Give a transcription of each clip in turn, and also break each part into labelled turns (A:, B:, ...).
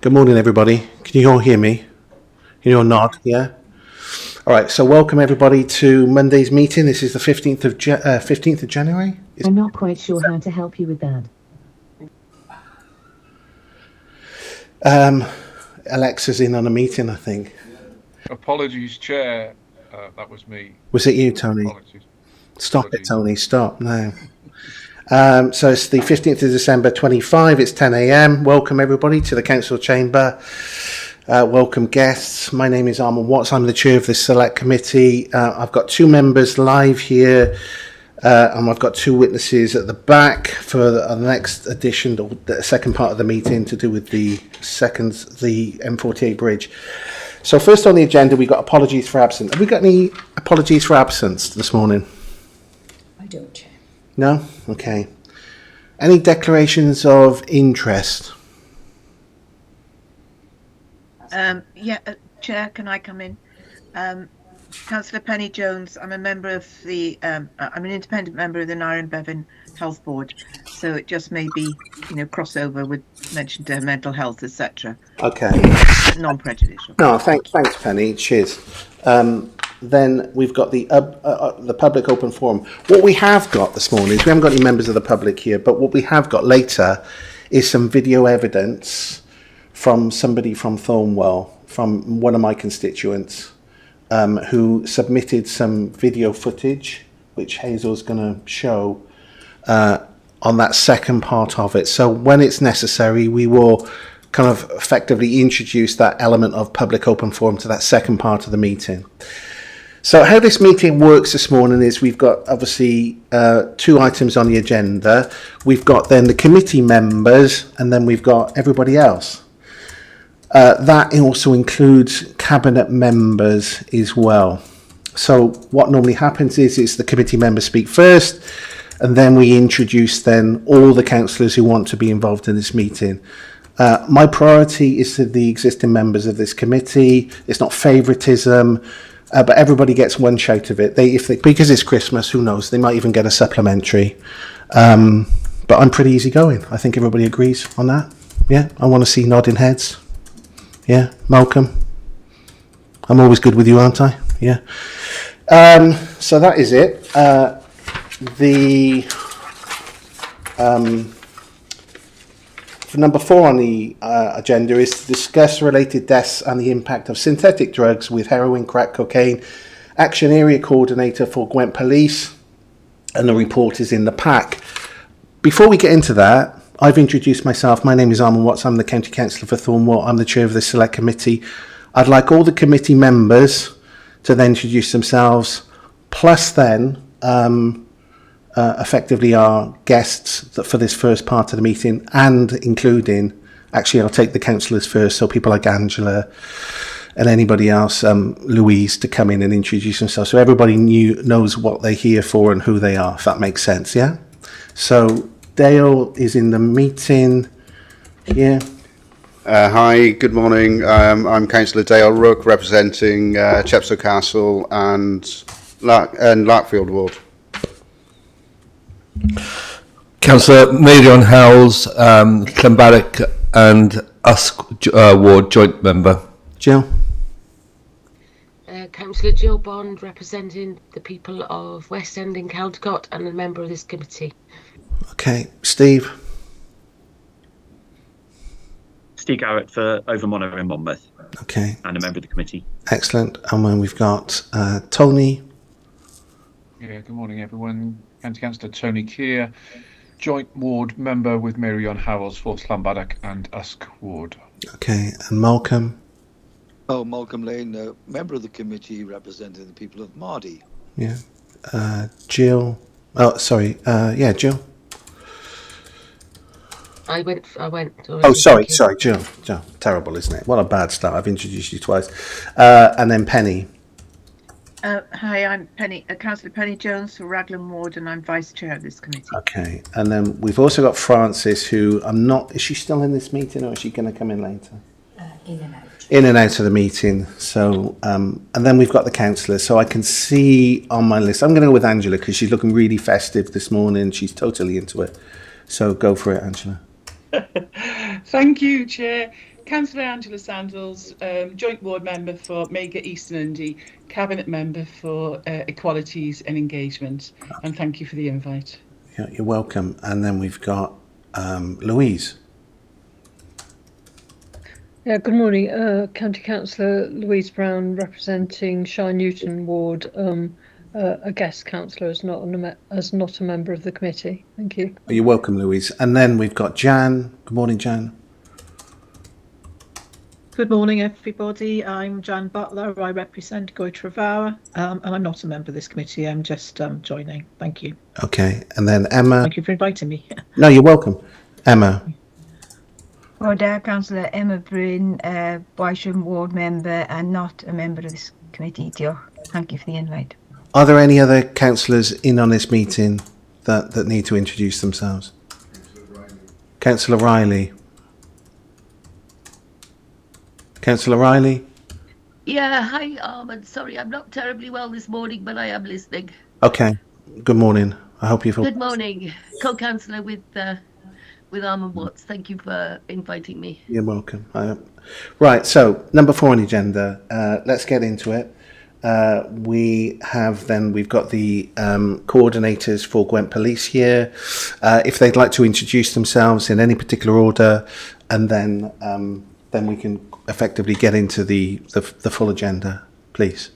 A: Good morning, everybody. Can you all hear me? Can you all nod? Yeah? All right, so welcome everybody to Monday's meeting. This is the 15th of January.
B: I'm not quite sure how to help you with
A: that. Alexa's in on a meeting, I think.
C: Apologies, Chair. That was me.
A: Was it you, Tony?
C: Apologies.
A: Stop it, Tony. Stop now. So it's the 15th of December 25. It's 10 a.m. Welcome everybody to the Council Chamber. Welcome guests. My name is Armand Watts. I'm the chair of the Select Committee. I've got two members live here, and I've got two witnesses at the back for the next edition, the second part of the meeting to do with the M48 bridge. So first on the agenda, we've got apologies for absence. Have we got any apologies for absence this morning?
D: I don't, Chair.
A: No? Okay. Any declarations of interest?
D: Chair, can I come in? Councillor Penny Jones, I'm a member of I'm an independent member of the Nyren Bevan Health Board, so it just may be, crossover with mention to mental health, etc.
A: Okay.
D: Non-prejudicial.
A: No, thanks, Penny. Cheers. Then we've got the public open forum. What we have got this morning is we haven't got any members of the public here, but what we have got later is some video evidence from somebody from Thornwell, from one of my constituents, who submitted some video footage, which Hazel's going to show on that second part of it. So when it's necessary, we will kind of effectively introduce that element of public open forum to that second part of the meeting. So how this meeting works this morning is we've got obviously two items on the agenda. We've got then the committee members, and then we've got everybody else. That also includes cabinet members as well. So what normally happens is the committee members speak first, and then we introduce then all the councillors who want to be involved in this meeting. My priority is to the existing members of this committee. It's not favouritism, but everybody gets one shout of it. Because it's Christmas, who knows? They might even get a supplementary. But I'm pretty easygoing. I think everybody agrees on that. Yeah, I want to see nodding heads. Yeah, Malcolm. I'm always good with you, aren't I? Yeah. So that is it. For number 4 on the agenda is to discuss related deaths and the impact of synthetic drugs with heroin, crack cocaine. Action Area Coordinator for Gwent Police, and the report is in the pack. Before we get into that, I've introduced myself. My name is Armand Watts. I'm the County Councillor for Thornwell. I'm the chair of the Select Committee. I'd like all the committee members to then introduce themselves, plus then effectively our guests for this first part of the meeting, and including, actually I'll take the councillors first, so people like Angela and anybody else, Louise, to come in and introduce themselves, so everybody knows what they're here for and who they are, if that makes sense, yeah? So Dale is in the meeting here.
E: Hi, good morning. I'm Councillor Dale Rook, representing Chepstow Castle and Larkfield Ward.
F: Councillor Marion Howells, Clonbarrack and Usk Ward joint member.
A: Jill.
B: Councillor Jill Bond, representing the people of West End and Caldecott, and a member of this committee.
A: Okay, Steve.
G: Steve Garrett for Overmonaghan in Monmouth.
A: Okay.
G: And a member of the committee.
A: Excellent. And then we've got Tony.
C: Yeah, good morning, everyone. County Councillor Tony Keir, joint ward member with Marion Howells for Llanbadach and Usk Ward.
A: Okay, and Malcolm.
H: Oh, Malcolm Lane, member of the committee representing the people of Mardy.
A: Yeah. Jill. Oh, sorry. Yeah, Jill.
B: I went.
A: Oh, sorry, Jill. Terrible, isn't it? What a bad start. I've introduced you twice. And then Penny.
D: Hi, I'm Councillor Penny Jones for Raglan Ward, and I'm vice chair of this committee.
A: Okay, and then we've also got Frances, who is she still in this meeting, or is she going to come in later?
D: In and out.
A: In and out of the meeting. So, and then we've got the councillors. So I can see on my list, I'm going to go with Angela because she's looking really festive this morning. She's totally into it. So go for it, Angela.
I: Thank you, Chair. Councillor Angela Sandals, Joint Ward Member for Mega East Lundy, Cabinet Member for Equalities and Engagement. And thank you for the invite.
A: Yeah, you're welcome. And then we've got Louise.
J: Yeah, good morning. County Councillor Louise Brown, representing Shire Newton Ward, a guest councillor, as not a member of the committee. Thank you.
A: You're welcome, Louise. And then we've got Jan. Good morning, Jan.
K: Good morning, everybody. I'm Jan Butler. I represent Goitrevara, and I'm not a member of this committee. I'm just joining. Thank you.
A: Okay. And then Emma.
K: Thank you for inviting me.
A: No, you're welcome. Emma.
L: Order, Councillor Emma Bryn, Boisham Ward member and not a member of this committee. Thank you for the invite.
A: Are there any other councillors in on this meeting that need to introduce themselves? Councillor Riley. Councillor Riley?
M: Yeah, hi, Armand. Sorry, I'm not terribly well this morning, but I am listening.
A: Okay. Good morning. I hope you feel...
M: Good morning. Co-councillor with Armand Watts. Thank you for inviting me.
A: You're welcome. Right, so number 4 on the agenda. Let's get into it. We've got the coordinators for Gwent Police here. If they'd like to introduce themselves in any particular order, and then we can effectively get into the full agenda, please.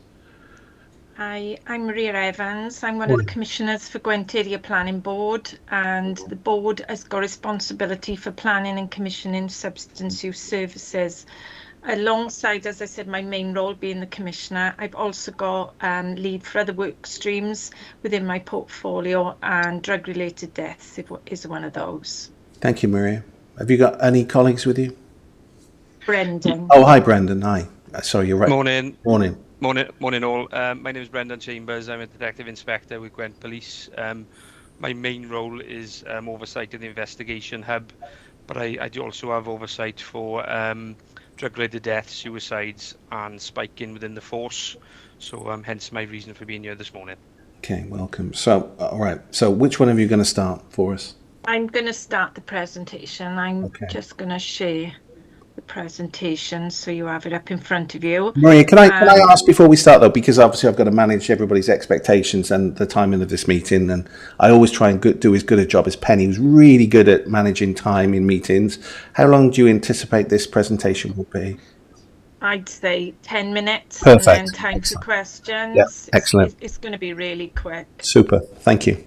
N: Hi, I'm Maria Evans. I'm one of the commissioners for Gwent Area Planning Board, and the board has got responsibility for planning and commissioning substance use services. Alongside, as I said, my main role being the commissioner, I've also got lead for other work streams within my portfolio, and drug-related deaths is one of those.
A: Thank you, Maria. Have you got any colleagues with you?
N: Brendan.
A: Oh, hi, Brendan. Hi. Sorry, you're right.
O: Morning.
A: Morning.
O: Morning all. My name is Brendan Chambers. I'm a detective inspector with Gwent Police. My main role is oversight of the investigation hub, but I do also have oversight for drug-related deaths, suicides, and spiking within the force. So hence my reason for being here this morning.
A: Okay, welcome. So, all right. So, which one of you are going to start for us?
N: I'm going to start the presentation. I'm just going to share the presentation so you have it up in front of you.
A: Maria, can I ask before we start though, because obviously I've got to manage everybody's expectations and the timing of this meeting, and I always try and do as good a job as Penny, who's really good at managing time in meetings. How long do you anticipate this presentation will be?
N: I'd say 10 minutes.
A: Perfect.
N: And then time for questions.
A: Yeah, excellent.
N: It's going to be really quick.
A: Super. Thank you.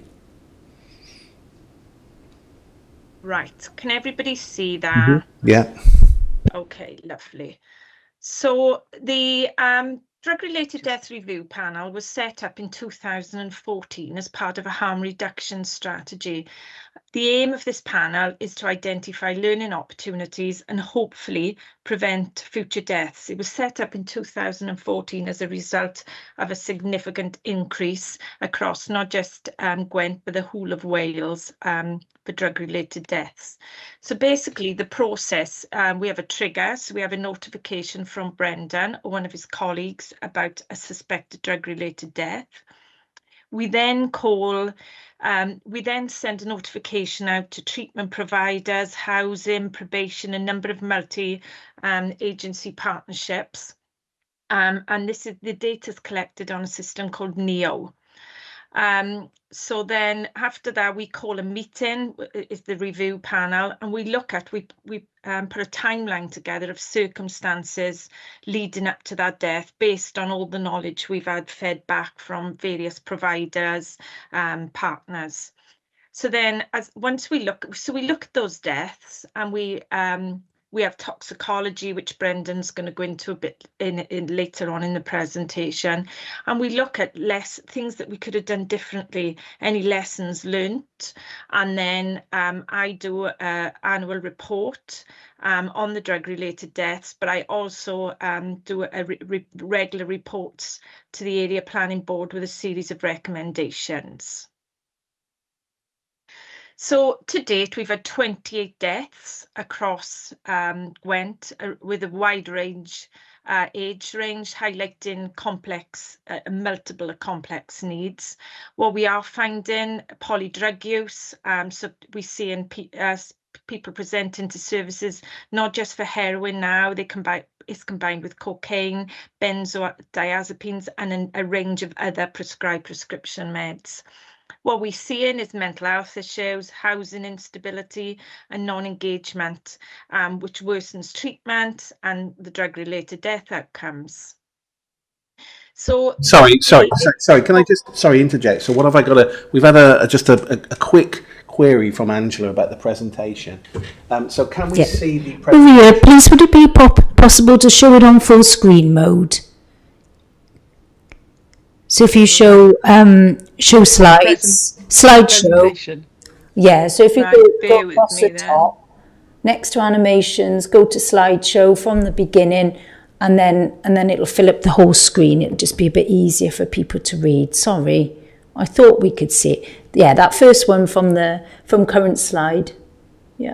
N: Right. Can everybody see that?
A: Mm-hmm. Yeah.
N: Okay, lovely. So the drug-related death review panel was set up in 2014 as part of a harm reduction strategy. The aim of this panel is to identify learning opportunities and hopefully prevent future deaths. It was set up in 2014 as a result of a significant increase across not just Gwent, but the whole of Wales for drug-related deaths. So basically the process, we have a trigger, so we have a notification from Brendan or one of his colleagues about a suspected drug-related death. We then send a notification out to treatment providers, housing, probation, a number of multi-agency partnerships. And the data is collected on a system called NEO. So then after that, we call a meeting, is the review panel, and we look at, we put a timeline together of circumstances leading up to that death based on all the knowledge we've had fed back from various providers, partners. So then once we look at those deaths, and we have toxicology, which Brendan's going to go into a bit in later on in the presentation. And we look at things that we could have done differently, any lessons learnt. And then I do an annual report on the drug-related deaths, but I also do regular reports to the Area Planning Board with a series of recommendations. So to date, we've had 28 deaths across Gwent with a wide range, age range, highlighting multiple complex needs. What we are finding, polydrug use, so we see in people presenting to services, not just for heroin now, it's combined with cocaine, benzodiazepines, and a range of other prescribed prescription meds. What we're seeing is mental health issues, housing instability, and non-engagement, which worsens treatment and the drug-related death outcomes. So
A: Sorry. Can I just interject? So what have I got to? We've had just a quick query from Angela about the presentation. So can we see the presentation?
P: Maria, please would it be possible to show it on full screen mode? So if you show slides, slideshow. Yeah, so if you go across the top, next to animations, go to slideshow from the beginning, and then it'll fill up the whole screen. It'll just be a bit easier for people to read. Sorry, I thought we could see it. Yeah, that first one from current slide. Yeah.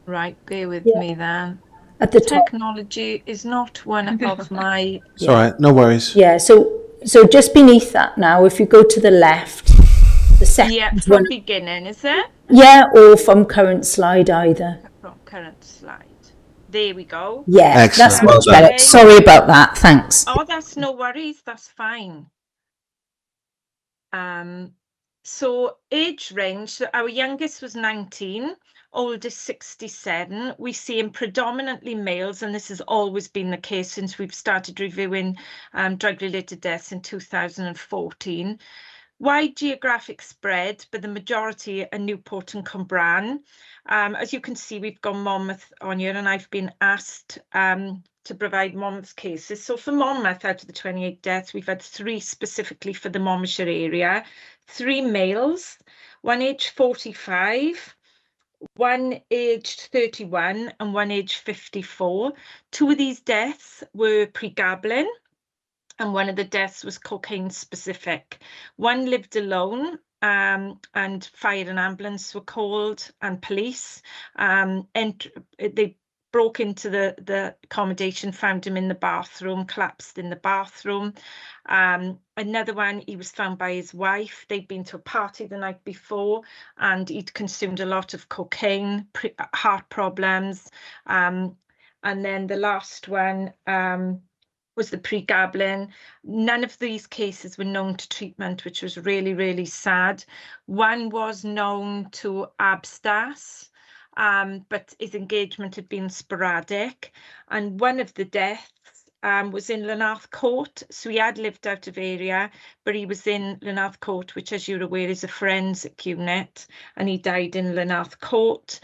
N: Right, bear with me then.
P: At the top.
N: Technology is not one of my...
A: It's all right, no worries.
P: Yeah, so just beneath that now, if you go to the left, the second
N: from
P: one.
N: Beginning, is it?
P: Yeah, or from current slide either.
N: From current slide. There we go.
P: Yeah, excellent. That's much better. Sorry about that, thanks.
N: Oh, that's no worries, that's fine. So age range, so our youngest was 19, oldest 67. We see in predominantly males, and this has always been the case since we've started reviewing drug-related deaths in 2014. Wide geographic spread, but the majority are Newport and Cwmbran. As you can see, we've got Monmouth on here, and I've been asked to provide Monmouth cases. So for Monmouth, out of the 28 deaths, we've had 3 specifically for the Monmouthshire area, 3 males, one aged 45, one aged 31, and one aged 54. 2 of these deaths were pre-gambling, and one of the deaths was cocaine specific. One lived alone, and fire and ambulance were called, and police. They broke into the accommodation, found him in the bathroom, collapsed in the bathroom. Another one, he was found by his wife. They'd been to a party the night before, and he'd consumed a lot of cocaine, heart problems. And then the last one was the pre-gambling. None of these cases were known to treatment, which was really, really sad. One was known to abstas, but his engagement had been sporadic. And one of the deaths was in Llanarth Court. So he had lived out of area, but he was in Llanarth Court, which, as you're aware, is a forensic unit, and he died in Llanarth Court.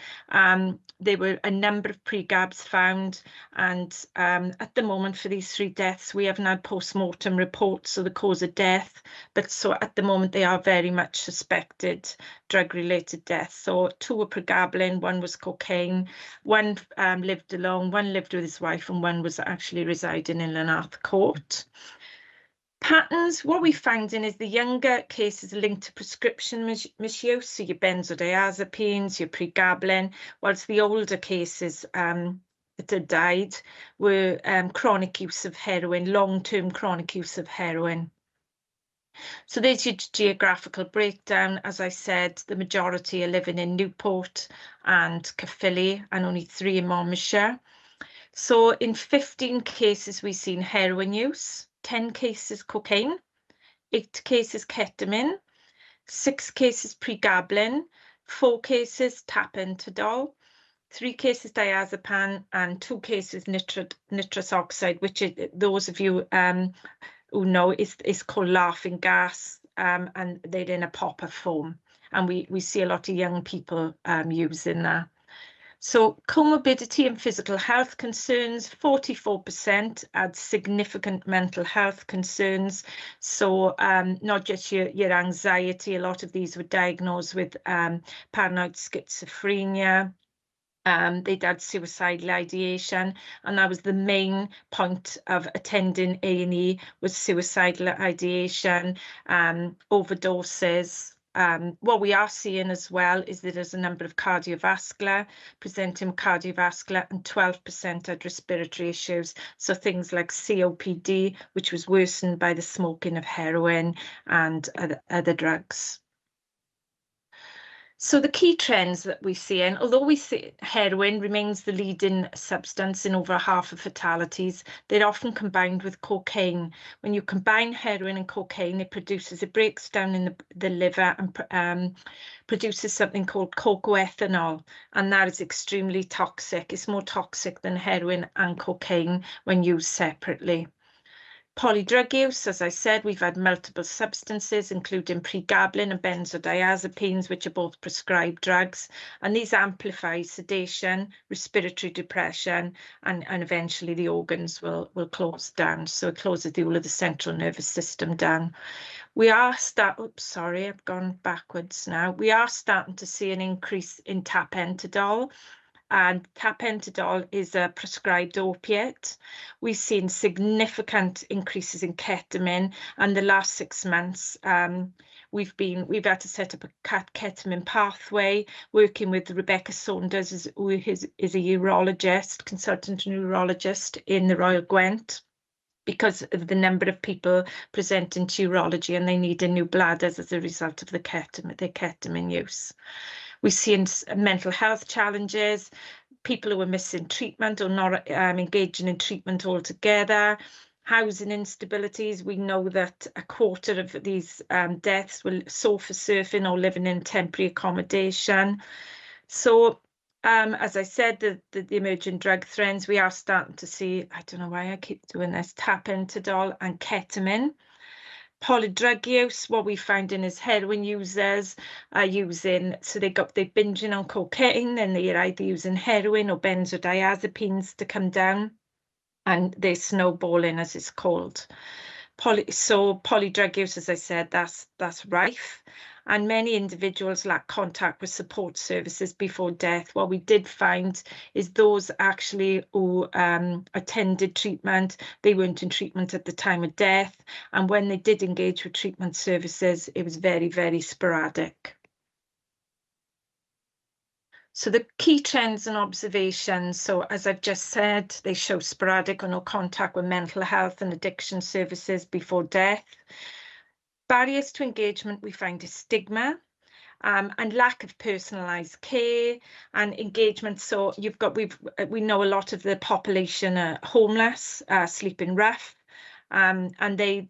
N: There were a number of pre-gabs found, and at the moment for these 3 deaths, we haven't had post-mortem reports, so the cause of death, but so at the moment they are very much suspected drug-related deaths. So 2 were pre-gambling, 1 was cocaine, 1 lived alone, 1 lived with his wife, and 1 was actually residing in Llanarth Court. Patterns, what we found in is the younger cases linked to prescription misuse, so your benzodiazepines, your pre-gambling, whilst the older cases that had died were chronic use of heroin, long-term chronic use of heroin. So there's your geographical breakdown. As I said, the majority are living in Newport and Caerphilly, and only 3 in Monmouthshire. So in 15 cases, we've seen heroin use, 10 cases cocaine, 8 cases ketamine, 6 cases pre-gambling, 4 cases tapentadol, 3 cases diazepam, and 2 cases nitrous oxide, which is, those of you who know, is called laughing gas, and they're in a popper form. And we see a lot of young people using that. So comorbidity and physical health concerns, 44% had significant mental health concerns. So not just your anxiety, a lot of these were diagnosed with paranoid schizophrenia. They'd had suicidal ideation, and that was the main point of attending A&E, was suicidal ideation, overdoses. What we are seeing as well is that there's a number of cardiovascular, presenting cardiovascular, and 12% had respiratory issues. So things like COPD, which was worsened by the smoking of heroin and other drugs. So the key trends that we see, and although we see heroin remains the leading substance in over half of fatalities, they're often combined with cocaine. When you combine heroin and cocaine, it breaks down in the liver and produces something called cocoethanol, and that is extremely toxic. It's more toxic than heroin and cocaine when used separately. Polydrug use, as I said, we've had multiple substances, including pregabalin and benzodiazepines, which are both prescribed drugs, and these amplify sedation, respiratory depression, and eventually the organs will close down. So it closes the whole of the central nervous system down. We are sorry, I've gone backwards now. We are starting to see an increase in tapentadol. And tapentadol is a prescribed opiate. We've seen significant increases in ketamine, and the last 6 months we've had to set up a ketamine pathway, working with Rebecca Saunders, who is a urologist, consultant neurologist in the Royal Gwent, because of the number of people presenting to urology and they need new bladders as a result of their ketamine use. We've seen mental health challenges, people who are missing treatment or not engaging in treatment altogether, housing instabilities. We know that a quarter of these deaths were sofa surfing or living in temporary accommodation. So, as I said, the emerging drug trends, we are starting to see, I don't know why I keep doing this, tapentadol and ketamine. Polydrug use, what we're finding is heroin users are using, so they're binging on cocaine, and they're either using heroin or benzodiazepines to come down, and they're snowballing, as it's called. So polydrug use, as I said, that's rife, and many individuals lack contact with support services before death. What we did find is those actually who attended treatment, they weren't in treatment at the time of death, and when they did engage with treatment services, it was very, very sporadic. So the key trends and observations, so as I've just said, they show sporadic or no contact with mental health and addiction services before death. Barriers to engagement, we find is stigma and lack of personalised care and engagement. So we know a lot of the population are homeless, sleeping rough, and they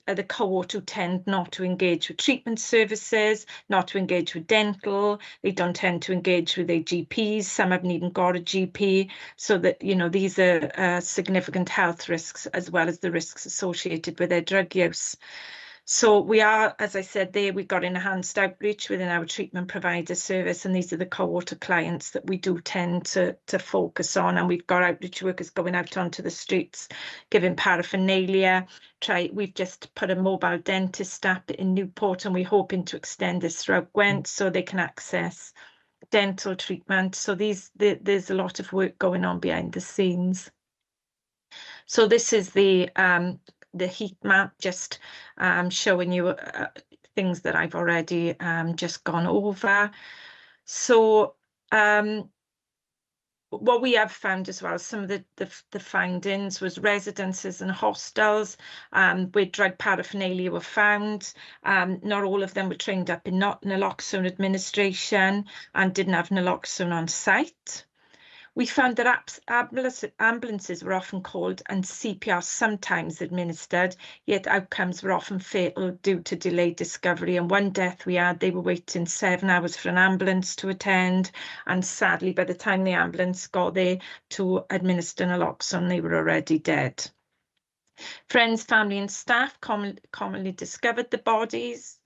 N: are the cohort who tend not to engage with treatment services, not to engage with dental. They don't tend to engage with their GPs. Some haven't even got a GP. So that, these are significant health risks, as well as the risks associated with their drug use. So we are, as I said there, we've got enhanced outreach within our treatment provider service, and these are the cohort of clients that we do tend to focus on. And we've got outreach workers going out onto the streets, giving paraphernalia. We've just put a mobile dentist app in Newport, and we're hoping to extend this throughout Gwent so they can access dental treatment. So there's a lot of work going on behind the scenes. So this is the heat map, just showing you things that I've already just gone over. So what we have found as well, some of the findings was residences and hostels where drug paraphernalia were found. Not all of them were trained up in naloxone administration and didn't have naloxone on site. We found that ambulances were often called and CPR sometimes administered, yet outcomes were often fatal due to delayed discovery. And one death we had, they were waiting 7 hours for an ambulance to attend. And sadly, by the time the ambulance got there to administer naloxone, they were already dead. Friends, family and staff commonly discovered the bodies.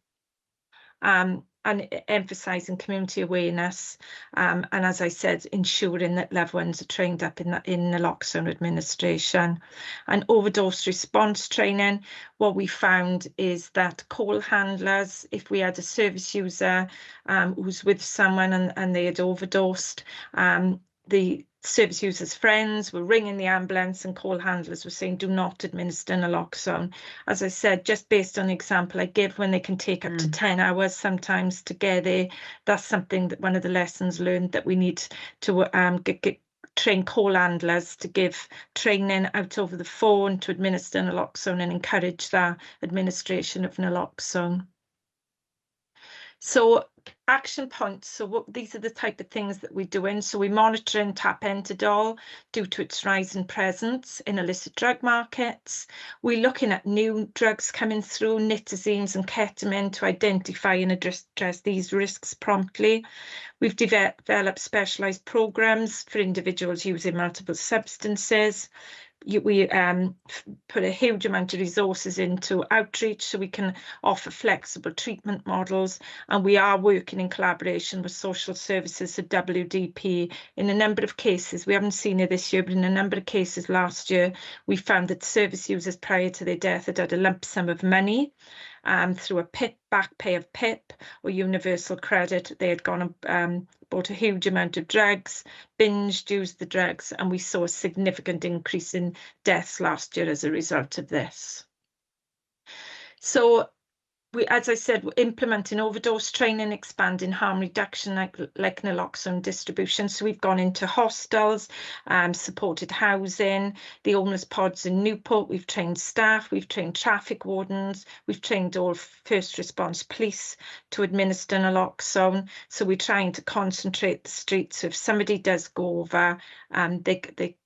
N: And emphasising community awareness, and as I said, ensuring that loved ones are trained up in naloxone administration. And overdose response training, what we found is that call handlers, if we had a service user who was with someone and they had overdosed, the service users' friends were ringing the ambulance and call handlers were saying, do not administer naloxone. As I said, just based on the example I give, when they can take up to 10 hours sometimes to get there, that's something that one of the lessons learned, that we need to train call handlers to give training out over the phone to administer naloxone and encourage that administration of naloxone. So action points. So these are the type of things that we're doing. So we're monitoring tapentadol due to its rise in presence in illicit drug markets. We're looking at new drugs coming through, nitazenes and ketamine, to identify and address these risks promptly. We've developed specialised programmes for individuals using multiple substances. We put a huge amount of resources into outreach so we can offer flexible treatment models, and we are working in collaboration with social services at WDP in a number of cases. We haven't seen it this year, but in a number of cases last year, we found that service users prior to their death had a lump sum of money through a PIP, back pay of PIP or universal credit. They had gone and bought a huge amount of drugs, binged, used the drugs, and we saw a significant increase in deaths last year as a result of this. So we, as I said, we're implementing overdose training, expanding harm reduction like naloxone distribution. So we've gone into hostels, supported housing, the homeless pods in Newport. We've trained staff, we've trained traffic wardens, we've trained all first response police to administer naloxone. So we're trying to concentrate the streets. So if somebody does go over, they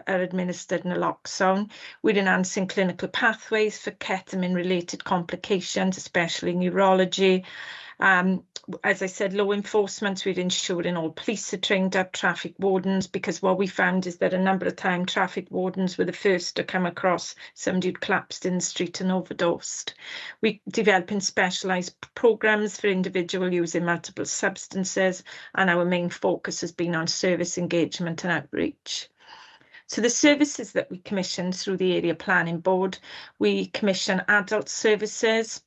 N: are administered naloxone. We're enhancing clinical pathways for ketamine-related complications, especially neurology. As I said, law enforcement, we're ensuring all police are trained up, traffic wardens, because what we found is that a number of times traffic wardens were the first to come across somebody who'd collapsed in the street and overdosed. We're developing specialised programmes for individuals using multiple substances, and our main focus has been on service engagement and outreach. So the services that we commission through the Area Planning Board, we commission adult services,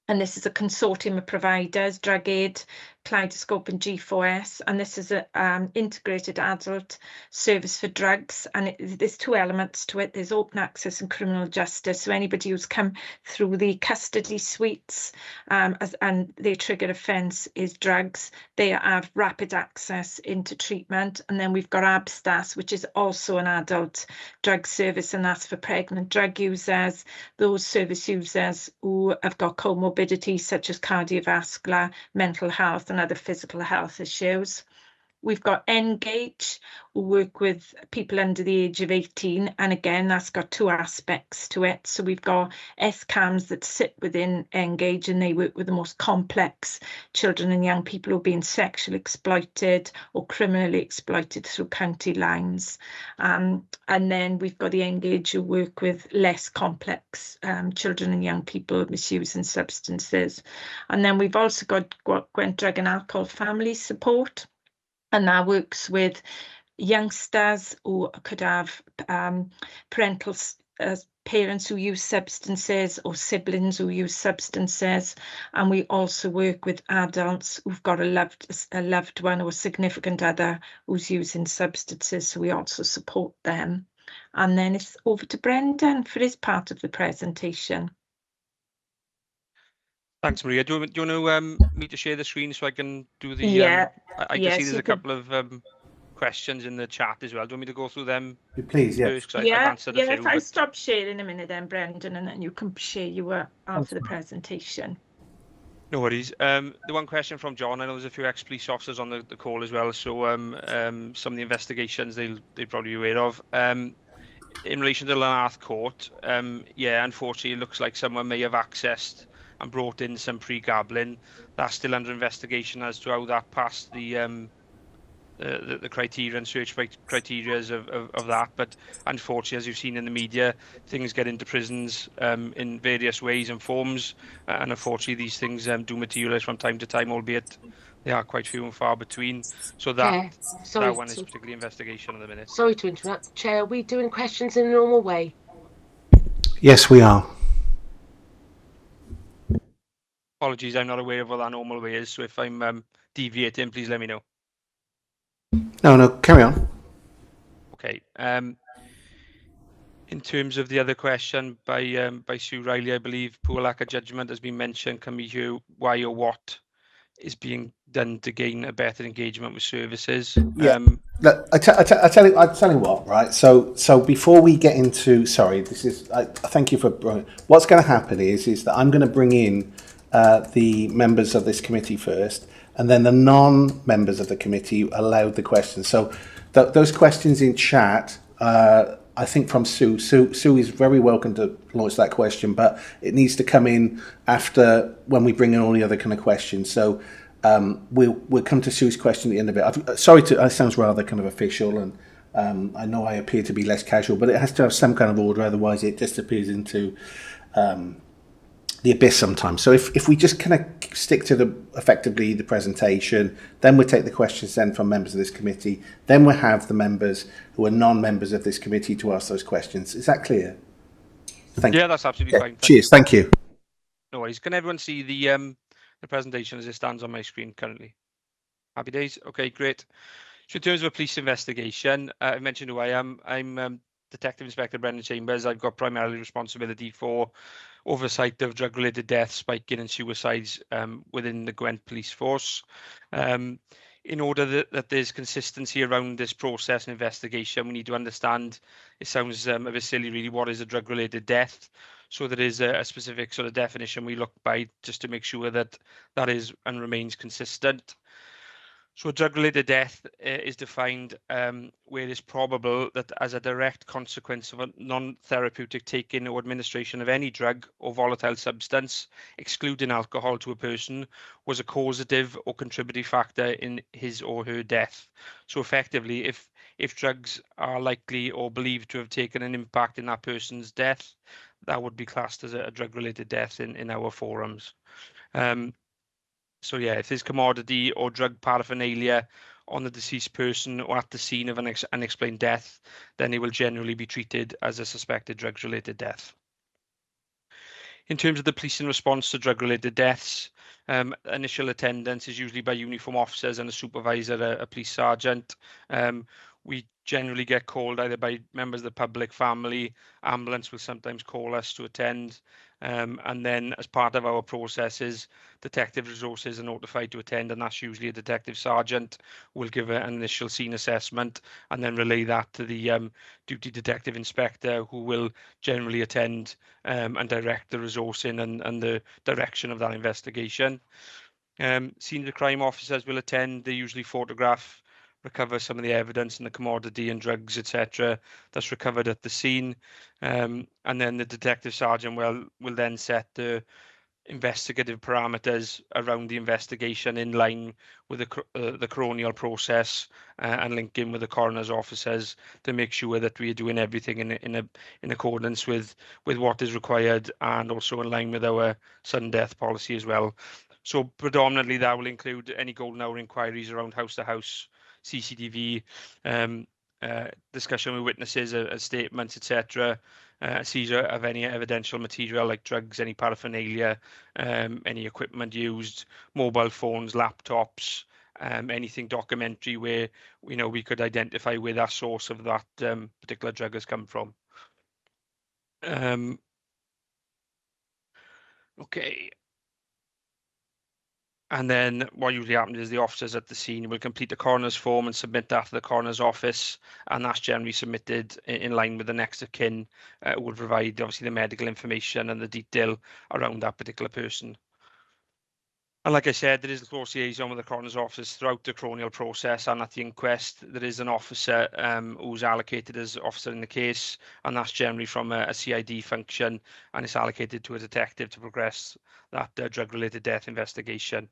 N: and this is a consortium of providers, Drug Aid, Kaleidoscope and G4S, and this is an integrated adult service for drugs, and there's two elements to it. There's open access and criminal justice, so anybody who's come through the custody suites and their trigger offence is drugs, they have rapid access into treatment. And then we've got ABSTAS, which is also an adult drug service, and that's for pregnant drug users, those service users who have got comorbidities such as cardiovascular, mental health and other physical health issues. We've got Engage, who work with people under the age of 18, and again that's got two aspects to it. So we've got SCAMs that sit within Engage, and they work with the most complex children and young people who are being sexually exploited or criminally exploited through county lines. And then we've got the Engage who work with less complex children and young people misusing substances. And then we've also got Gwent Drug and Alcohol Family Support, and that works with youngsters who could have parental parents who use substances or siblings who use substances. And we also work with adults who've got a loved one or a significant other who's using substances, so we also support them. And then it's over to Brendan for his part of the presentation.
O: Thanks, Maria. Do you want me to share the screen so I can do the...
N: Yeah.
O: I can see there's a couple of questions in the chat as well. Do you want me to go through them?
A: Please, yes.
O: First, 'cause I've answered a few,
N: if I stop sharing a minute then, Brendan, and then you can share your after the presentation.
O: No worries. The one question from John, I know there's a few ex-police officers on the call as well, so some of the investigations they'll probably be aware of. In relation to Lanarth Court, yeah, unfortunately it looks like someone may have accessed and brought in some pre-gabbling. That's still under investigation as to how that passed the criteria and search criteria of that. But unfortunately, as you've seen in the media, things get into prisons in various ways and forms, and unfortunately these things do materialise from time to time, albeit they are quite few and far between. So that one is particularly investigation at the minute.
B: Sorry to interrupt, Chair. Are we doing questions in a normal way?
A: Yes, we are.
O: Apologies, I'm not aware of what that normal way is, so if I'm deviating, please let me know.
A: No, carry on.
O: Okay. In terms of the other question by Sue Riley, I believe poor lack of judgment has been mentioned. Can we hear why or what is being done to gain a better engagement with services?
A: Yeah. I tell you what, right? So before we get into, sorry, this is. Thank you for. What's going to happen is that I'm going to bring in the members of this committee first, and then the non-members of the committee allowed the questions. So those questions in chat, I think from Sue. Sue is very welcome to launch that question, but it needs to come in after when we bring in all the other kind of questions. So we'll come to Sue's question at the end of it. Sorry, it sounds rather kind of official, and I know I appear to be less casual, but it has to have some kind of order, otherwise it disappears into the abyss sometimes. So if we just kind of stick to effectively the presentation, then we'll take the questions then from members of this committee, then we'll have the members who are non-members of this committee to ask those questions. Is that clear? Thank you.
O: Yeah, that's absolutely fine.
A: Cheers. Thank you.
O: No worries. Can everyone see the presentation as it stands on my screen currently? Happy days. Okay, great. So in terms of a police investigation, I mentioned who I am. I'm Detective Inspector Brendan Chambers. I've got primarily responsibility for oversight of drug-related deaths, spiking and suicides within the Gwent Police Force. In order that there's consistency around this process and investigation, we need to understand, it sounds a bit silly really, what is a drug-related death? So there is a specific sort of definition we look by just to make sure that that is and remains consistent. So a drug-related death is defined where it's probable that as a direct consequence of a non-therapeutic taking or administration of any drug or volatile substance, excluding alcohol, to a person, was a causative or contributing factor in his or her death. So effectively, if drugs are likely or believed to have taken an impact in that person's death, that would be classed as a drug-related death in our forums. So yeah, if there's commodity or drug paraphernalia on the deceased person or at the scene of an unexplained death, then it will generally be treated as a suspected drugs-related death. In terms of the policing response to drug-related deaths, initial attendance is usually by uniform officers and a supervisor, a police sergeant. We generally get called either by members of the public, family, ambulance will sometimes call us to attend. And then as part of our processes, detective resources are notified to attend, and that's usually a detective sergeant who will give an initial scene assessment and then relay that to the duty detective inspector, who will generally attend and direct the resourcing and the direction of that investigation. Scene of crime officers will attend. They usually photograph, recover some of the evidence and the commodity and drugs, etc., that's recovered at the scene. And then the detective sergeant will then set the investigative parameters around the investigation in line with the coronial process and linking with the coroner's officers to make sure that we are doing everything in accordance with what is required, and also in line with our sudden death policy as well. So predominantly that will include any golden hour inquiries around house to house, CCTV, discussion with witnesses, statements, etc., seizure of any evidential material like drugs, any paraphernalia, any equipment used, mobile phones, laptops, anything documentary where we could identify where that source of that particular drug has come from. Okay. And then what usually happens is the officers at the scene will complete the coroner's form and submit that to the coroner's office, and that's generally submitted in line with the next of kin, who will provide obviously the medical information and the detail around that particular person. And like I said, there is a close liaison with the coroner's office throughout the coronial process, and at the inquest there is an officer who's allocated as officer in the case, and that's generally from a CID function, and it's allocated to a detective to progress that drug-related death investigation.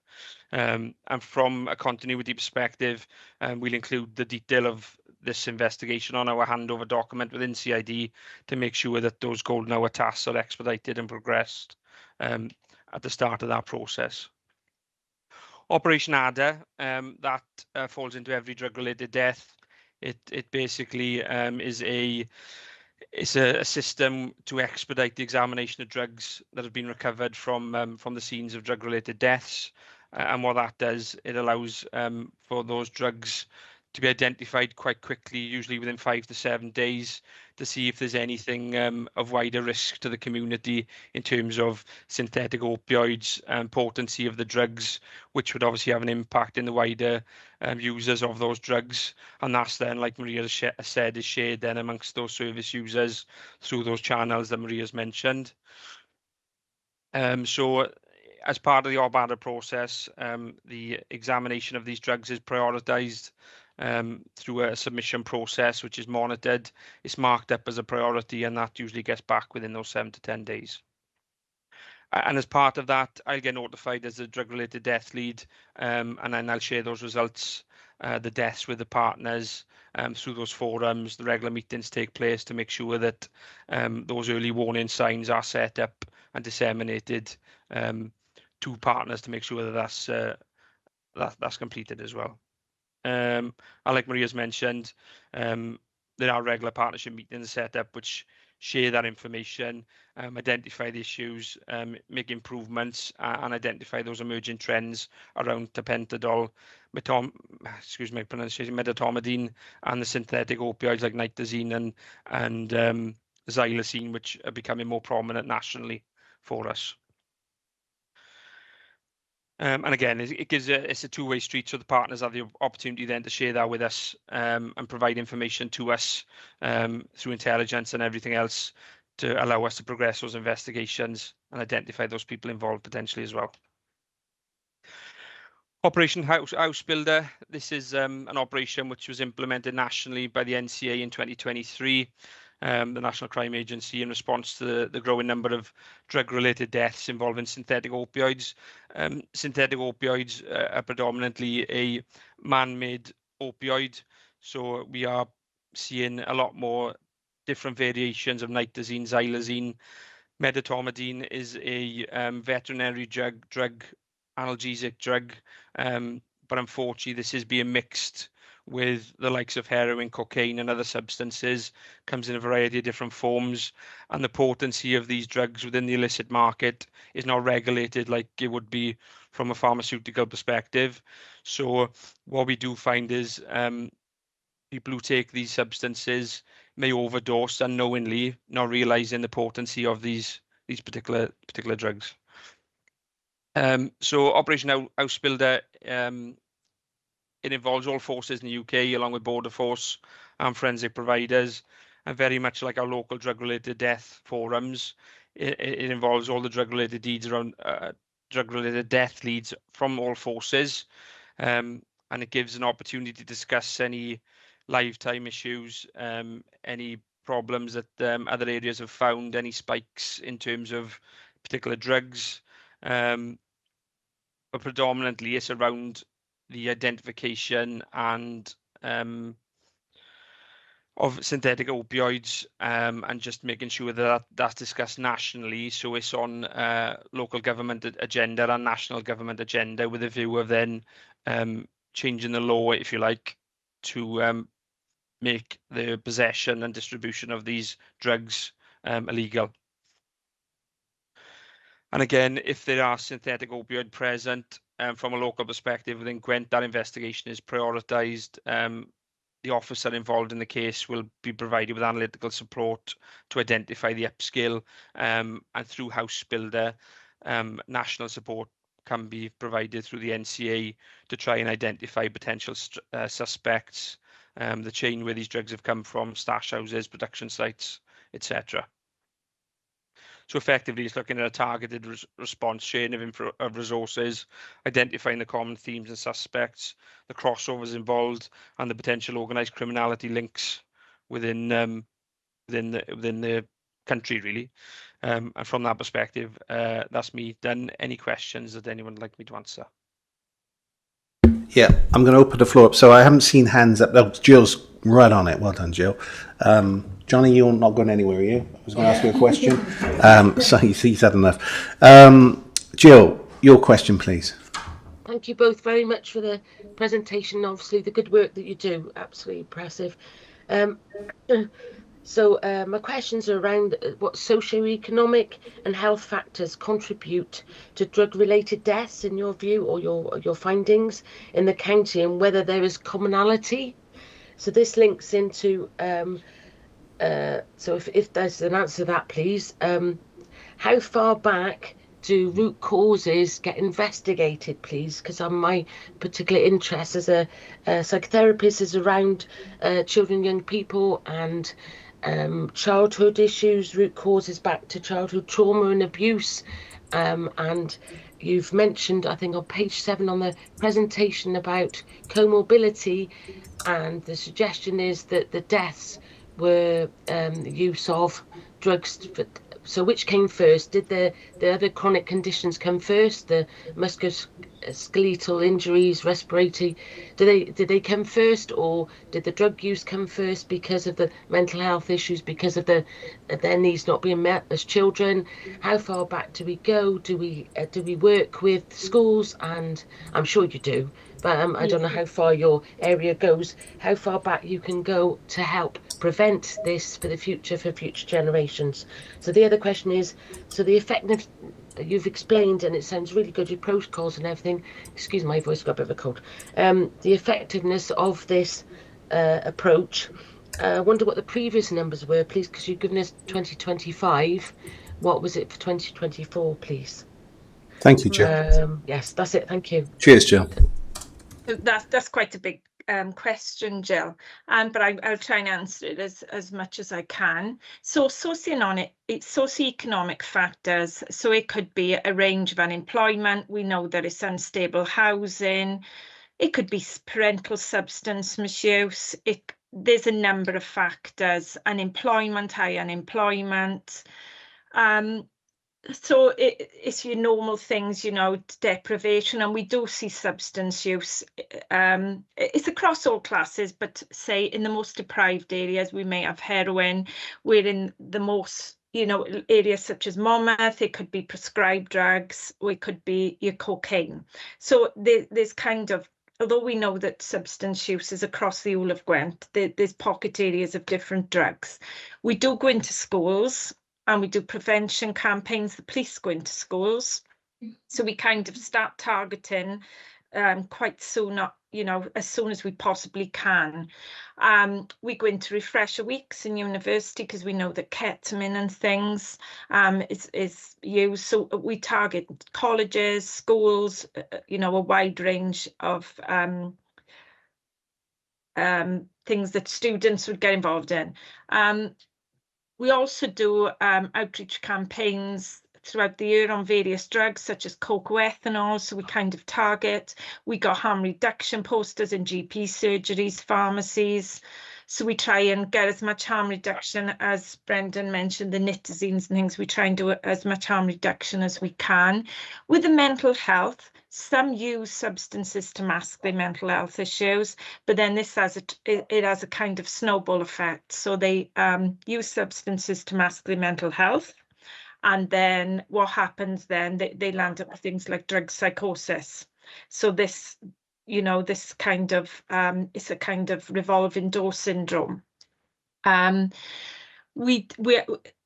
O: And from a continuity perspective, we'll include the detail of this investigation on our handover document within CID to make sure that those golden hour tasks are expedited and progressed at the start of that process. Operation Ada, that falls into every drug-related death. It basically is a system to expedite the examination of drugs that have been recovered from the scenes of drug-related deaths. And what that does, it allows for those drugs to be identified quite quickly, usually within 5 to 7 days, to see if there's anything of wider risk to the community in terms of synthetic opioids and potency of the drugs, which would obviously have an impact in the wider users of those drugs. And that's then, like Maria said, is shared then amongst those service users through those channels that Maria's mentioned. So as part of the OBADA process, the examination of these drugs is prioritised through a submission process, which is monitored. It's marked up as a priority, and that usually gets back within those 7 to 10 days. And as part of that, I'll get notified as a drug-related death lead, and then I'll share those results, the deaths with the partners through those forums. The regular meetings take place to make sure that those early warning signs are set up and disseminated to partners to make sure that that's completed as well. And like Maria's mentioned, there are regular partnership meetings set up which share that information, identify the issues, make improvements, and identify those emerging trends around tapentadol, medetomidine, and the synthetic opioids like nitazene and xylazine, which are becoming more prominent nationally for us. And again, it's a two-way street, so the partners have the opportunity then to share that with us and provide information to us through intelligence and everything else to allow us to progress those investigations and identify those people involved potentially as well. Operation House Builder. This is an operation which was implemented nationally by the NCA in 2023. The National Crime Agency, in response to the growing number of drug-related deaths involving synthetic opioids. Synthetic opioids are predominantly a man-made opioid, so we are seeing a lot more different variations of nitazene, xylazine. Medetomidine is a veterinary drug, analgesic drug, but unfortunately this is being mixed with the likes of heroin, cocaine, and other substances, comes in a variety of different forms, and the potency of these drugs within the illicit market is not regulated like it would be from a pharmaceutical perspective. So what we do find is people who take these substances may overdose unknowingly, not realizing the potency of these particular drugs. So Operation House Builder, it involves all forces in the UK, along with Border Force and forensic providers, and very much like our local drug-related death forums, it involves all the drug-related deeds around drug-related death leads from all forces, and it gives an opportunity to discuss any lifetime issues, any problems that other areas have found, any spikes in terms of particular drugs, but predominantly it's around the identification and of synthetic opioids, and just making sure that that's discussed nationally. So it's on local government agenda and national government agenda, with a view of then changing the law, if you like, to make the possession and distribution of these drugs illegal. And again, if there are synthetic opioid present, from a local perspective within Gwent, that investigation is prioritised. The officer involved in the case will be provided with analytical support to identify the upskill, and through House Builder, national support can be provided through the NCA to try and identify potential suspects, the chain where these drugs have come from, stash houses, production sites, etc. So effectively, it's looking at a targeted response chain of resources, identifying the common themes and suspects, the crossovers involved, and the potential organised criminality links within the country, really. And from that perspective, that's me done. Any questions that anyone would like me to answer?
A: Yeah, I'm going to open the floor up. So I haven't seen hands up. Oh, Jill's right on it. Well done, Jill. Johnny, you're not going anywhere, are you? I was going to ask you a question. So he's had enough. Jill, your question, please.
B: Thank you both very much for the presentation. Obviously, the good work that you do, absolutely impressive. So my questions are around what socio-economic and health factors contribute to drug-related deaths, in your view, or your findings in the county, and whether there is commonality. So this links into, so if there's an answer to that, please. How far back do root causes get investigated, please? Because my particular interest as a psychotherapist is around children, young people, and childhood issues, root causes back to childhood trauma and abuse, and you've mentioned, I think on page 7 on the presentation about comorbidity, and the suggestion is that the deaths were the use of drugs. So which came first? Did the other chronic conditions come first? The musculoskeletal injuries, respiratory, did they come first, or did the drug use come first because of the mental health issues, because of their needs not being met as children? How far back do we go? Do we work with schools? And I'm sure you do, but I don't know how far your area goes, how far back you can go to help prevent this for the future, for future generations. So the other question is, so the effectiveness, you've explained, and it sounds really good, your protocols and everything. Excuse my voice, I've got a bit of a cold. The effectiveness of this approach. I wonder what the previous numbers were, please, because you've given us 2025. What was it for 2024, please?
A: Thank you, Jill.
B: Yes, that's it. Thank you.
A: Cheers, Jill.
N: That's quite a big question, Jill, but I'll try and answer it as much as I can. So socioeconomic factors, so it could be a range of unemployment. We know there is unstable housing. It could be parental substance misuse. There's a number of factors, unemployment, high unemployment. So it's your normal things, you know, deprivation, and we do see substance use. It's across all classes, but say in the most deprived areas, we may have heroin. We're in the most, you know, areas such as Monmouth, it could be prescribed drugs, or it could be your cocaine. So there's kind of, although we know that substance use is across the whole of Gwent, there's pocket areas of different drugs. We do go into schools, and we do prevention campaigns. The police go into schools. So we kind of start targeting quite soon, you know, as soon as we possibly can. We go into refresher weeks in university because we know that ketamine and things is used. So we target colleges, schools, you know, a wide range of things that students would get involved in. We also do outreach campaigns throughout the year on various drugs such as cocoethanol, so we kind of target. We got harm reduction posters in GP surgeries, pharmacies, so we try and get as much harm reduction, as Brendan mentioned, the nitazines and things. We try and do as much harm reduction as we can. With the mental health, some use substances to mask their mental health issues, but then this has it has a kind of snowball effect. So they use substances to mask their mental health, and then what happens then? They land up with things like drug psychosis. So this, you know, this kind of it's a kind of revolving door syndrome.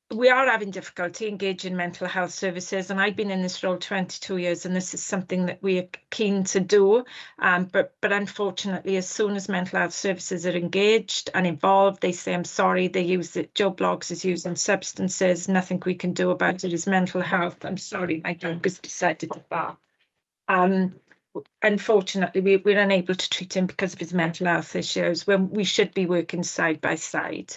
N: We are having difficulty engaging mental health services, and I've been in this role 22 years, and this is something that we are keen to do. But unfortunately, as soon as mental health services are engaged and involved, they say, I'm sorry, they use it. Joe Bloggs is using substances. Nothing we can do about it is mental health. I'm sorry, my dog has decided to bark. Unfortunately, we're unable to treat him because of his mental health issues when we should be working side by side.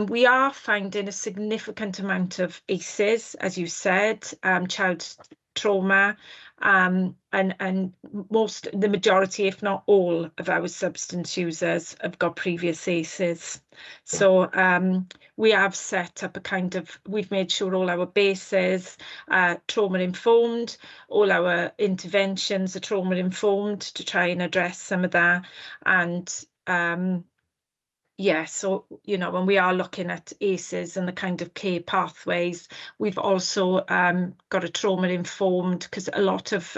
N: We are finding a significant amount of ACEs, as you said, child trauma, and the majority, if not all, of our substance users have got previous ACEs. So we have set up a kind of, we've made sure all our bases are trauma informed, all our interventions are trauma informed to try and address some of that. And yeah, so, you know, when we are looking at ACEs and the kind of care pathways, we've also got a trauma informed, because a lot of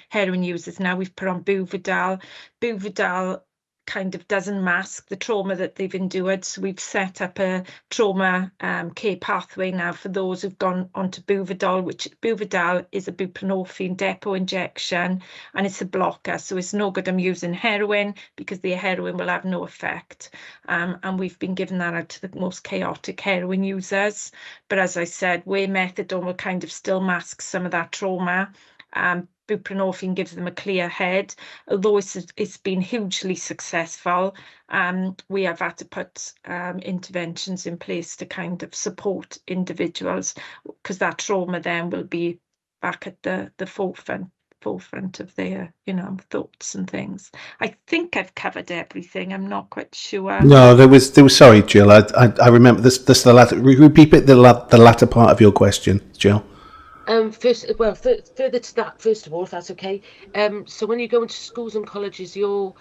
N: heroin users now, we've put on Buvidal. Buvidal kind of doesn't mask the trauma that they've endured. So we've set up a trauma care pathway now for those who've gone onto Buvidal, which Buvidal is a buprenorphine depot injection, and it's a blocker. So it's no good I'm using heroin, because the heroin will have no effect. And we've been giving that out to the most chaotic heroin users. But as I said, where methadone will kind of still mask some of that trauma, buprenorphine gives them a clear head. Although it's been hugely successful, we have had to put interventions in place to kind of support individuals, because that trauma then will be back at the forefront of their, you know, thoughts and things. I think I've covered everything. I'm not quite sure.
A: No, there was. Sorry, Jill. I remember this. This the latter. Repeat the latter part of your question, Jill.
B: Further to that, first of all, if that's okay. So when you go into schools and colleges, you're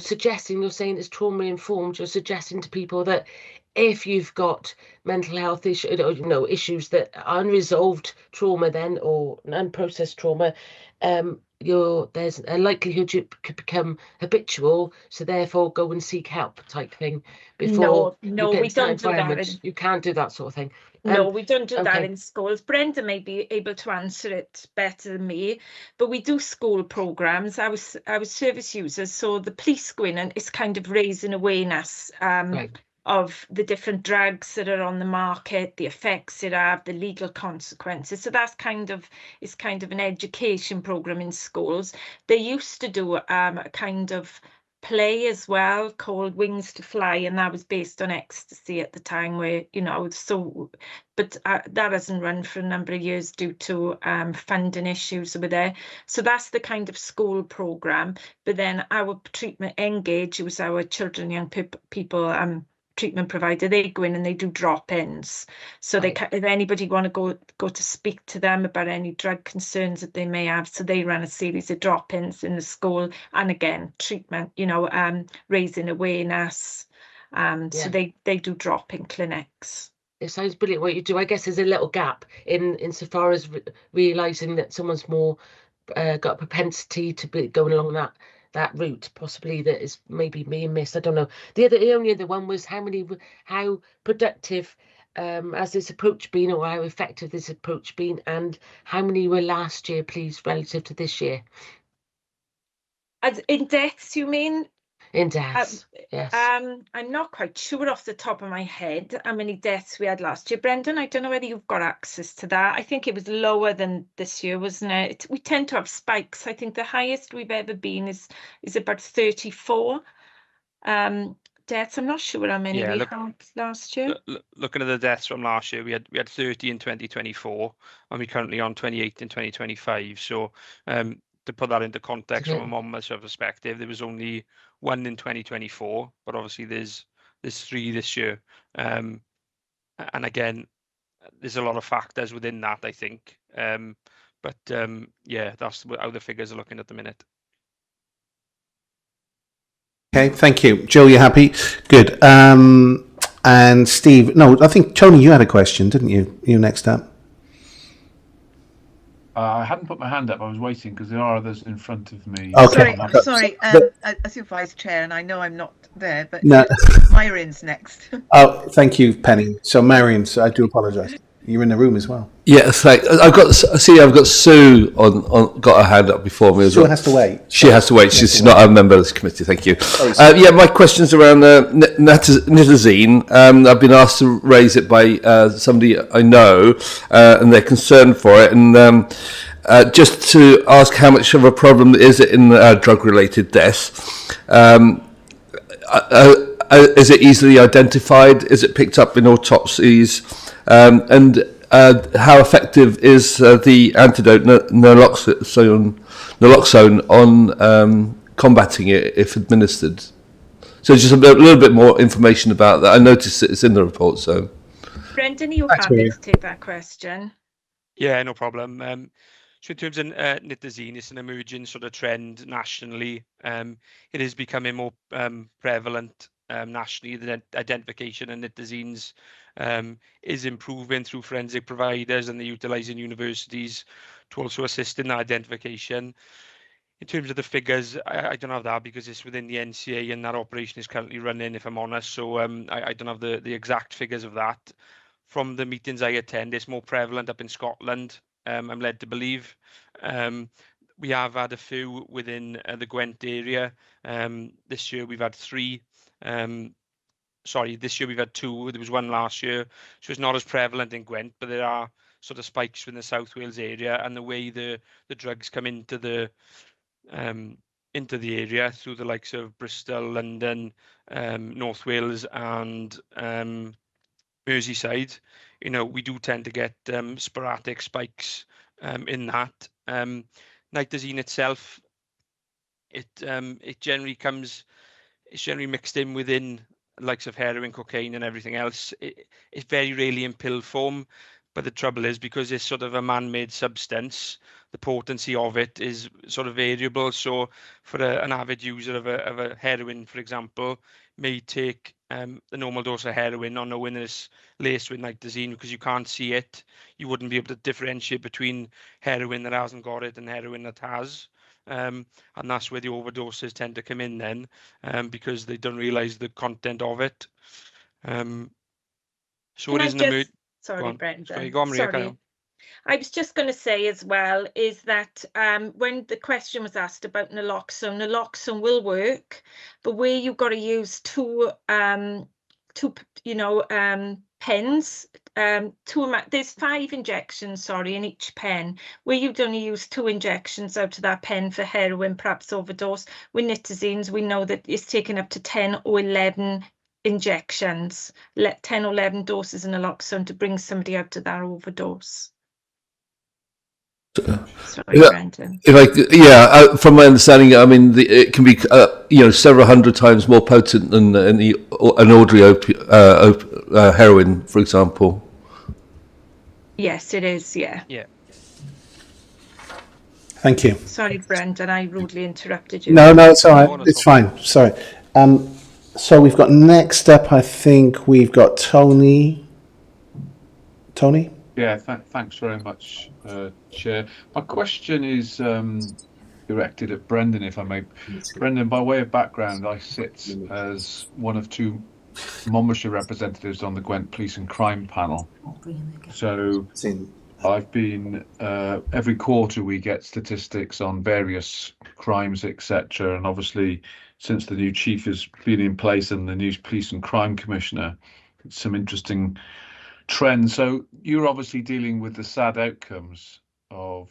B: saying it's trauma informed. You're suggesting to people that if you've got mental health issues, issues that are unresolved trauma, then or unprocessed trauma, there's a likelihood you could become habitual. So therefore, go and seek help, type thing. Before
N: No, we don't do that.
B: You can't do that sort of thing.
N: No, we don't do that in schools. Brenda may be able to answer it better than me, but we do school programs. I was service users, so the police go in and it's kind of raising awareness of the different drugs that are on the market, the effects it have, the legal consequences. So that's kind of an education program in schools. They used to do a kind of play as well called Wings to Fly, and that was based on ecstasy at the time, where, you know, but that hasn't run for a number of years due to funding issues over there. So that's the kind of school program. But then our treatment Engage, who was our children, young people treatment provider, they go in and they do drop-ins. So they if anybody want to go to speak to them about any drug concerns that they may have, so they run a series of drop-ins in the school, and again treatment, you know, raising awareness. So they do drop-in clinics.
B: It sounds brilliant what you do. I guess there's a little gap insofar as realizing that someone's more got a propensity to be going along that route, possibly, that is maybe being missed. I don't know. The only other one was how productive has this approach been, or how effective this approach been, and how many were last year, please, relative to this year?
N: As in deaths, you mean?
B: In deaths, yes.
N: I'm not quite sure off the top of my head how many deaths we had last year. Brendan, I don't know whether you've got access to that. I think it was lower than this year, wasn't it? We tend to have spikes. I think the highest we've ever been is about 34 deaths. I'm not sure how many we had last year.
O: Looking at the deaths from last year, we had 30 in 2024, and we're currently on 28 in 2025. So to put that into context from a Monmouthshire perspective, there was only 1 in 2024, but obviously there's 3 this year. And again, there's a lot of factors within that, I think. But yeah, that's how the figures are looking at the minute.
A: Okay, thank you. Jill, you happy? Good. And Steve, no, I think, Tony, you had a question, didn't you? You next up.
C: I hadn't put my hand up. I was waiting because there are others in front of me.
A: Okay.
D: Sorry. As your vice chair, and I know I'm not there, but
A: no.
D: Myron's next.
A: Oh, thank you, Penny. So Marion, I do apologise. You're in the room as well.
F: Yes, I've got Sue on got her hand up before me as well.
A: Sue has to wait.
F: She has to wait. She's not a member of this committee. Thank you. Yeah, my question's around nitazene. I've been asked to raise it by somebody I know, and they're concerned for it, and just to ask how much of a problem is it in drug-related deaths. Is it easily identified? Is it picked up in autopsies? And how effective is the antidote naloxone on combating it if administered? So just a little bit more information about that. I noticed it's in the report. So,
N: Brendan, are you happy to take that question?
O: Yeah, no problem. So in terms of nitazene, it's an emerging sort of trend nationally. It is becoming more prevalent nationally. The identification of nitazenes is improving through forensic providers, and they're utilising universities to also assist in that identification. In terms of the figures, I don't have that because it's within the NCA and that operation is currently running, if I'm honest. So I don't have the exact figures of that. From the meetings I attend, it's more prevalent up in Scotland, I'm led to believe. We have had a few within the Gwent area. This year we've had 3. This year we've had 2. There was 1 last year. So it's not as prevalent in Gwent, but there are sort of spikes within the South Wales area, and the way the drugs come into the area through the likes of Bristol, London, North Wales and Merseyside, you know, we do tend to get sporadic spikes in that. Nitazene itself, it generally comes, it's generally mixed in within the likes of heroin, cocaine, and everything else. It's very rarely in pill form, but the trouble is, because it's sort of a man-made substance, the potency of it is sort of variable. So for an avid user of a heroin, for example, may take the normal dose of heroin, not knowing that it's laced with nitazene, because you can't see it. You wouldn't be able to differentiate between heroin that hasn't got it and heroin that has. And that's where the overdoses tend to come in then, because they don't realise the content of it. So
N: Can
O: it
N: I
O: is an
N: just, sorry, Brendan. Sorry. I was just going to say as well is that when the question was asked about naloxone will work, but where you've got to use two pens, there's 5 injections, sorry, in each pen, where you'd only use 2 injections out of that pen for heroin, perhaps overdose. With nitazenes, we know that it's taken up to 10 or 11 injections, 10 or 11 doses of naloxone to bring somebody out to that overdose. Sorry, Brendan.
F: From my understanding, I mean, it can be several hundred times more potent than an ordinary heroin, for example.
N: Yes, it is. Yeah.
O: Yeah.
A: Thank you.
N: Sorry, Brendan, I rudely interrupted you.
A: No, it's all right. It's fine. Sorry. So we've got next up, I think we've got Tony. Tony?
C: Yeah, thanks very much, Chair. My question is directed at Brendan, if I may. Brendan, by way of background, I sit as one of 2 Monmouthshire representatives on the Gwent Police and Crime panel. So I've been, every quarter we get statistics on various crimes, etc. And obviously, since the new chief has been in place and the new police and crime commissioner, some interesting trends. So you're obviously dealing with the sad outcomes of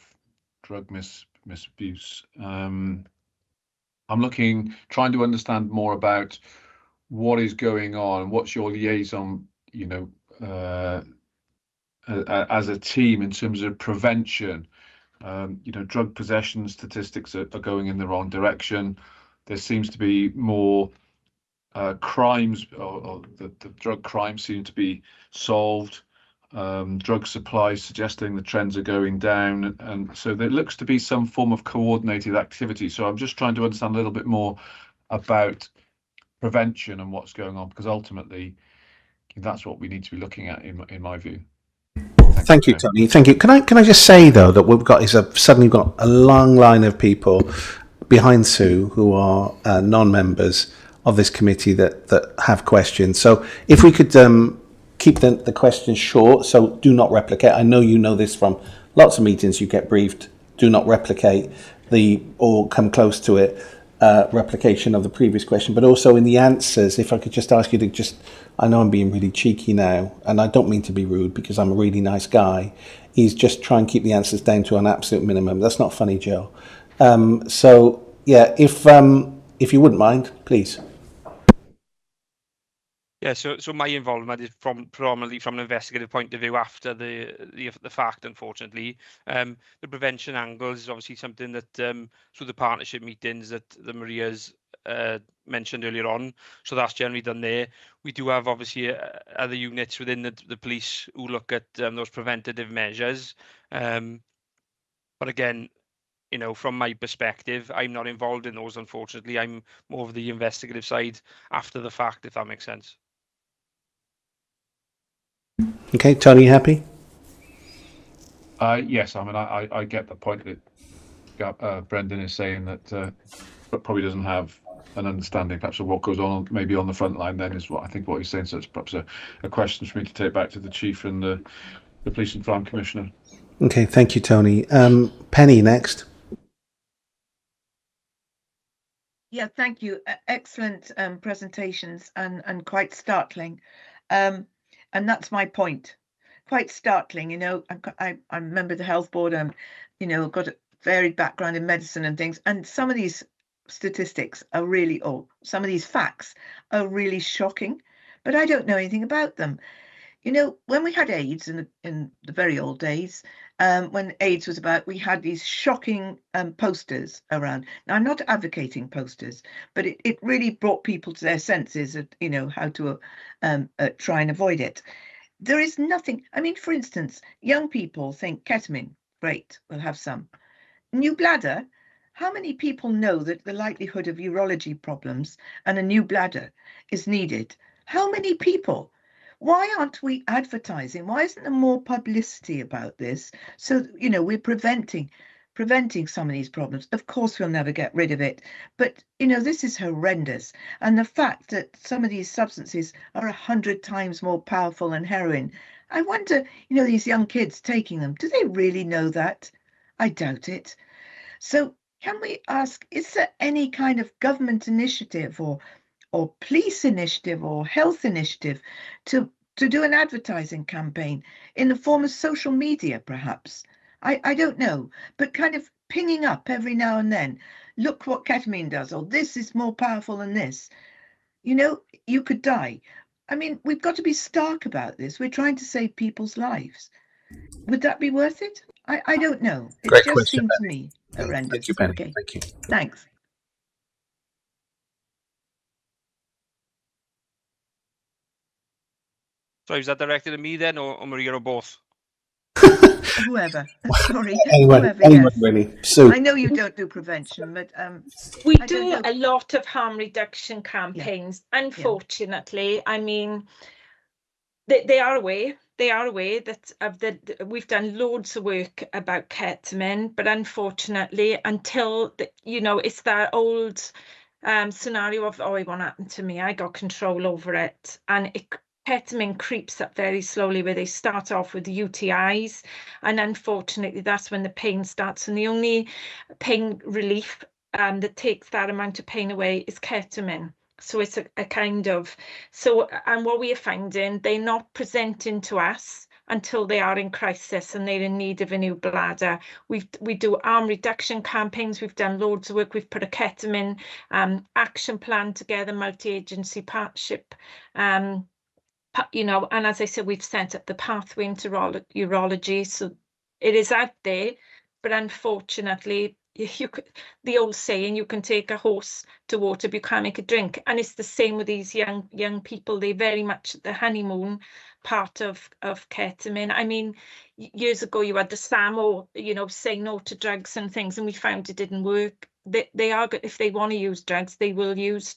C: drug misabuse. I'm trying to understand more about what is going on, what's your liaison, as a team in terms of prevention. Drug possession statistics are going in the wrong direction. There seems to be more crimes, or the drug crimes seem to be solved. Drug supply suggesting the trends are going down, and so there looks to be some form of coordinated activity. So I'm just trying to understand a little bit more about prevention and what's going on, because ultimately that's what we need to be looking at in my view.
A: Thank you, Tony. Thank you. Can I just say though that we've got suddenly got a long line of people behind Sue who are non-members of this committee that have questions. So if we could keep the questions short, so do not replicate. I know you know this from lots of meetings you get briefed. Do not replicate or come close to it, replication of the previous question, but also in the answers, if I could just ask you to I know I'm being really cheeky now, and I don't mean to be rude because I'm a really nice guy, is just try and keep the answers down to an absolute minimum. That's not funny, Joe. So yeah, if you wouldn't mind, please.
O: Yeah, so my involvement is predominantly from an investigative point of view after the fact, unfortunately. The prevention angle is obviously something that through the partnership meetings that Maria's mentioned earlier on, so that's generally done there. We do have obviously other units within the police who look at those preventative measures. But again, from my perspective, I'm not involved in those, unfortunately. I'm more of the investigative side after the fact, if that makes sense.
A: Okay, Tony, happy?
C: Yes, I mean, I get the point that Brendan is saying that probably doesn't have an understanding perhaps of what goes on maybe on the front line then is what he's saying. So it's perhaps a question for me to take back to the chief and the police and crime commissioner.
A: Okay, thank you, Tony. Penny, next.
D: Yeah, thank you. Excellent presentations and quite startling. And that's my point. Quite startling, I'm a member of the health board and, got a varied background in medicine and things. And some of these statistics are really, some of these facts are really shocking, but I don't know anything about them. You know, when we had AIDS in the very old days, when AIDS was about, we had these shocking posters around. Now, I'm not advocating posters, but it really brought people to their senses of, you know, how to try and avoid it. There is nothing, I mean, for instance, young people think ketamine, great, we'll have some. New bladder, how many people know that the likelihood of urology problems and a new bladder is needed? How many people? Why aren't we advertising? Why isn't there more publicity about this? So, you know, we're preventing some of these problems. Of course, we'll never get rid of it. But, you know, this is horrendous. And the fact that some of these substances are 100 times more powerful than heroin, I wonder, you know, these young kids taking them, do they really know that? I doubt it. So can we ask, is there any kind of government initiative or police initiative or health initiative to do an advertising campaign in the form of social media, perhaps? I don't know, but kind of pinging up every now and then, look what ketamine does, or this is more powerful than this. You know, you could die. I mean, we've got to be stark about this. We're trying to save people's lives. Would that be worth it? I don't know. It
A: Great
D: just
A: question,
D: seems to
A: Penny.
D: me horrendous.
A: Thank you, Penny.
D: Okay.
A: Thank you.
D: Thanks.
O: So is that directed at me then, or Maria, or both?
D: Whoever. Sorry.
A: Anyone
D: Whoever, yes.
A: really. So
D: I know you don't do prevention, but
N: we
D: I
N: do
D: don't know.
N: a lot of harm reduction campaigns. Unfortunately, I mean, they are aware. They are aware that we've done loads of work about ketamine, but unfortunately, until you know, it's that old scenario of, oh, it won't happen to me. I got control over it, and ketamine creeps up very slowly, where they start off with UTIs, and unfortunately, that's when the pain starts. And the only pain relief that takes that amount of pain away is ketamine. So it's a kind of, so, and what we are finding, they're not presenting to us until they are in crisis and they're in need of a new bladder. We do harm reduction campaigns. We've done loads of work. We've put a ketamine action plan together, multi-agency partnership, you know, and as I said, we've set up the pathway into urology. So it is out there, but unfortunately, the old saying, you can take a horse to water, but you can't make a drink. And it's the same with these young people. They very much the honeymoon part of ketamine. I mean, years ago you had the SAMO, you know, say no to drugs and things, and we found it didn't work. They are, if they want to use drugs, they will use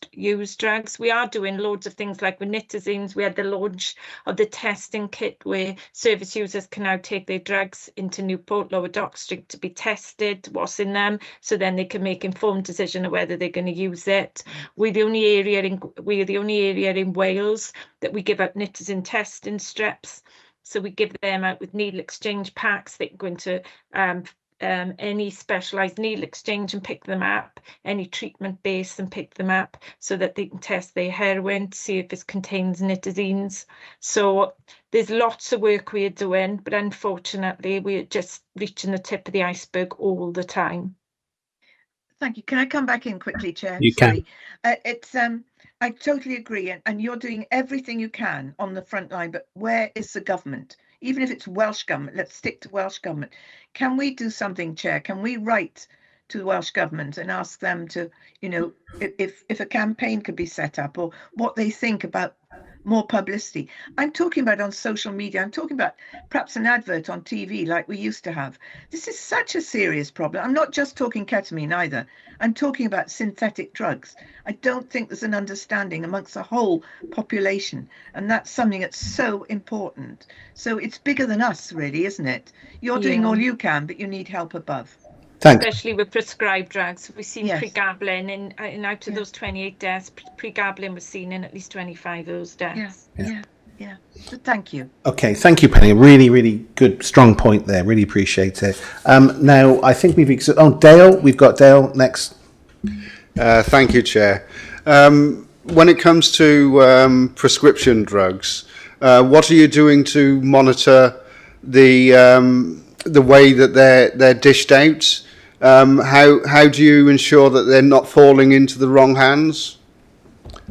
N: drugs. We are doing loads of things like with nitazines. We had the launch of the testing kit where service users can now take their drugs into Newport, Lower Dock Street to be tested, what's in them, so then they can make informed decision of whether they're going to use it. We're the only area in Wales that we give out nitazine testing strips. So we give them out with needle exchange packs. They can go into any specialised needle exchange and pick them up, any treatment base and pick them up, so that they can test their heroin to see if it contains nitazines. So there's lots of work we're doing, but unfortunately we're just reaching the tip of the iceberg all the time.
D: Thank you. Can I come back in quickly, Chair?
A: You
D: Sorry. I totally agree, and you're doing everything you can on the front line, but where is the government? Even if it's Welsh government, let's stick to Welsh government. Can we do something, Chair? Can we write to the Welsh government and ask them to, you know, if a campaign could be set up, or what they think about more publicity? I'm talking about on social media. I'm talking about perhaps an advert on TV like we used to have. This is such a serious problem. I'm not just talking ketamine either. I'm talking about synthetic drugs. I don't think there's an understanding amongst the whole population, and that's something that's so important. So it's bigger than us, really, isn't it? You're doing all you can, but you need help above.
A: Thanks.
N: Especially with prescribed drugs. We've seen pregabalin in out of those 28 deaths, pregabalin was seen in at least 25 of those deaths.
D: Yeah. So thank you.
A: Okay, thank you, Penny. Really, really good, strong point there. Really appreciate it. Now, I think Dale. We've got Dale next.
E: Thank you, Chair. When it comes to prescription drugs, what are you doing to monitor the way that they're dished out? How do you ensure that they're not falling into the wrong hands?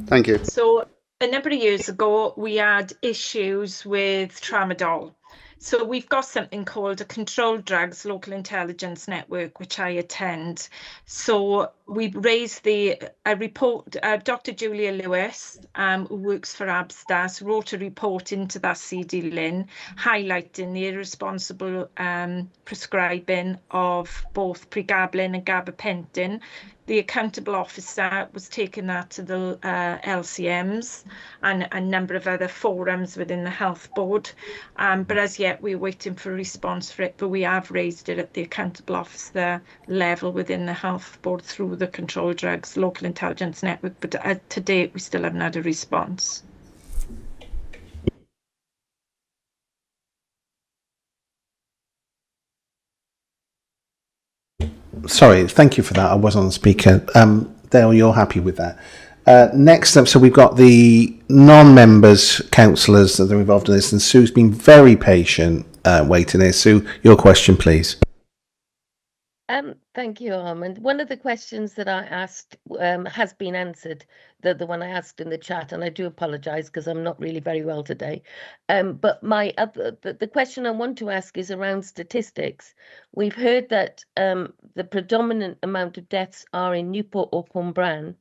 E: Thank you.
N: So a number of years ago, we had issues with tramadol. So we've got something called a Controlled Drugs Local Intelligence Network, which I attend. So we raised a report, Dr. Julia Lewis, who works for ABSTAS, wrote a report into that CD Lynn, highlighting the irresponsible prescribing of both pregabalin and gabapentin. The accountable officer was taking that to the LCMs and a number of other forums within the health board. But as yet, we're waiting for a response for it, but we have raised it at the accountable officer level within the health board through the Controlled Drugs Local Intelligence Network. But to date, we still haven't had a response.
A: Sorry, thank you for that. I was on the speaker. Dale, you're happy with that. Next up, so we've got the non-members, councillors that are involved in this, and Sue's been very patient waiting here. Sue, your question, please.
B: Thank you, Armand. One of the questions that I asked has been answered, the one I asked in the chat, and I do apologise because I'm not really very well today. But the question I want to ask is around statistics. We've heard that the predominant amount of deaths are in Newport or Cwmbran,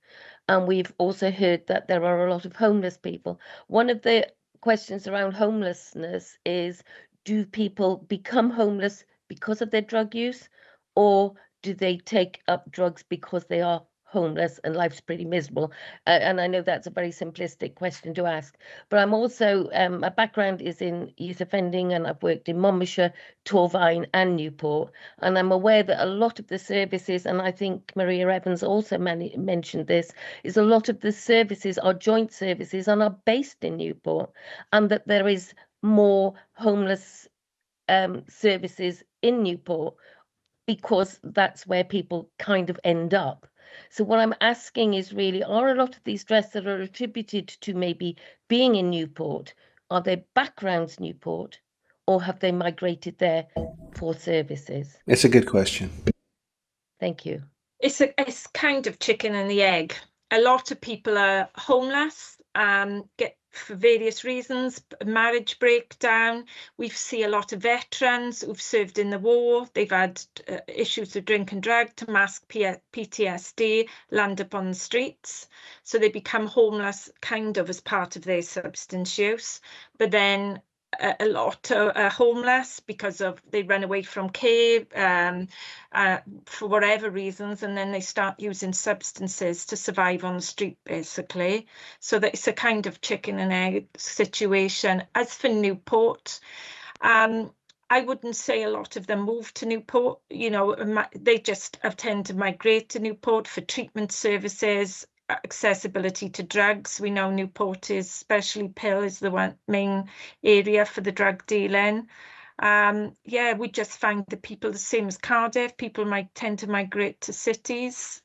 B: and we've also heard that there are a lot of homeless people. One of the questions around homelessness is, do people become homeless because of their drug use, or do they take up drugs because they are homeless and life's pretty miserable? And I know that's a very simplistic question to ask, but I'm also, my background is in youth offending, and I've worked in Monmouthshire, Torvine and Newport, and I'm aware that a lot of the services, and I think Maria Evans also mentioned this, is a lot of the services are joint services and are based in Newport, and that there is more homeless services in Newport because that's where people kind of end up. So what I'm asking is really, are a lot of these deaths that are attributed to maybe being in Newport, are their backgrounds Newport, or have they migrated there for services?
A: It's a good question.
B: Thank you.
N: It's kind of chicken and the egg. A lot of people are homeless, get for various reasons, marriage breakdown. We see a lot of veterans who've served in the war. They've had issues with drink and drug to mask PTSD, land up on the streets. So they become homeless kind of as part of their substance use. But then a lot are homeless because of they run away from care for whatever reasons, and then they start using substances to survive on the street, basically. So that it's a kind of chicken and egg situation. As for Newport, I wouldn't say a lot of them move to Newport. You know, they just have tended to migrate to Newport for treatment services, accessibility to drugs. We know Newport is, especially pill, is the main area for the drug dealing. Yeah, we just find the people the same as Cardiff. People might tend to migrate to cities.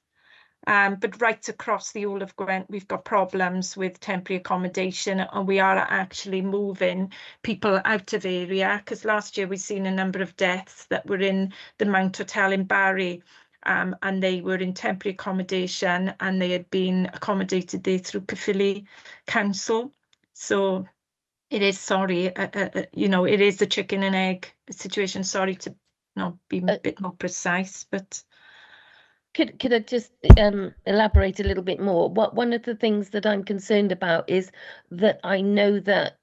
N: But right across the whole of Gwent, we've got problems with temporary accommodation, and we are actually moving people out of area, because last year we've seen a number of deaths that were in the Mount Hotel in Barry, and they were in temporary accommodation, and they had been accommodated there through Caerphilly Council. So it is, sorry, you know, it is the chicken and egg situation. Sorry to not be a bit more precise, but...
B: Could I just elaborate a little bit more? One of the things that I'm concerned about is that I know that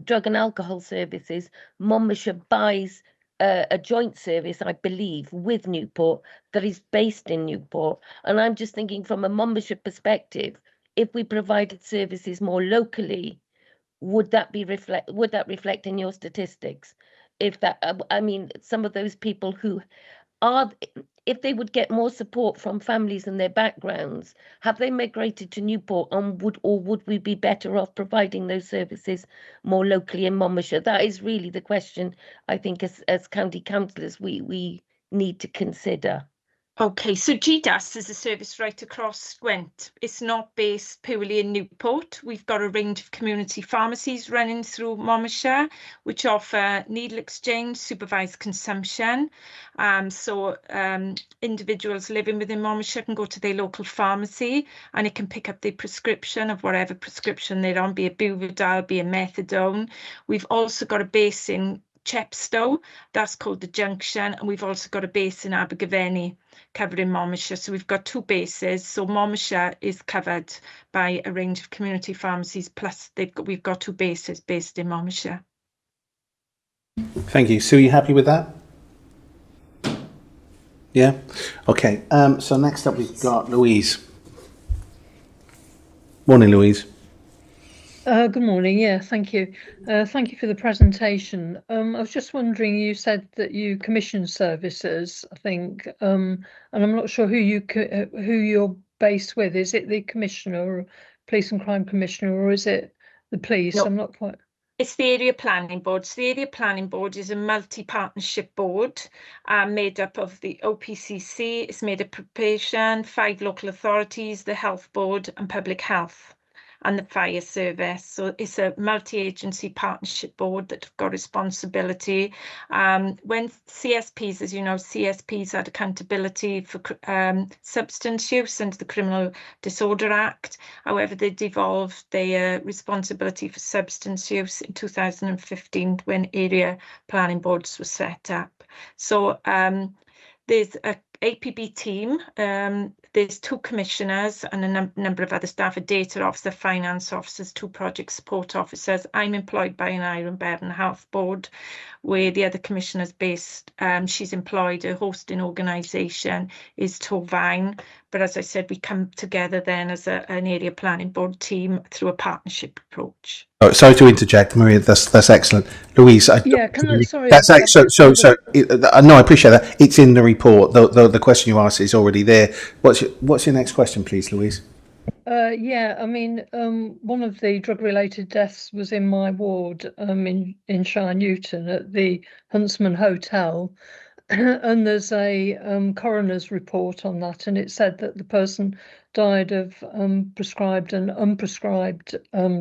B: drug and alcohol services, Monmouthshire buys a joint service, I believe, with Newport that is based in Newport. And I'm just thinking from a Monmouthshire perspective, if we provided services more locally, would that reflect in your statistics? If that, I mean, some of those people who are, if they would get more support from families and their backgrounds, have they migrated to Newport, and would we be better off providing those services more locally in Monmouthshire? That is really the question I think as county councillors we need to consider.
N: Okay, so GDAS is a service right across Gwent. It's not based purely in Newport. We've got a range of community pharmacies running through Monmouthshire, which offer needle exchange, supervised consumption. Individuals living within Monmouthshire can go to their local pharmacy and it can pick up their prescription of whatever prescription they're on, be it Buvidal, be it methadone. We've also got a base in Chepstow, that's called the Junction, and we've also got a base in Abergavenny covering Monmouthshire. So we've got two bases. So Monmouthshire is covered by a range of community pharmacies, plus we've got two bases based in Monmouthshire.
A: Thank you. Sue, you happy with that? Yeah? Okay. So next up we've got Louise. Morning, Louise.
J: Good morning. Yeah, thank you. Thank you for the presentation. I was just wondering, you said that you commission services, I think, and I'm not sure who you're based with. Is it the Commissioner, or Police and Crime Commissioner, or is it the police?
N: No.
J: I'm not quite.
N: It's the Area Planning Board. So the Area Planning Board is a multi-partnership board made up of the OPCC. It's made up of probation, 5 local authorities, the Health Board and Public Health, and the Fire Service. So it's a multi-agency partnership board that have got responsibility. When CSPs, as you know, CSPs had accountability for substance use under the Criminal Disorder Act. However, they devolved their responsibility for substance use in 2015 when area planning boards were set up. So there's a APB team, there's 2 commissioners and a number of other staff, a data officer, finance officers, 2 project support officers. I'm employed by an Iron Bevan Health Board, where the other commissioner's based. She's employed, a hosting organisation is Tovine. But as I said, we come together then as an area planning board team through a partnership approach.
A: Oh, sorry to interject, Maria. That's excellent, Louise. Sorry. No, I appreciate that. It's in the report. The question you asked is already there. What's your next question, please, Louise?
J: Yeah, I mean, one of the drug-related deaths was in my ward, in Shire Newton at the Huntsman Hotel. And there's a coroner's report on that, and it said that the person died of prescribed and unprescribed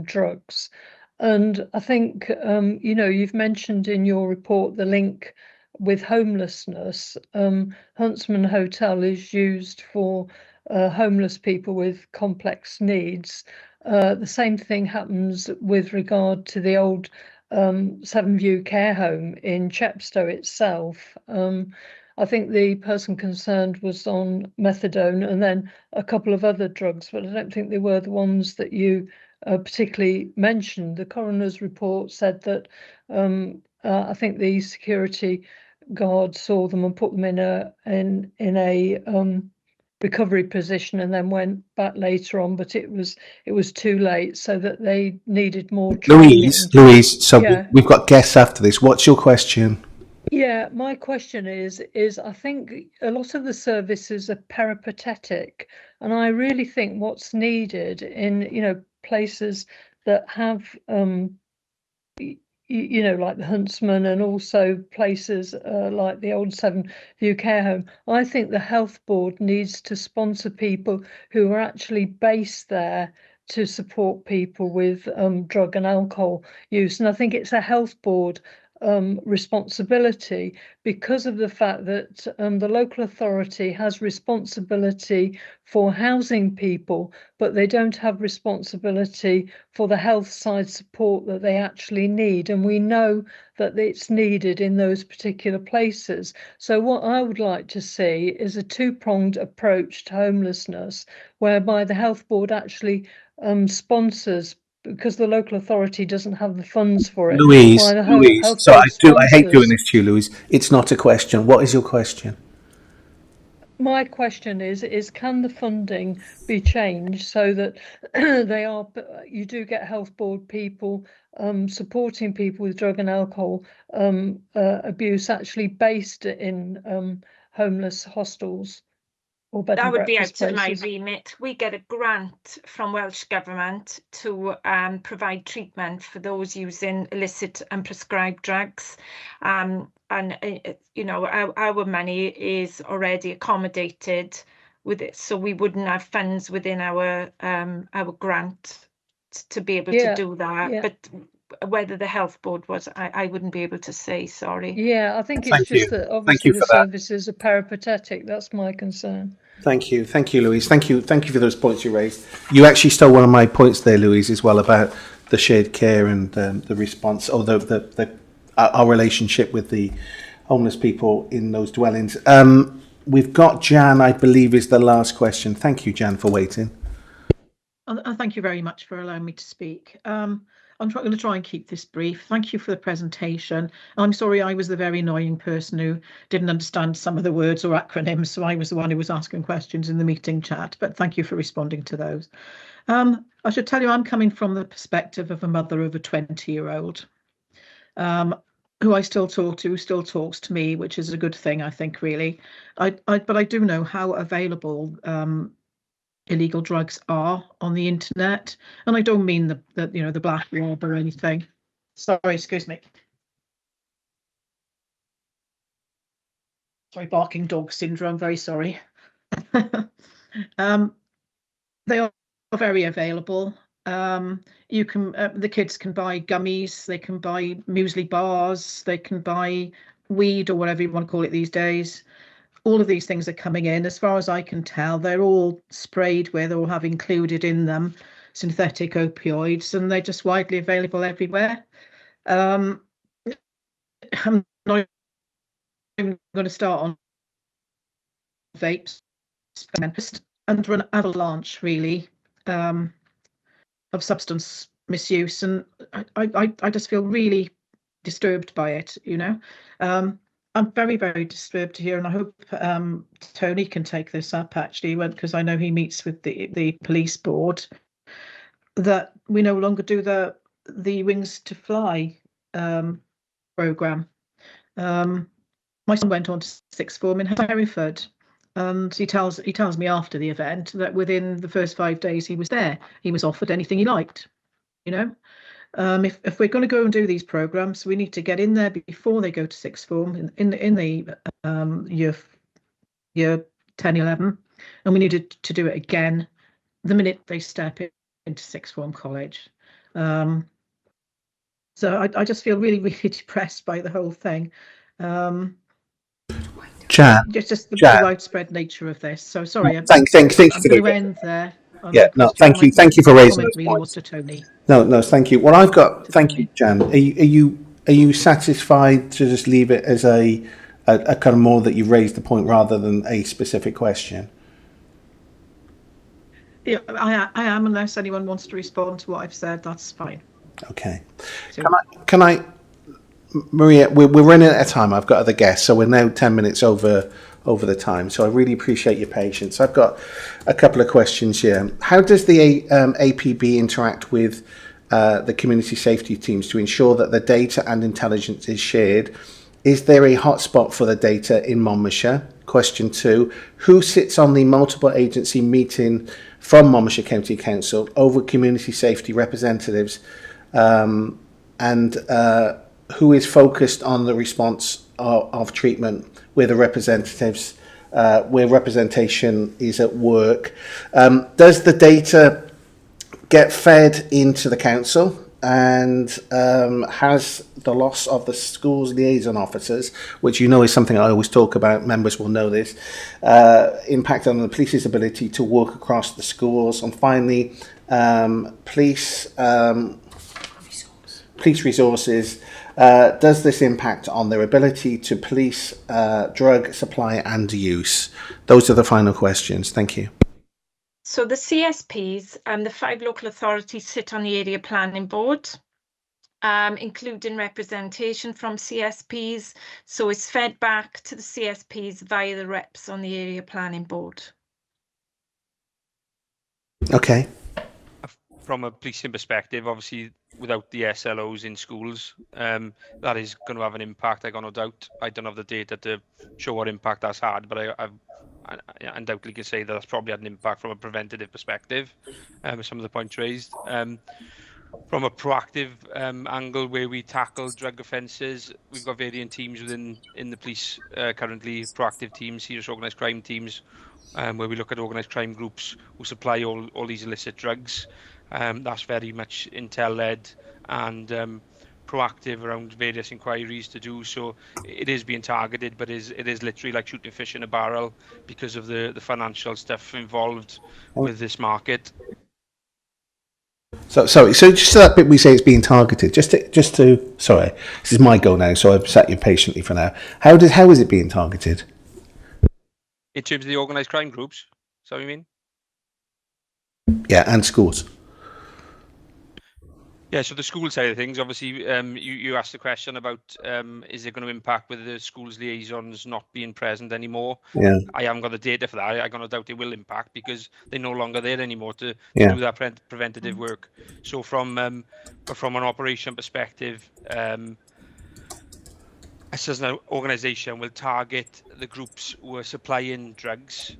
J: drugs. And I think, you've mentioned in your report the link with homelessness. Huntsman Hotel is used for homeless people with complex needs. The same thing happens with regard to the old Sevenview care home in Chepstow itself. I think the person concerned was on methadone and then a couple of other drugs, but I don't think they were the ones that you particularly mentioned. The coroner's report said that I think the security guard saw them and put them in a recovery position and then went back later on, but it was too late, so that they needed more training.
A: Louise, so
J: yeah.
A: We've got guests after this. What's your question?
J: Yeah, my question is I think a lot of the services are peripatetic, and I really think what's needed in places that have like the Huntsman, and also places like the old Sevenview care home. I think the health board needs to sponsor people who are actually based there to support people with drug and alcohol use. And I think it's a health board responsibility, because of the fact that the local authority has responsibility for housing people, but they don't have responsibility for the health side support that they actually need. And we know that it's needed in those particular places. So what I would like to see is a 2-pronged approach to homelessness, whereby the health board actually sponsors, because the local authority doesn't have the funds for it.
A: Louise, so I hate doing this to you, Louise. It's not a question. What is your question?
J: My question is can the funding be changed so that you do get health board people supporting people with drug and alcohol abuse actually based in homeless hostels?
N: That would be out of my remit. We get a grant from Welsh Government to provide treatment for those using illicit and prescribed drugs. you know, our money is already accommodated with it, so we wouldn't have funds within our grant to be able to do that. But whether the health board was, I wouldn't be able to say. Sorry.
J: Yeah, I think it's just that obviously the services are peripatetic. That's my concern.
A: Thank you, Louise. Thank you for those points you raised. You actually stole one of my points there, Louise, as well, about the shared care and the response, or our relationship with the homeless people in those dwellings. We've got Jan, I believe, is the last question. Thank you, Jan, for waiting.
K: Thank you very much for allowing me to speak. I'm going to try and keep this brief. Thank you for the presentation. I'm sorry I was the very annoying person who didn't understand some of the words or acronyms, so I was the one who was asking questions in the meeting chat, but thank you for responding to those. I should tell you, I'm coming from the perspective of a mother of a 20-year-old who I still talk to, who still talks to me, which is a good thing, I think, really. But I do know how available illegal drugs are on the internet, and I don't mean the black web or anything. Sorry, excuse me. Sorry, barking dog syndrome. Very sorry. They are very available. You can the kids can buy gummies, they can buy muesli bars, they can buy weed or whatever you want to call it these days. All of these things are coming in. As far as I can tell, they're all sprayed with or have included in them synthetic opioids, and they're just widely available everywhere. I'm not even going to start on vapes under an avalanche, really, of substance misuse, and I just feel really disturbed by it, you know. I'm very, very disturbed to hear, and I hope Tony can take this up, actually, because I know he meets with the police board, that we no longer do the Wings to Fly programme. My son went on to sixth form in Hereford, and he tells me after the event that within the first 5 days he was there, he was offered anything he liked, you know. If we're going to go and do these programs, we need to get in there before they go to sixth form in the year 10, 11, and we needed to do it again the minute they step into sixth form college. So I just feel really, really depressed by the whole thing. Just the widespread nature of this. So sorry,
A: Thank you
K: I'm
A: for
K: going to end there.
A: Yeah, no, thank you for raising those
K: really
A: points.
K: was to Tony.
A: No, thank you. Well, I've got. Thank you, Jan. Are you satisfied to just leave it as a kind of more that you've raised the point rather than a specific question?
K: Yeah, I am. Unless anyone wants to respond to what I've said, that's fine.
A: Okay. Can I, Maria? We're running out of time. I've got other guests, so we're now 10 minutes over the time. So I really appreciate your patience. I've got a couple of questions here. How does the APB interact with the community safety teams to ensure that the data and intelligence is shared? Is there a hotspot for the data in Monmouthshire? Question 2, who sits on the multiple agency meeting from Monmouthshire County Council over community safety representatives, and who is focused on the response of treatment where the representatives, where representation is at work? Does the data get fed into the council? And has the loss of the schools liaison officers, which you know is something I always talk about, members will know this, impact on the police's ability to work across the schools? And finally, police resources, does this impact on their ability to police drug supply and use? Those are the final questions. Thank you.
N: So the CSPs and the 5 local authorities sit on the area planning board, including representation from CSPs. So it's fed back to the CSPs via the reps on the area planning board.
A: Okay.
O: From a policing perspective, obviously, without the SLOs in schools, that is going to have an impact. I got no doubt. I don't have the data to show what impact that's had, but I undoubtedly can say that that's probably had an impact from a preventative perspective. Some of the points raised. From a proactive angle where we tackle drug offences, we've got varying teams in the police currently, proactive teams, serious organised crime teams, where we look at organised crime groups who supply all these illicit drugs. That's very much intel-led and proactive around various inquiries to do. So it is being targeted, but it is literally like shooting fish in a barrel because of the financial stuff involved with this market.
A: So just that bit we say it's being targeted. Just to sorry, this is my go now. So I've sat you patiently for now. How is it being targeted?
O: In terms of the organised crime groups, is that what you mean?
A: Yeah, and schools.
O: Yeah, so the school side of things, obviously, you asked the question about is it going to impact with the schools liaisons not being present anymore?
A: Yeah.
O: I haven't got the data for that. I got no doubt it will impact because they're no longer there anymore to
A: Yeah.
O: do that preventative work. So from an operation perspective, us as an organisation will target the groups who are supplying drugs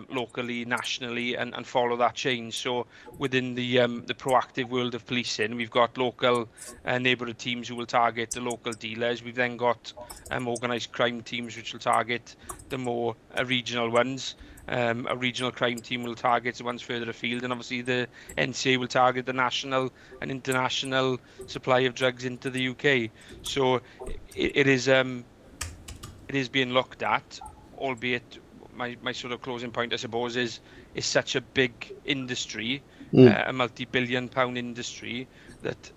O: locally, nationally, and follow that chain. So within the proactive world of policing, we've got local neighbourhood teams who will target the local dealers. We've then got organised crime teams which will target the more regional ones. A regional crime team will target the ones further afield, and obviously the NCA will target the national and international supply of drugs into the UK. So it is being looked at, albeit my sort of closing point, I suppose, is such a big industry, a multi-billion-pound industry that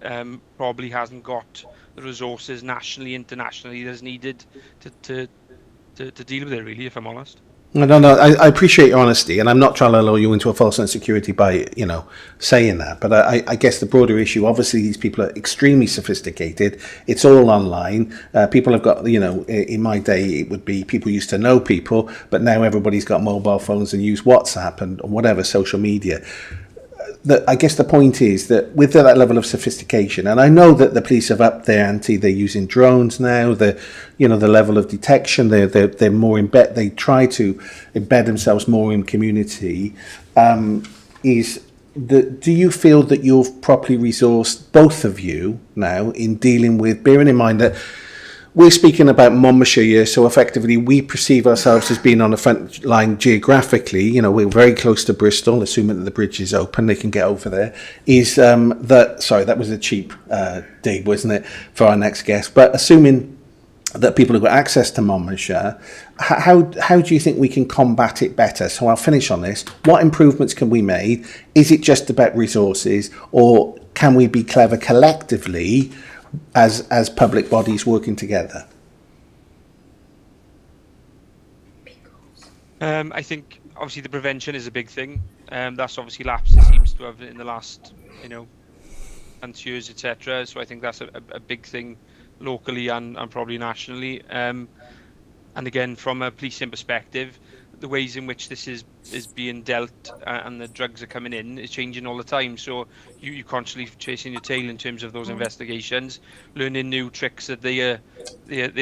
O: probably hasn't got the resources nationally, internationally that's needed to deal with it, really, if I'm honest.
A: No. I appreciate your honesty, and I'm not trying to lull you into a false sense of security by saying that. But I guess the broader issue, obviously, these people are extremely sophisticated. It's all online. People have got, in my day, it would be people used to know people, but now everybody's got mobile phones and use WhatsApp and whatever social media. I guess the point is that with that level of sophistication, and I know that the police have upped their ante. They're using drones now. The level of detection. They're more embed. They try to embed themselves more in community. Do you feel that you've properly resourced, both of you now, in dealing with, bearing in mind that we're speaking about Monmouthshire here, so effectively we perceive ourselves as being on the front line geographically. We're very close to Bristol, assuming that the bridge is open, they can get over there. That was a cheap dig, wasn't it, for our next guest? But assuming that people have got access to Monmouthshire, how do you think we can combat it better? So I'll finish on this. What improvements can we make? Is it just about resources, or can we be clever collectively as public bodies working together?
O: I think obviously the prevention is a big thing. That's obviously lapsed, it seems to have, in the last months, years, etc. So I think that's a big thing locally and probably nationally. And again, from a policing perspective, the ways in which this is being dealt and the drugs are coming in is changing all the time. So you're constantly chasing your tail in terms of those investigations, learning new tricks that they're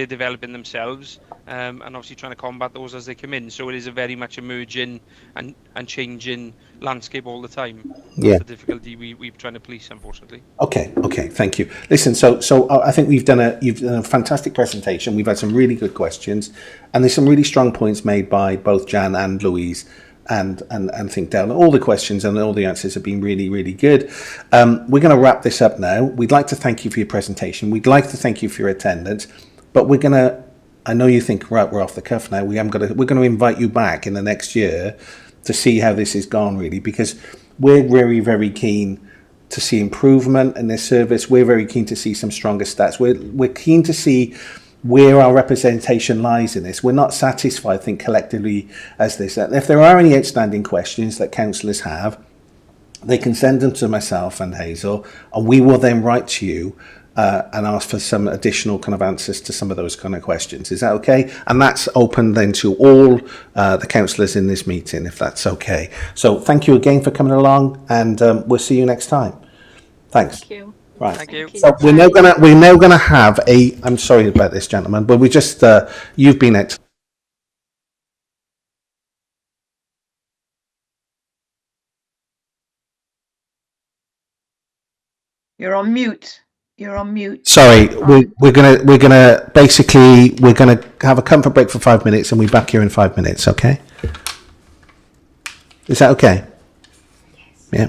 O: developing themselves, and obviously trying to combat those as they come in. So it is a very much emerging and changing landscape all the time.
A: Yeah.
O: That's the difficulty we're trying to police, unfortunately.
A: Okay, thank you. Listen, so I think you've done a fantastic presentation. We've had some really good questions, and there's some really strong points made by both Jan and Louise, and I think Dale. All the questions and all the answers have been really, really good. We're going to wrap this up now. We'd like to thank you for your presentation. We'd like to thank you for your attendance, but we're going to. I know you think, right, we're off the cuff now. We're going to invite you back in the next year to see how this has gone, really, because we're very, very keen to see improvement in this service. We're very keen to see some stronger stats. We're keen to see where our representation lies in this. We're not satisfied, I think, collectively as this. If there are any outstanding questions that councillors have, they can send them to myself and Hazel, and we will then write to you and ask for some additional kind of answers to some of those kind of questions. Is that okay? And that's open then to all the councillors in this meeting, if that's okay. So thank you again for coming along, and we'll see you next time. Thanks.
N: Thank you.
A: Right.
N: Thank you.
A: So we're now gonna have a. I'm sorry about this, gentlemen, but we just you've been excellent.
D: You're on mute. You're on mute.
A: Sorry, we're gonna basically have a comfort break for 5 minutes, and we're back here in 5 minutes. Okay? Is that okay? Yeah.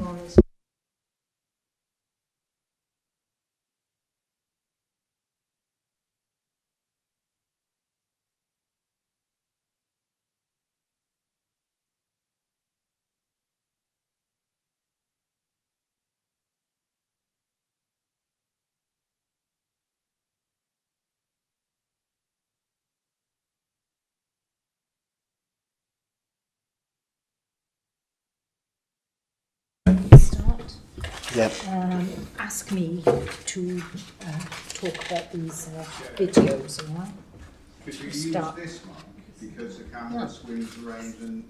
P: on as start.
A: Yep.
P: Ask me to talk about these videos, all right?
E: Could you
P: Start.
E: use this mic because the camera
P: Yeah.
E: swings around and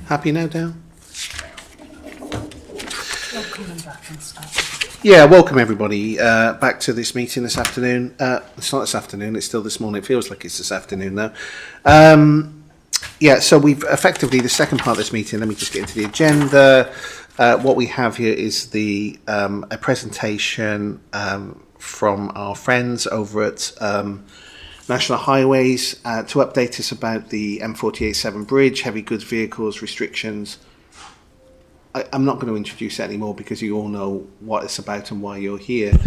A: Happy now, Dale?
P: Welcome back and start.
A: Yeah, welcome everybody back to this meeting this afternoon. It's not this afternoon, it's still this morning. It feels like it's this afternoon now. Yeah, so we've effectively, the second part of this meeting, let me just get into the agenda. What we have here is a presentation from our friends over at National Highways to update us about the M487 bridge, heavy goods vehicles restrictions. I'm not going to introduce it anymore because you all know what it's about and why you're here.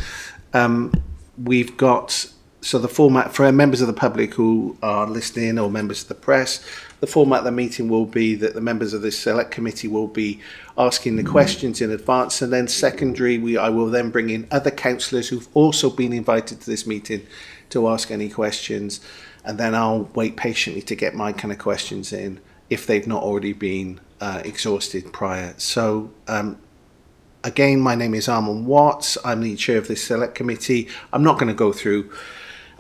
A: We've got, so the format for members of the public who are listening or members of the press, the format of the meeting will be that the members of this select committee will be asking the questions in advance, and then secondary, I will then bring in other councillors who've also been invited to this meeting to ask any questions, and then I'll wait patiently to get my kind of questions in if they've not already been exhausted prior. So again, my name is Armand Watts. I'm the chair of this select committee. I'm not going to go through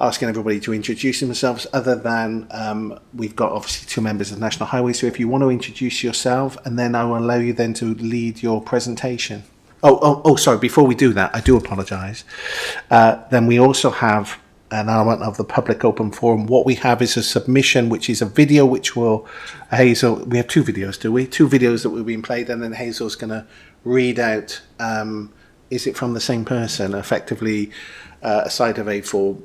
A: asking everybody to introduce themselves other than we've got obviously two members of National Highways. So if you want to introduce yourself, and then I will allow you then to lead your presentation. Oh, sorry, before we do that, I do apologise. Then we also have an element of the public open forum. What we have is a submission, which is a video, which will, Hazel, we have two videos, do we? Two videos that we've been played, and then Hazel's going to read out, is it from the same person, effectively a side of A4,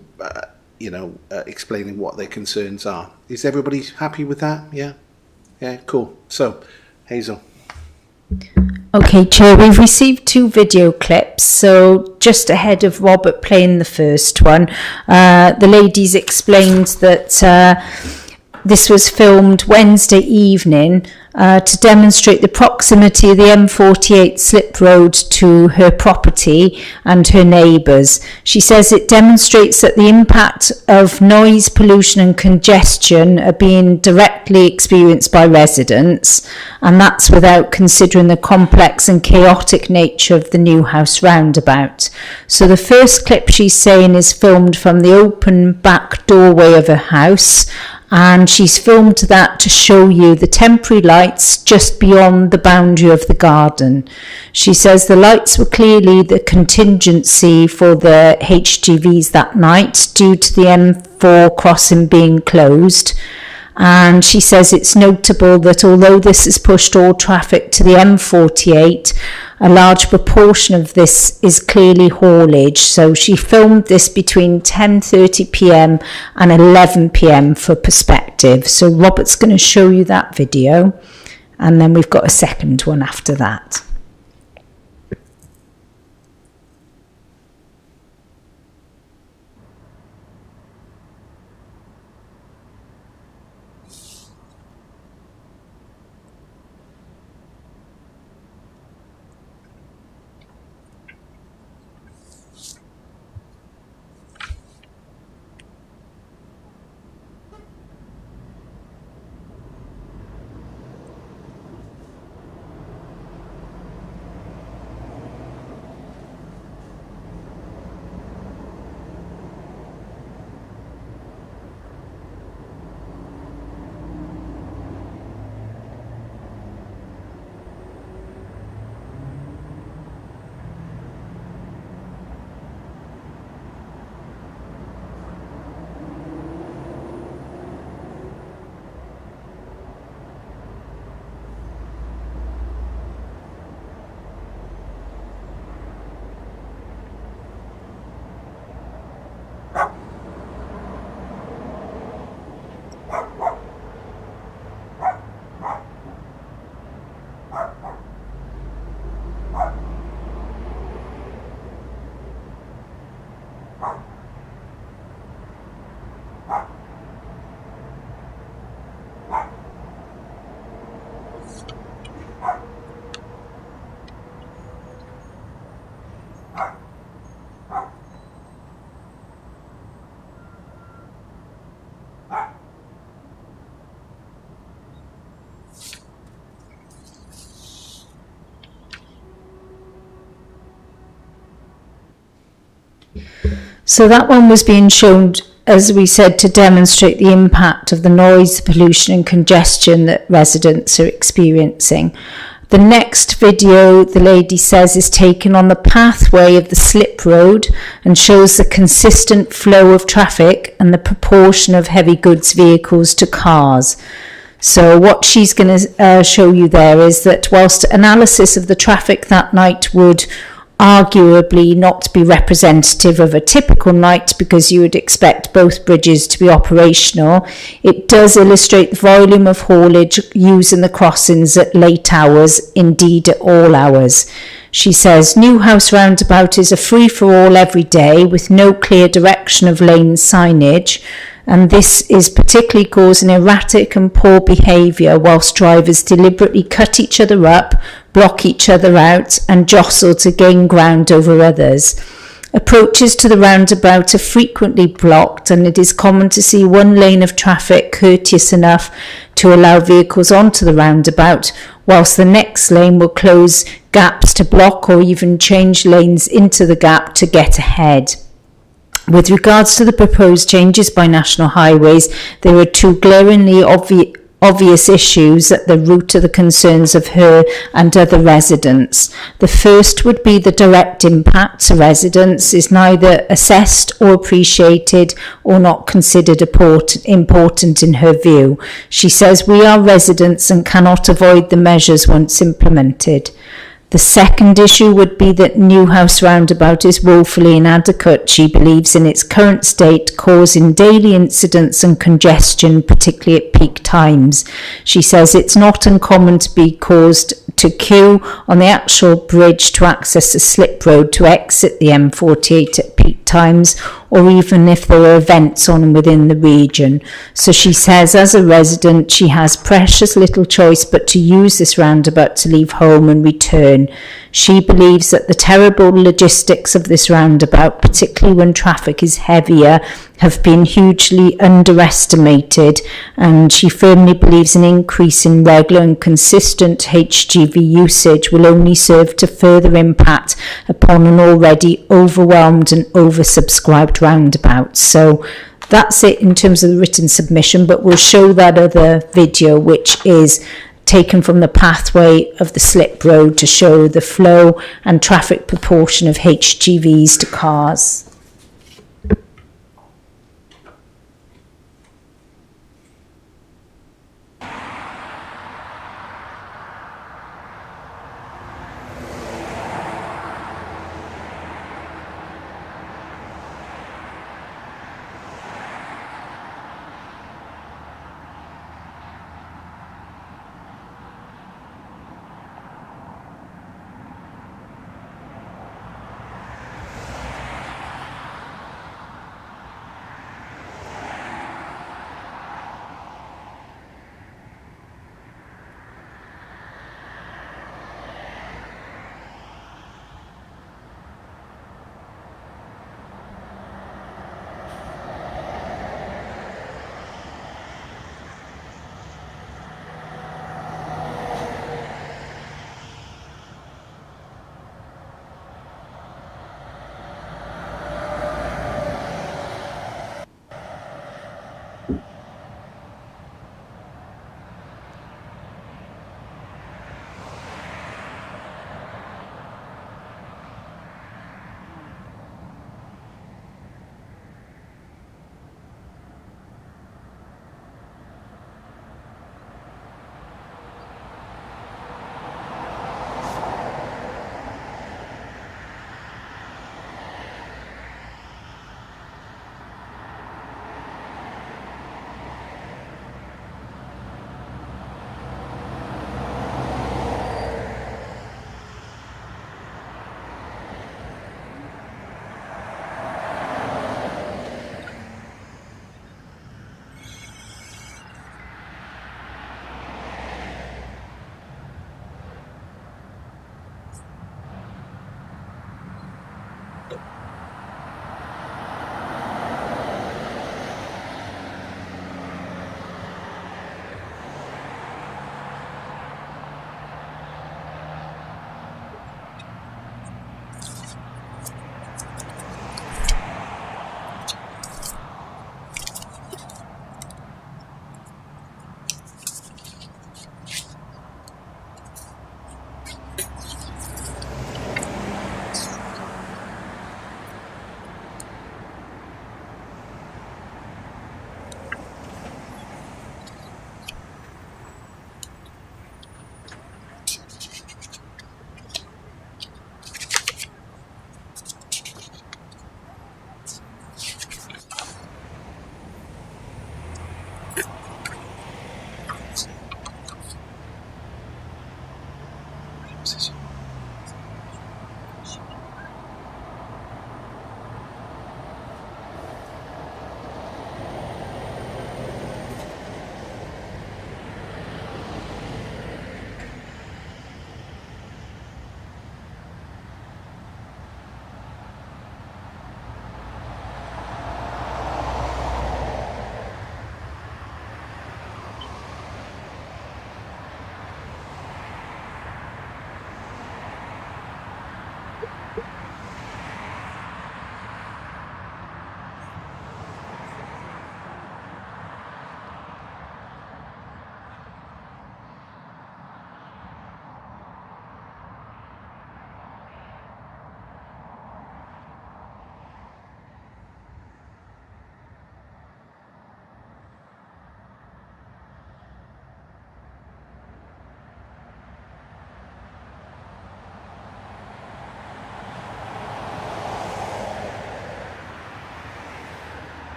A: explaining what their concerns are. Is everybody happy with that? Yeah? Yeah, cool. So, Hazel.
P: Okay, Chair, we've received two video clips. So just ahead of Robert playing the first one, the ladies explained that this was filmed Wednesday evening to demonstrate the proximity of the M48 slip road to her property and her neighbours. She says it demonstrates that the impact of noise, pollution and congestion are being directly experienced by residents, and that's without considering the complex and chaotic nature of the Newhouse roundabout. So the first clip she's saying is filmed from the open back doorway of her house, and she's filmed that to show you the temporary lights just beyond the boundary of the garden. She says the lights were clearly the contingency for the HGVs that night due to the M4 crossing being closed. And she says it's notable that although this has pushed all traffic to the M48, a large proportion of this is clearly haulage. So she filmed this between 10:30 p.m. and 11 p.m. for perspective. So Robert's going to show you that video, and then we've got a second one after that. So that one was being shown, as we said, to demonstrate the impact of the noise, the pollution and congestion that residents are experiencing. The next video, the lady says, is taken on the pathway of the slip road and shows the consistent flow of traffic and the proportion of heavy goods vehicles to cars. So what she's going to show you there is that whilst analysis of the traffic that night would arguably not be representative of a typical night, because you would expect both bridges to be operational, it does illustrate the volume of haulage using the crossings at late hours, indeed at all hours. She says Newhouse roundabout is a free-for-all every day with no clear direction of lane signage, and this is particularly causing erratic and poor behaviour whilst drivers deliberately cut each other up, block each other out and jostle to gain ground over others. Approaches to the roundabout are frequently blocked, and it is common to see one lane of traffic courteous enough to allow vehicles onto the roundabout, whilst the next lane will close gaps to block or even change lanes into the gap to get ahead. With regards to the proposed changes by National Highways, there are two glaringly obvious issues at the root of the concerns of her and other residents. The first would be the direct impact to residents is neither assessed or appreciated or not considered important in her view. She says we are residents and cannot avoid the measures once implemented. The second issue would be that Newhouse roundabout is woefully inadequate, she believes, in its current state, causing daily incidents and congestion, particularly at peak times. She says it's not uncommon to be caused to queue on the actual bridge to access the slip road to exit the M48 at peak times, or even if there are events on within the region. So she says, as a resident, she has precious little choice but to use this roundabout to leave home and return. She believes that the terrible logistics of this roundabout, particularly when traffic is heavier, have been hugely underestimated, and she firmly believes an increase in regular and consistent HGV usage will only serve to further impact upon an already overwhelmed and oversubscribed roundabout. So that's it in terms of the written submission, but we'll show that other video, which is taken from the pathway of the slip road to show the flow and traffic proportion of HGVs to cars.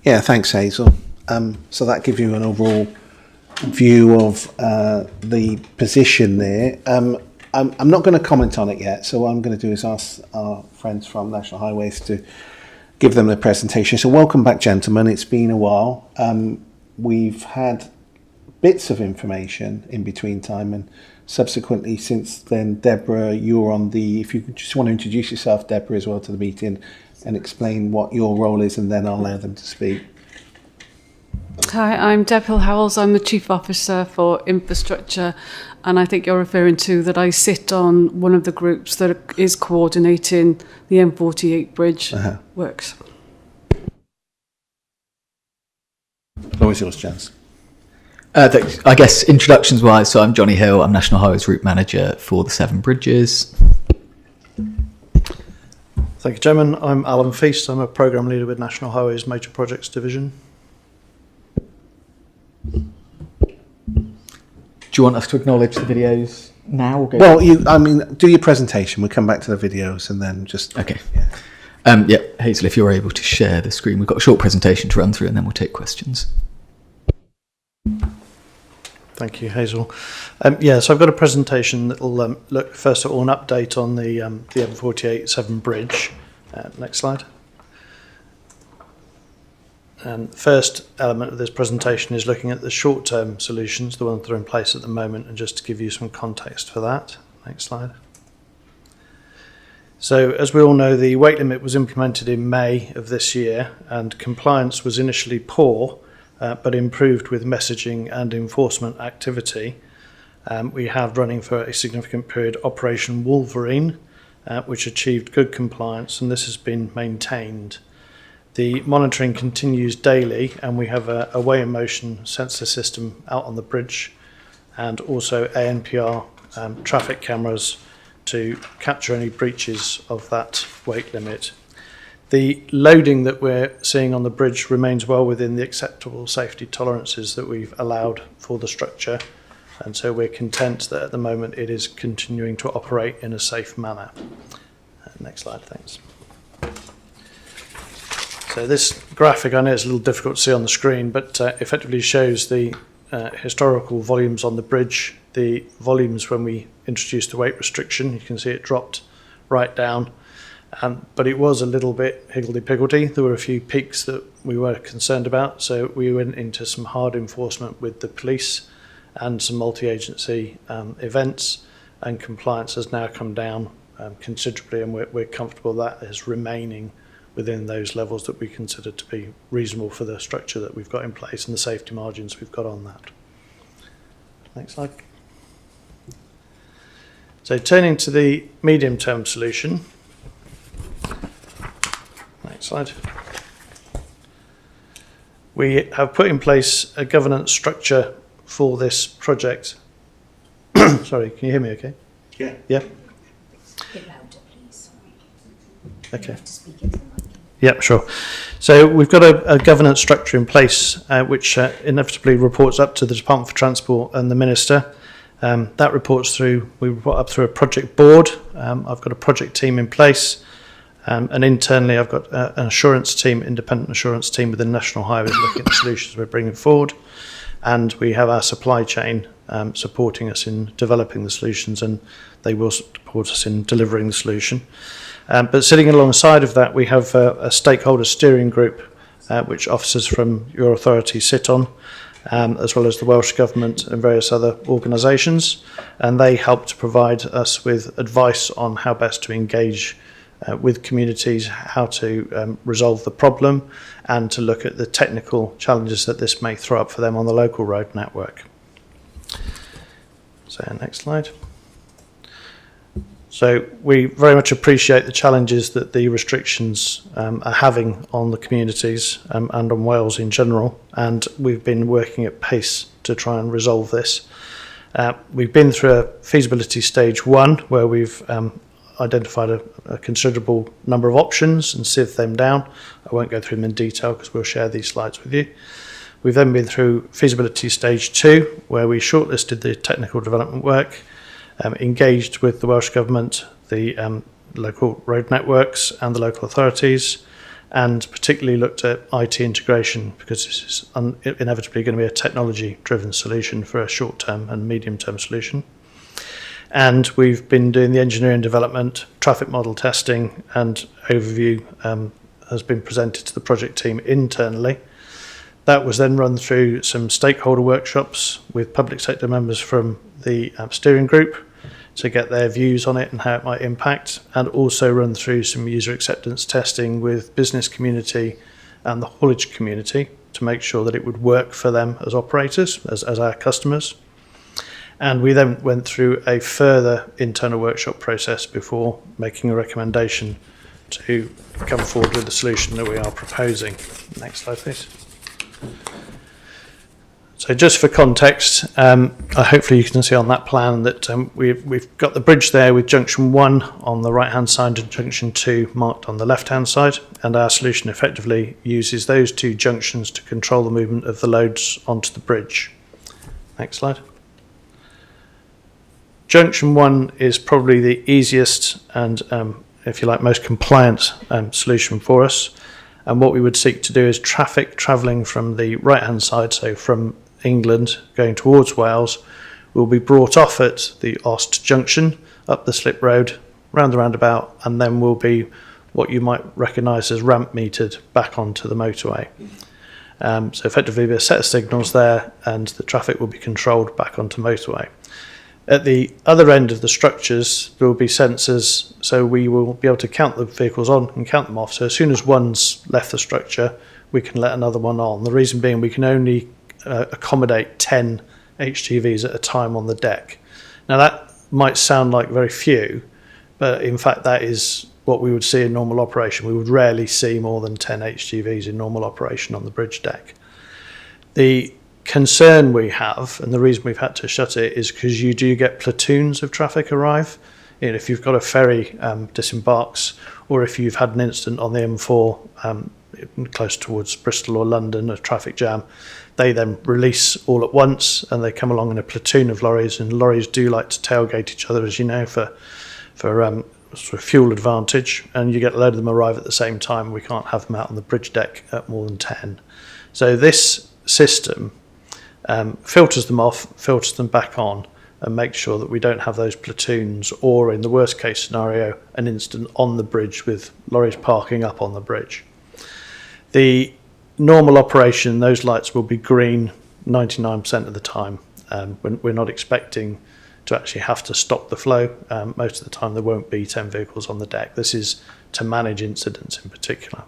A: Yeah, thanks, Hazel. So that gives you an overall view of the position there. I'm not going to comment on it yet, so what I'm going to do is ask our friends from National Highways to give them the presentation. So welcome back, gentlemen. It's been a while. We've had bits of information in between time, and subsequently since then, Deborah, you're on the, if you just want to introduce yourself, Deborah, as well to the meeting and explain what your role is, and then I'll allow them to speak.
Q: Hi, I'm Deb Hill-Howells. I'm the Chief Officer for Infrastructure, and I think you're referring to that I sit on one of the groups that is coordinating the M48 bridge works.
A: What was yours, Jans?
R: I guess introductions wise, so I'm Johnny Hill, I'm National Highways Route Manager for the 7 bridges.
S: Thank you, Chairman. I'm Alan Feast, I'm a Programme Leader with National Highways Major Projects Division.
R: Do you want us to acknowledge the videos now? Or go
A: well, do your presentation, we'll come back to the videos and then just...
R: Okay. Yeah, Hazel, if you're able to share the screen, we've got a short presentation to run through and then we'll take questions.
S: Thank you, Hazel. So I've got a presentation that will look first at all an update on the M48 7 bridge. Next slide. And the first element of this presentation is looking at the short-term solutions, the ones that are in place at the moment, and just to give you some context for that. Next slide. So, as we all know, the weight limit was implemented in May of this year, and compliance was initially poor, but improved with messaging and enforcement activity. We have running for a significant period Operation Wolverine, which achieved good compliance, and this has been maintained. The monitoring continues daily, and we have a weigh in motion sensor system out on the bridge, and also ANPR traffic cameras to capture any breaches of that weight limit. The loading that we're seeing on the bridge remains well within the acceptable safety tolerances that we've allowed for the structure, and so we're content that at the moment it is continuing to operate in a safe manner. Next slide, thanks. So this graphic, I know it's a little difficult to see on the screen, but effectively shows the historical volumes on the bridge, the volumes when we introduced the weight restriction. You can see it dropped right down, but it was a little bit higgledy-piggledy. There were a few peaks that we were concerned about, so we went into some hard enforcement with the police and some multi-agency events, and compliance has now come down considerably, and we're comfortable that is remaining within those levels that we consider to be reasonable for the structure that we've got in place and the safety margins we've got on that. Next slide. So turning to the medium-term solution. Next slide. We have put in place a governance structure for this project. Sorry, can you hear me okay?
A: Yeah.
S: Yeah? Okay. Yeah, sure. So we've got a governance structure in place which inevitably reports up to the Department for Transport and the Minister. That reports through, we report up through a project board. I've got a project team in place, and internally I've got an assurance team, independent assurance team within National Highways looking at the solutions we're bringing forward. And we have our supply chain supporting us in developing the solutions, and they will support us in delivering the solution. But sitting alongside of that, we have a stakeholder steering group, which officers from your authority sit on, as well as the Welsh Government and various other organisations, and they help to provide us with advice on how best to engage with communities, how to resolve the problem, and to look at the technical challenges that this may throw up for them on the local road network. So next slide. So we very much appreciate the challenges that the restrictions are having on the communities and on Wales in general, and we've been working at pace to try and resolve this. We've been through a feasibility stage 1 where we've identified a considerable number of options and sieved them down. I won't go through them in detail because we'll share these slides with you. We've then been through feasibility stage 2 where we shortlisted the technical development work, engaged with the Welsh Government, the local road networks and the local authorities, and particularly looked at IT integration, because this is inevitably going to be a technology-driven solution for a short-term and medium-term solution. And we've been doing the engineering development, traffic model testing, and overview has been presented to the project team internally. That was then run through some stakeholder workshops with public sector members from the steering group to get their views on it and how it might impact, and also run through some user acceptance testing with business community and the haulage community to make sure that it would work for them as operators, as our customers. And we then went through a further internal workshop process before making a recommendation to come forward with the solution that we are proposing. Next slide, please. So just for context, hopefully you can see on that plan that we've got the bridge there with junction 1 on the right hand side and junction 2 marked on the left hand side, and our solution effectively uses those two junctions to control the movement of the loads onto the bridge. Next slide. Junction 1 is probably the easiest and, if you like, most compliant solution for us. And what we would seek to do is traffic travelling from the right-hand side, so from England going towards Wales, will be brought off at the Ost junction, up the slip road, round the roundabout, and then will be what you might recognise as ramp metered back onto the motorway. So effectively there's a set of signals there, and the traffic will be controlled back onto motorway. At the other end of the structures, there will be sensors, so we will be able to count the vehicles on and count them off. So as soon as one's left the structure, we can let another one on. The reason being we can only accommodate 10 HGVs at a time on the deck. Now that might sound like very few, but in fact that is what we would see in normal operation. We would rarely see more than 10 HGVs in normal operation on the bridge deck. The concern we have, and the reason we've had to shut it, is because you do get platoons of traffic arrive. You know, if you've got a ferry disembarks, or if you've had an incident on the M4 close towards Bristol or London, a traffic jam, they then release all at once and they come along in a platoon of lorries, and lorries do like to tailgate each other, as you know, for sort of fuel advantage, and you get a load of them arrive at the same time. We can't have them out on the bridge deck at more than 10. So this system filters them off, filters them back on, and makes sure that we don't have those platoons, or in the worst case scenario, an incident on the bridge with lorries parking up on the bridge. The normal operation, those lights will be green 99% of the time. We're not expecting to actually have to stop the flow. Most of the time there won't be 10 vehicles on the deck. This is to manage incidents in particular.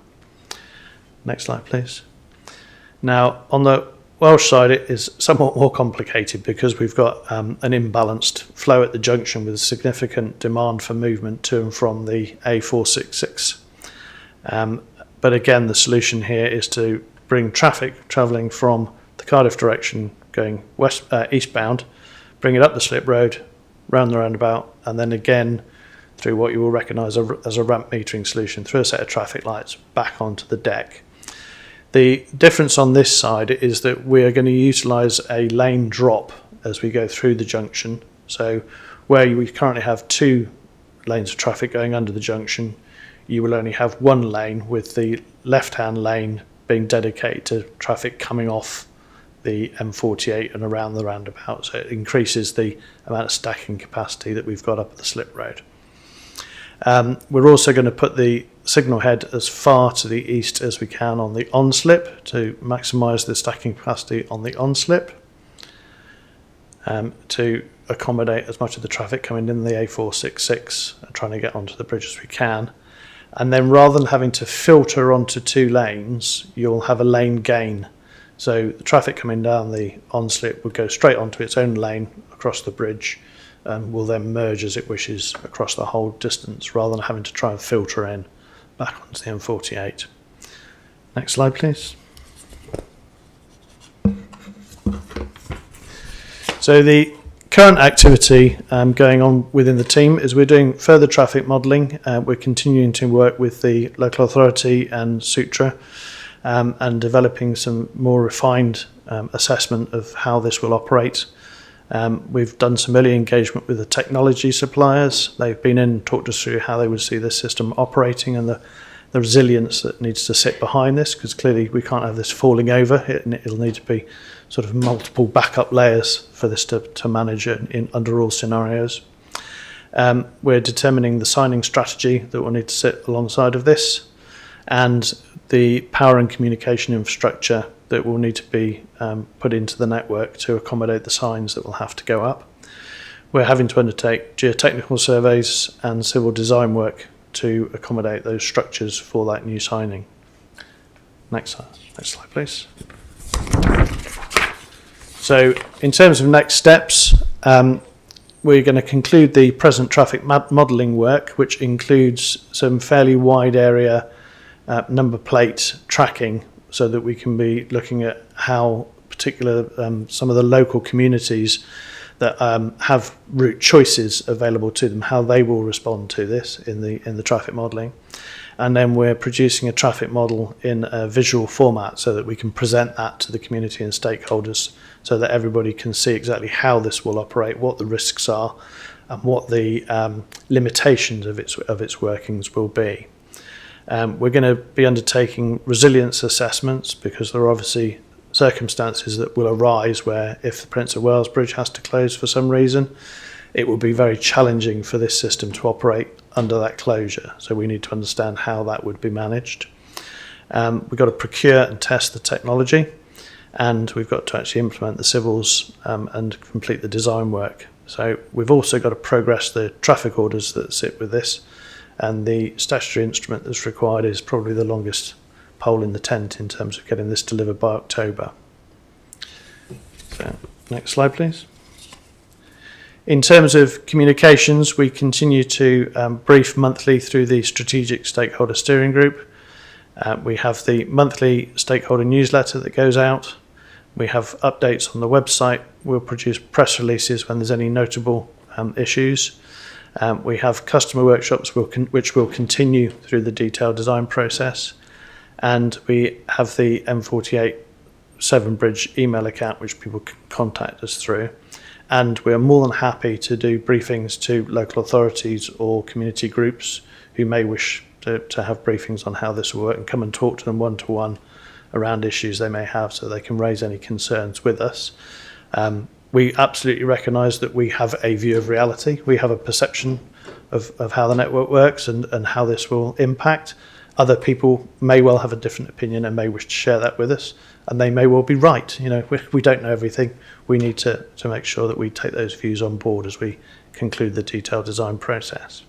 S: Next slide, please. Now, on the Welsh side, it is somewhat more complicated because we've got an imbalanced flow at the junction with significant demand for movement to and from the A466. But again, the solution here is to bring traffic travelling from the Cardiff direction going eastbound, bring it up the slip road, round the roundabout, and then again through what you will recognise as a ramp metering solution through a set of traffic lights back onto the deck. The difference on this side is that we are going to utilise a lane drop as we go through the junction. So where we currently have 2 lanes of traffic going under the junction, you will only have 1 lane, with the left-hand lane being dedicated to traffic coming off the M48 and around the roundabout. So it increases the amount of stacking capacity that we've got up at the slip road. We're also going to put the signal head as far to the east as we can on the on-slip to maximise the stacking capacity on the on-slip, to accommodate as much of the traffic coming in the A466 and trying to get onto the bridge as we can. And then rather than having to filter onto 2 lanes, you'll have a lane gain. So the traffic coming down the on-slip will go straight onto its own lane across the bridge, and will then merge as it wishes across the whole distance, rather than having to try and filter in back onto the M48. Next slide, please. So the current activity going on within the team is we're doing further traffic modelling. We're continuing to work with the local authority and Sutra, and developing some more refined assessment of how this will operate. We've done some early engagement with the technology suppliers. They've been in and talked us through how they would see this system operating and the the resilience that needs to sit behind this, because clearly we can't have this falling over. It'll need to be sort of multiple backup layers for this to manage it under all scenarios. We're determining the signing strategy that will need to sit alongside of this, and the power and communication infrastructure that will need to be put into the network to accommodate the signs that will have to go up. We're having to undertake geotechnical surveys and civil design work to accommodate those structures for that new signing. Next slide, please. So in terms of next steps, we're going to conclude the present traffic modelling work, which includes some fairly wide area number plate tracking, so that we can be looking at how particular some of the local communities that have route choices available to them, how they will respond to this in the traffic modelling. And then we're producing a traffic model in a visual format so that we can present that to the community and stakeholders, so that everybody can see exactly how this will operate, what the risks are, and what the limitations of its workings will be. We're going to be undertaking resilience assessments, because there are obviously circumstances that will arise where, if the Prince of Wales Bridge has to close for some reason, it will be very challenging for this system to operate under that closure. So we need to understand how that would be managed. We've got to procure and test the technology, and we've got to actually implement the civils and complete the design work. So we've also got to progress the traffic orders that sit with this, and the statutory instrument that's required is probably the longest pole in the tent in terms of getting this delivered by October. So, next slide, please. In terms of communications, we continue to brief monthly through the Strategic Stakeholder Steering Group. We have the monthly stakeholder newsletter that goes out. We have updates on the website. We'll produce press releases when there's any notable issues. We have customer workshops which will continue through the detailed design process. And we have the M48 Severn Bridge email account, which people can contact us through. And we are more than happy to do briefings to local authorities or community groups who may wish to have briefings on how this will work, and come and talk to them one-to-one around issues they may have, so they can raise any concerns with us. We absolutely recognise that we have a view of reality. We have a perception of how the network works and how this will impact. Other people may well have a different opinion and may wish to share that with us, and they may well be right. You know, we don't know everything. We need to make sure that we take those views on board as we conclude the detailed design process.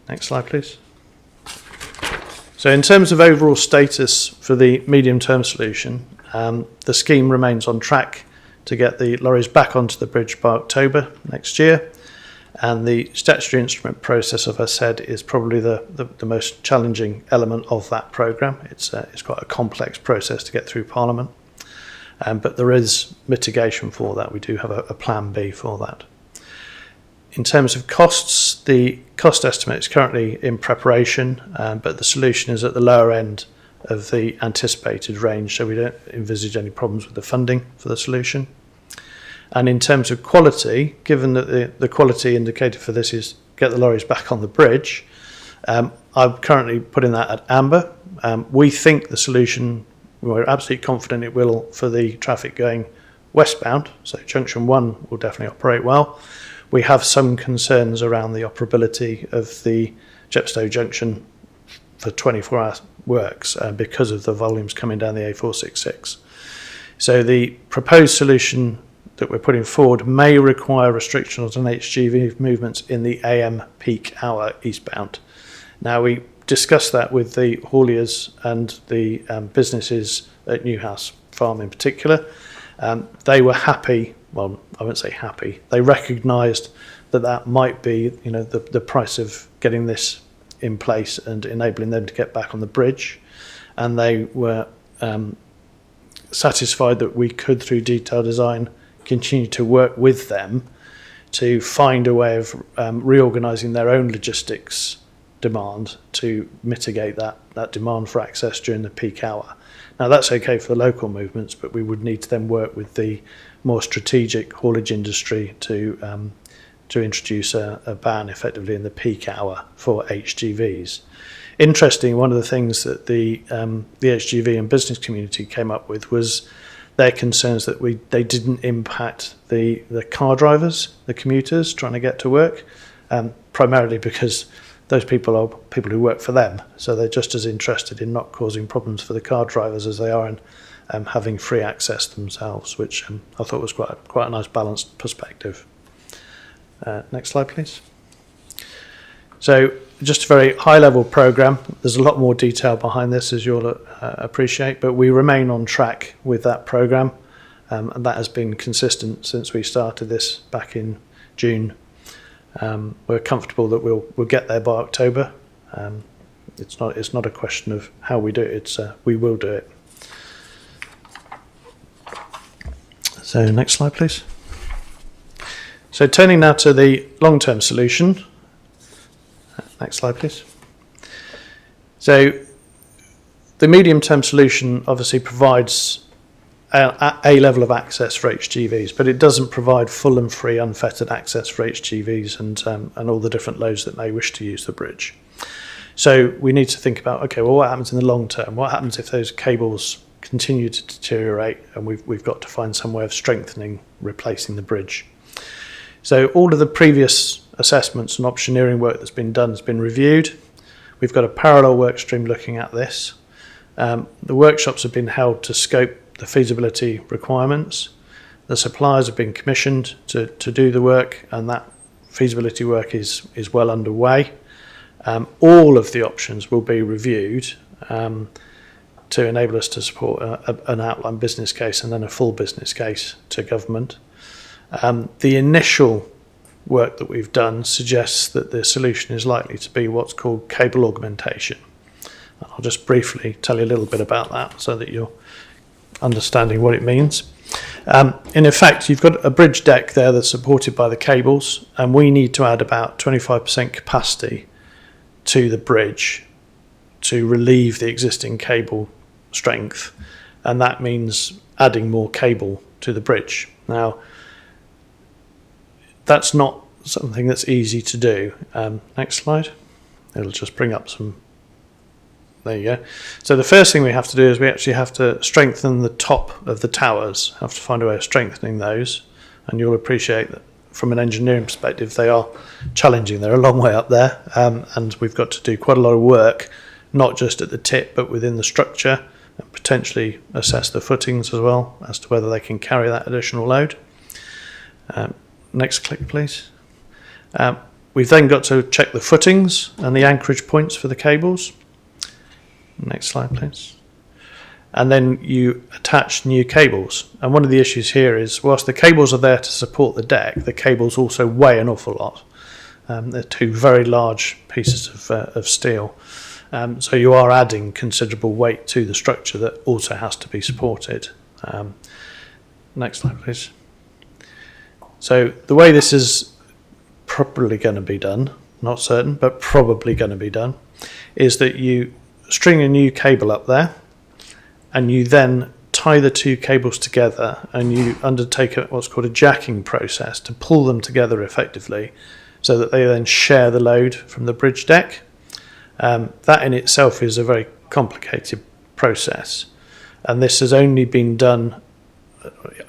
S: Next slide, please. So in terms of overall status for the medium-term solution, the scheme remains on track to get the lorries back onto the bridge by October next year. And the statutory instrument process, as I said, is probably the most challenging element of that programme. It's quite a complex process to get through Parliament, but there is mitigation for that. We do have a plan B for that. In terms of costs, the cost estimate is currently in preparation, but the solution is at the lower end of the anticipated range, so we don't envisage any problems with the funding for the solution. And in terms of quality, given that the quality indicator for this is get the lorries back on the bridge, I'm currently putting that at amber. We think the solution, we're absolutely confident it will for the traffic going westbound, so junction 1 will definitely operate well. We have some concerns around the operability of the Chepstow junction for 24-hour works because of the volumes coming down the A466. So the proposed solution that we're putting forward may require restrictions on HGV movements in the AM peak hour eastbound. Now, we discussed that with the hauliers and the businesses at Newhouse Farm in particular. They were happy, well, I won't say happy, they recognised that might be, you know, the price of getting this in place and enabling them to get back on the bridge. And they were satisfied that we could, through detailed design, continue to work with them to find a way of reorganising their own logistics demand to mitigate that demand for access during the peak hour. Now, that's okay for the local movements, but we would need to then work with the more strategic haulage industry to introduce a ban effectively in the peak hour for HGVs. Interesting, one of the things that the HGV and business community came up with was their concerns that they didn't impact the car drivers, the commuters trying to get to work, primarily because those people are people who work for them. So they're just as interested in not causing problems for the car drivers as they are in having free access themselves, which I thought was quite a nice balanced perspective. Next slide, please. So just a very high-level programme. There's a lot more detail behind this, as you'll appreciate, but we remain on track with that programme, and that has been consistent since we started this back in June. We're comfortable that we'll get there by October. It's not a question of how we do it. It's we will do it. So next slide, please. So turning now to the long-term solution. Next slide, please. So the medium-term solution obviously provides a level of access for HGVs, but it doesn't provide full and free unfettered access for HGVs and all the different loads that may wish to use the bridge. So we need to think about, okay, well, what happens in the long term? What happens if those cables continue to deteriorate and we've got to find some way of strengthening, replacing the bridge? So all of the previous assessments and optioneering work that's been done has been reviewed. We've got a parallel work stream looking at this. The workshops have been held to scope the feasibility requirements. The suppliers have been commissioned to do the work, and that feasibility work is well underway. All of the options will be reviewed to enable us to support an outline business case and then a full business case to government. The initial work that we've done suggests that the solution is likely to be what's called cable augmentation. I'll just briefly tell you a little bit about that so that you're understanding what it means. In effect, you've got a bridge deck there that's supported by the cables, and we need to add about 25% capacity to the bridge to relieve the existing cable strength, and that means adding more cable to the bridge. Now, that's not something that's easy to do. Next slide. It'll just bring up some. There you go. So the first thing we have to do is we actually have to strengthen the top of the towers. Have to find a way of strengthening those, and you'll appreciate that from an engineering perspective they are challenging. They're a long way up there, and we've got to do quite a lot of work, not just at the tip but within the structure, and potentially assess the footings as well as to whether they can carry that additional load. Next click, please. We've then got to check the footings and the anchorage points for the cables. Next slide, please. And then you attach new cables. And one of the issues here is, whilst the cables are there to support the deck, the cables also weigh an awful lot. They're two very large pieces of steel. So you are adding considerable weight to the structure that also has to be supported. Next slide, please. So the way this is probably going to be done, not certain, but probably going to be done, is that you string a new cable up there, and you then tie the two cables together, and you undertake what's called a jacking process to pull them together effectively so that they then share the load from the bridge deck. That in itself is a very complicated process, and this has only been done,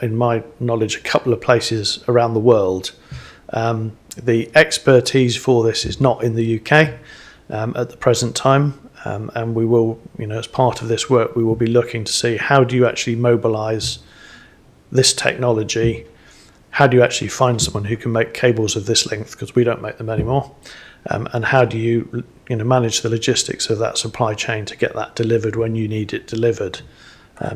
S: in my knowledge, a couple of places around the world. The expertise for this is not in the UK at the present time, and we will, as part of this work, we will be looking to see how do you actually mobilise this technology, how do you actually find someone who can make cables of this length, because we don't make them anymore, and how do you manage the logistics of that supply chain to get that delivered when you need it delivered.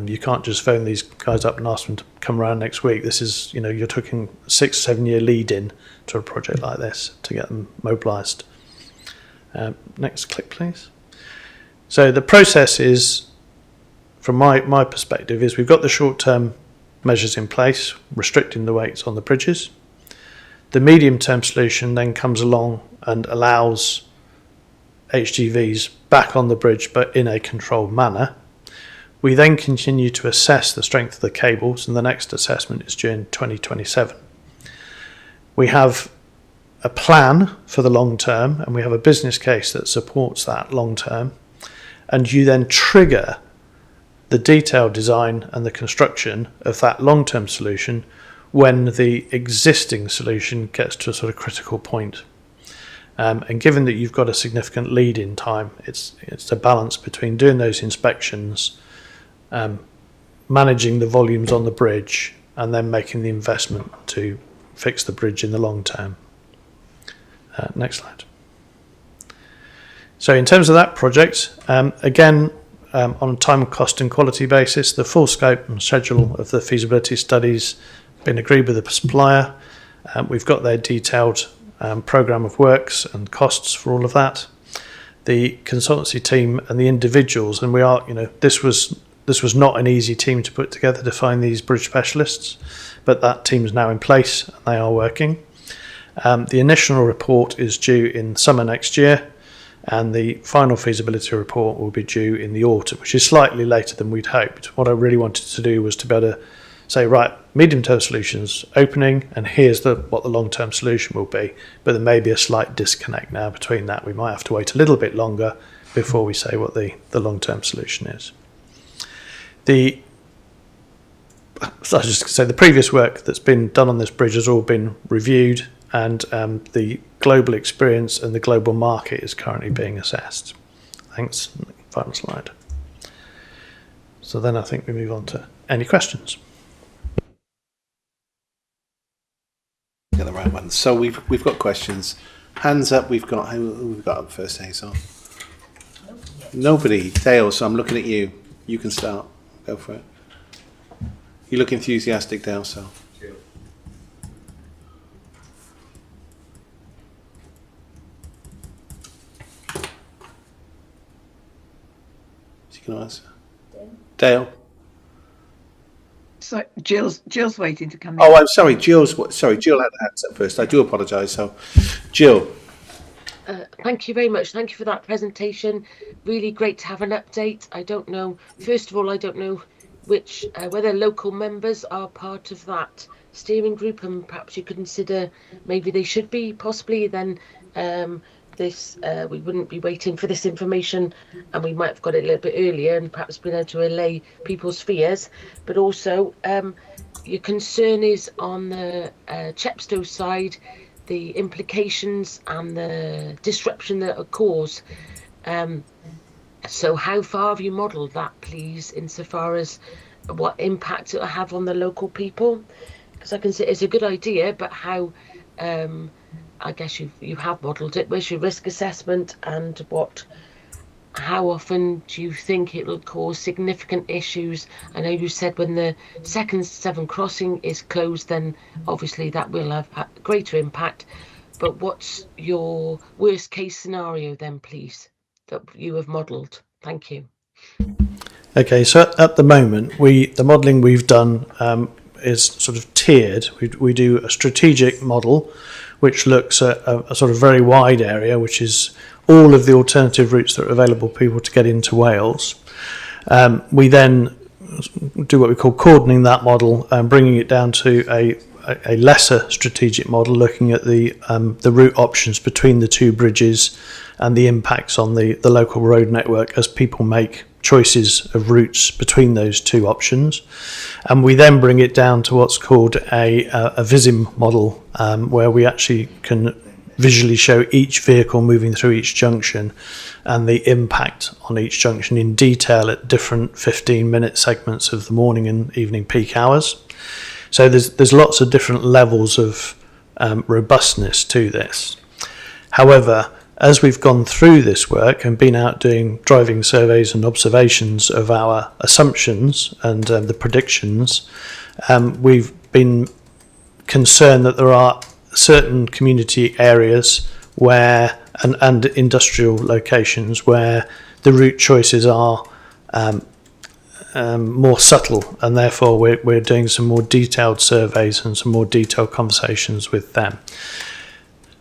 S: You can't just phone these guys up and ask them to come around next week. This is, you're talking 6-7 year lead in to a project like this to get them mobilised. Next click, please. So the process is, from my perspective, is we've got the short-term measures in place, restricting the weights on the bridges. The medium-term solution then comes along and allows HGVs back on the bridge, but in a controlled manner. We then continue to assess the strength of the cables, and the next assessment is during 2027. We have a plan for the long term, and we have a business case that supports that long term, and you then trigger the detailed design and the construction of that long-term solution when the existing solution gets to a sort of critical point. And given that you've got a significant lead in time, it's a balance between doing those inspections, managing the volumes on the bridge, and then making the investment to fix the bridge in the long term. Next slide. So in terms of that project, again, on a time, cost and quality basis, the full scope and schedule of the feasibility studies been agreed with the supplier. We've got their detailed programme of works and costs for all of that. The consultancy team and the individuals, and we are, this was not an easy team to put together to find these bridge specialists, but that team is now in place and they are working. The initial report is due in summer next year, and the final feasibility report will be due in the autumn, which is slightly later than we'd hoped. What I really wanted to do was to be able to say, right, medium-term solutions opening, and here's what the long-term solution will be. But there may be a slight disconnect now between that. We might have to wait a little bit longer before we say what the long-term solution is. So I was just going to say, the previous work that's been done on this bridge has all been reviewed, and the global experience and the global market is currently being assessed. Thanks. Final slide. So then I think we move on to any questions.
A: Get the right one. So we've got questions. Hands up. Who we've got up first, Hazel? Nobody. Dale. So I'm looking at you. You can start. Go for it. You look enthusiastic, Dale. So. Can I answer? Dale.
D: So Jill's waiting to come in.
A: Oh, I'm sorry. Jill had her hands up first. I do apologise. So, Jill.
B: Thank you very much. Thank you for that presentation. Really great to have an update. I don't know. First of all, I don't know whether local members are part of that steering group, and perhaps you could consider maybe they should be. Possibly then. We wouldn't be waiting for this information, and we might have got it a little bit earlier and perhaps been able to allay people's fears. But also, your concern is on the Chepstow side, the implications and the disruption that are caused. So how far have you modelled that, please, insofar as what impact it will have on the local people? Because I can say it's a good idea, but how... I guess you have modelled it. Where's your risk assessment, and how often do you think it will cause significant issues? I know you said when the second Severn crossing is closed, then obviously that will have a greater impact. But what's your worst case scenario then, please, that you have modelled? Thank you.
S: Okay, so at the moment, the modelling we've done is sort of tiered. We do a strategic model, which looks at a sort of very wide area, which is all of the alternative routes that are available for people to get into Wales. We then do what we call cordoning that model and bringing it down to a lesser strategic model, looking at the route options between the two bridges and the impacts on the local road network as people make choices of routes between those two options. And we then bring it down to what's called a VISIM model, where we actually can visually show each vehicle moving through each junction and the impact on each junction in detail at different 15-minute segments of the morning and evening peak hours. So there's lots of different levels of robustness to this. However, as we've gone through this work and been out doing driving surveys and observations of our assumptions and the predictions, we've been concerned that there are certain community areas where and industrial locations where the route choices are more subtle, and therefore we're doing some more detailed surveys and some more detailed conversations with them.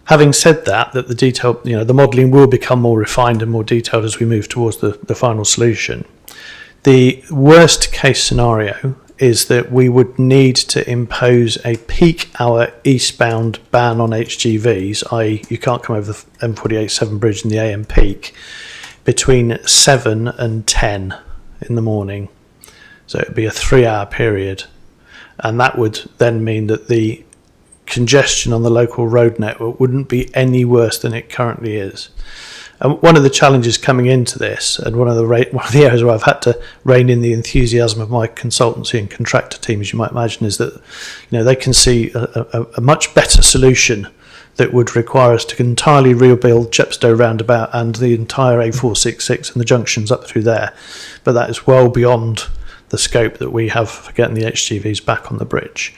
S: Having said that the detail, the modelling will become more refined and more detailed as we move towards the final solution. The worst case scenario is that we would need to impose a peak hour eastbound ban on HGVs, i.e. you can't come over the M48 Severn Bridge in the AM peak, between 7 and 10 in the morning. So it would be a 3-hour period. And that would then mean that the congestion on the local road network wouldn't be any worse than it currently is. And one of the challenges coming into this, and one of the areas where I've had to rein in the enthusiasm of my consultancy and contractor team, as you might imagine, is that they can see a much better solution that would require us to entirely rebuild Chepstow roundabout and the entire A466 and the junctions up through there. But that is well beyond the scope that we have for getting the HGVs back on the bridge.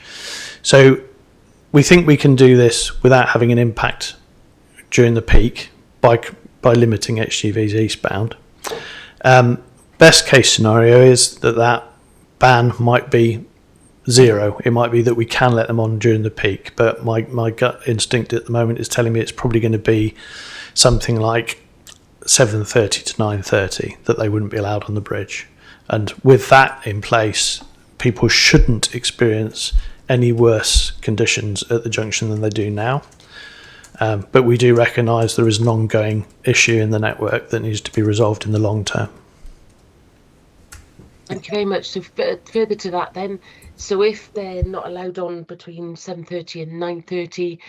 S: So we think we can do this without having an impact during the peak by limiting HGVs eastbound. Best case scenario is that ban might be 0. It might be that we can let them on during the peak, but my gut instinct at the moment is telling me it's probably going to be something like 7:30 to 9:30 that they wouldn't be allowed on the bridge. And with that in place, people shouldn't experience any worse conditions at the junction than they do now. But we do recognise there is an ongoing issue in the network that needs to be resolved in the long term.
B: Thank you very much. So further to that then, so if they're not allowed on between 7:30 and 9:30,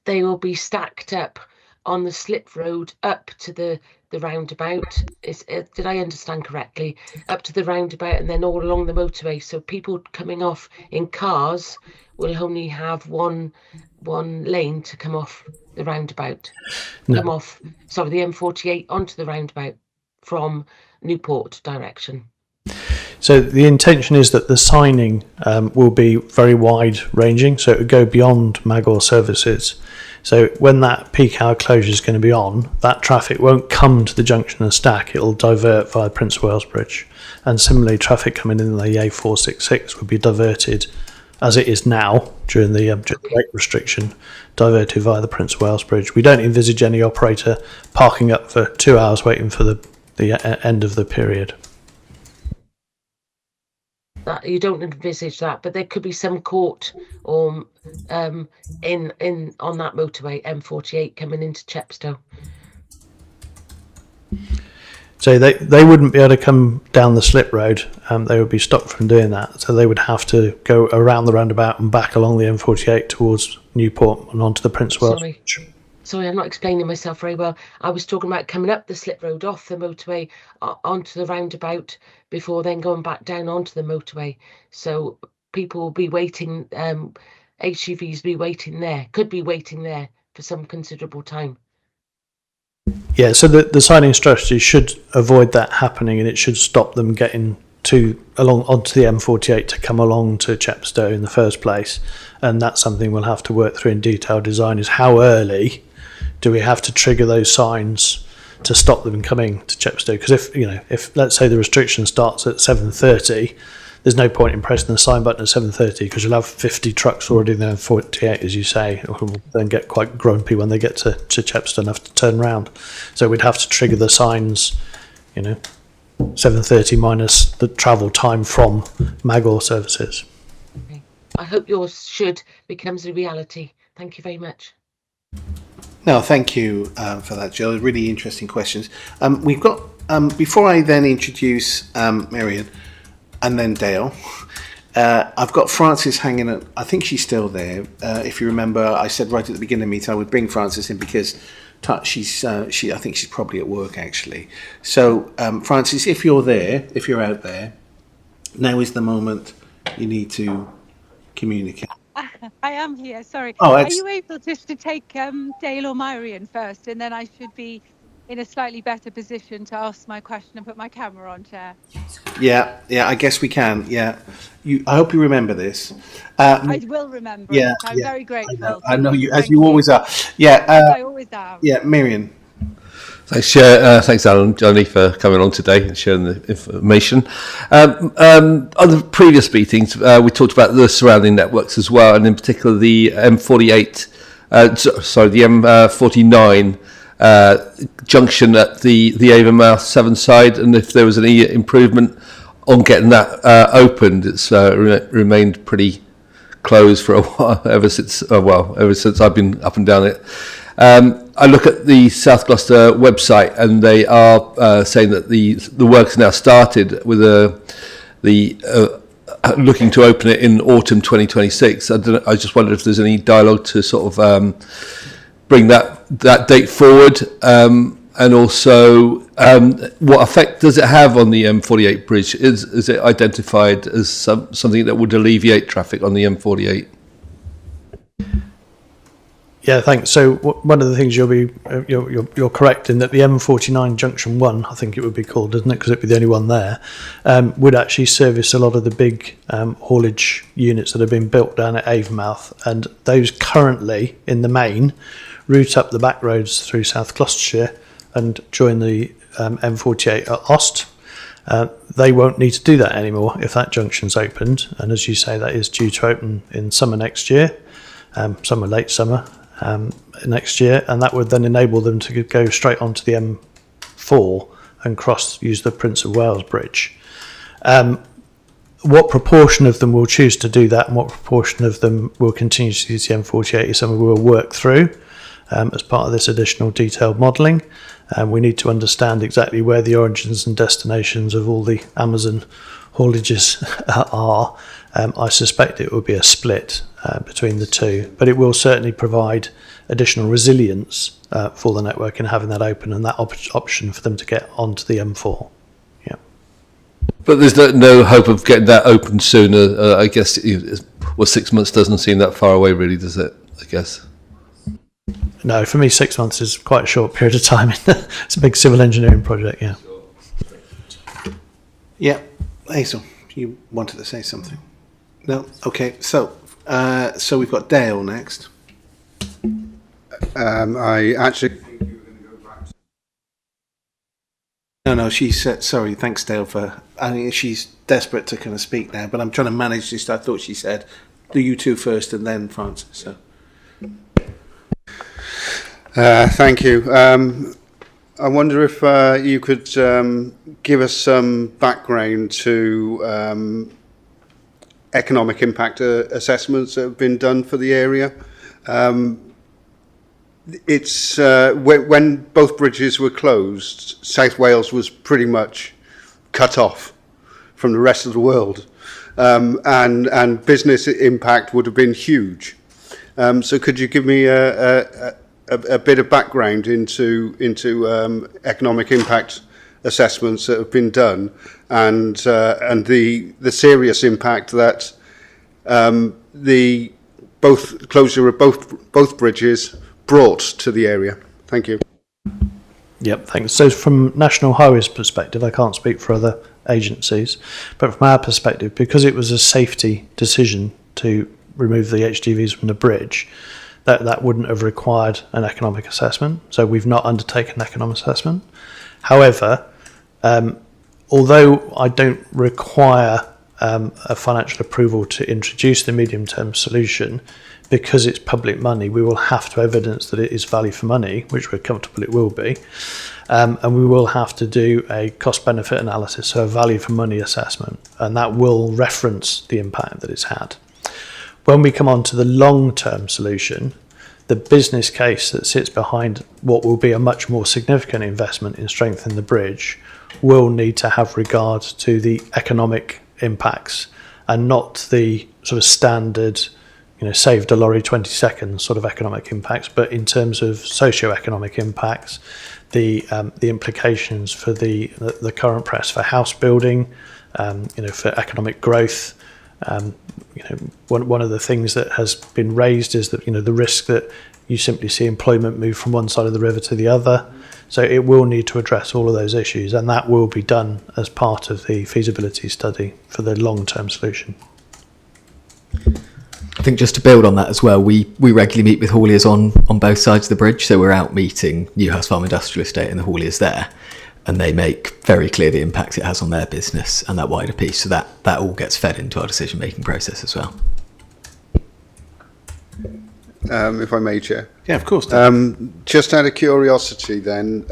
B: they will be stacked up on the slip road up to the roundabout. Did I understand correctly? Up to the roundabout and then all along the motorway. So people coming off in cars will only have one lane to come off the roundabout.
S: No.
B: The M48 onto the roundabout from Newport direction.
S: So the intention is that the signing will be very wide ranging, so it would go beyond Magor services. So when that peak hour closure is going to be on, that traffic won't come to the junction and stack, it'll divert via Prince of Wales Bridge. And similarly, traffic coming in the A466 would be diverted, as it is now during the weight restriction, diverted via the Prince of Wales Bridge. We don't envisage any operator parking up for 2 hours waiting for the end of the period.
B: That you don't envisage that, but there could be some caught or in on that motorway M48 coming into Chepstow.
S: So they wouldn't be able to come down the slip road. They would be stopped from doing that. So they would have to go around the roundabout and back along the M48 towards Newport and onto the Prince of Wales.
B: Sorry, I'm not explaining myself very well. I was talking about coming up the slip road off the motorway onto the roundabout before then going back down onto the motorway. So people will be waiting, HGVs be waiting there, could be waiting there for some considerable time.
S: Yeah, so the signing strategy should avoid that happening, and it should stop them getting onto the M48 to come along to Chepstow in the first place. And that's something we'll have to work through in detailed design, is how early do we have to trigger those signs to stop them coming to Chepstow? Because if let's say the restriction starts at 7:30, there's no point in pressing the sign button at 7:30 because you'll have 50 trucks already in the M48, as you say, who will then get quite grumpy when they get to Chepstow and have to turn round. So we'd have to trigger the signs, 7:30 minus the travel time from Magor services.
B: Okay. I hope yours becomes a reality. Thank you very much.
A: No, thank you for that, Jill. Really interesting questions. We've got, before I then introduce Marion and then Dale, I've got Frances hanging at, I think she's still there. If you remember, I said right at the beginning of the meeting I would bring Frances in because I think she's probably at work actually. So Frances, if you're out there, now is the moment you need to communicate.
T: I am here, sorry.
A: Oh,
T: are you able just to take Dale or Marion first, and then I should be in a slightly better position to ask my question and put my camera on, Chair?
A: Yeah, I guess we can, yeah. I hope you remember this.
T: I will remember it. I'm very grateful.
A: I know you, as you always are. Yeah,
T: I always am.
A: Yeah, Marion.
F: Thanks, Chair. Thanks, Alan and Johnny, for coming along today and sharing the information. On the previous meetings, we talked about the surrounding networks as well, and in particular the M48, the M49 junction at the Avonmouth Severn side, and if there was any improvement on getting that opened. It's remained pretty closed for a while, ever since I've been up and down it. I look at the South Gloucester website, and they are saying that the work's now started with looking to open it in autumn 2026. I just wondered if there's any dialogue to sort of bring that date forward, and also what effect does it have on the M48 bridge? Is it identified as something that would alleviate traffic on the M48?
S: Yeah, thanks. So one of the things you're correct in that the M49 Junction 1, I think it would be called, isn't it? Because it'd be the only one there, would actually service a lot of the big haulage units that have been built down at Avonmouth, and those currently, in the main, route up the back roads through South Gloucestershire and join the M48 at Ost. They won't need to do that anymore if that junction's opened, and as you say, that is due to open in summer next year, late summer next year, and that would then enable them to go straight onto the M4 and use the Prince of Wales Bridge. What proportion of them will choose to do that and what proportion of them will continue to use the M48 is something we will work through as part of this additional detailed modelling. We need to understand exactly where the origins and destinations of all the Amazon haulages are. I suspect it will be a split between the two, but it will certainly provide additional resilience for the network in having that open and that option for them to get onto the M4. Yeah.
F: But there's no hope of getting that open sooner. I guess 6 months doesn't seem that far away, really, does it? I guess.
S: No, for me, 6 months is quite a short period of time. It's a big civil engineering project. Yeah.
A: Yeah, Hazel, you wanted to say something. No? Okay, so we've got Dale next.
E: I actually...
A: No, she said, sorry, thanks Dale I mean, she's desperate to kind of speak now, but I'm trying to manage this. I thought she said, do you two first and then Francis, so.
E: Thank you. I wonder if you could give us some background to economic impact assessments that have been done for the area. It's when both bridges were closed, South Wales was pretty much cut off from the rest of the world, and business impact would have been huge. So could you give me a bit of background into economic impact assessments that have been done, and the serious impact that the closure of both bridges brought to the area? Thank you.
S: Yep, thanks. So from National Highways perspective, I can't speak for other agencies, but from our perspective, because it was a safety decision to remove the HGVs from the bridge, that wouldn't have required an economic assessment. So we've not undertaken an economic assessment. However, although I don't require a financial approval to introduce the medium-term solution, because it's public money, we will have to evidence that it is value for money, which we're comfortable it will be, and we will have to do a cost-benefit analysis, so a value for money assessment, and that will reference the impact that it's had. When we come on to the long-term solution, the business case that sits behind what will be a much more significant investment in strengthening the bridge will need to have regard to the economic impacts and not the sort of standard, saved a lorry 20 seconds sort of economic impacts, but in terms of socio-economic impacts, the implications for the current press for house building, for economic growth. One of the things that has been raised is that the risk that you simply see employment move from one side of the river to the other. So it will need to address all of those issues, and that will be done as part of the feasibility study for the long-term solution.
R: I think just to build on that as well, we regularly meet with hauliers on both sides of the bridge. So we're out meeting Newhouse Farm Industrial Estate and the hauliers there, and they make very clear the impacts it has on their business and that wider piece. So that all gets fed into our decision-making process as well.
E: If I may, Chair.
A: Yeah, of course.
E: Just out of curiosity then,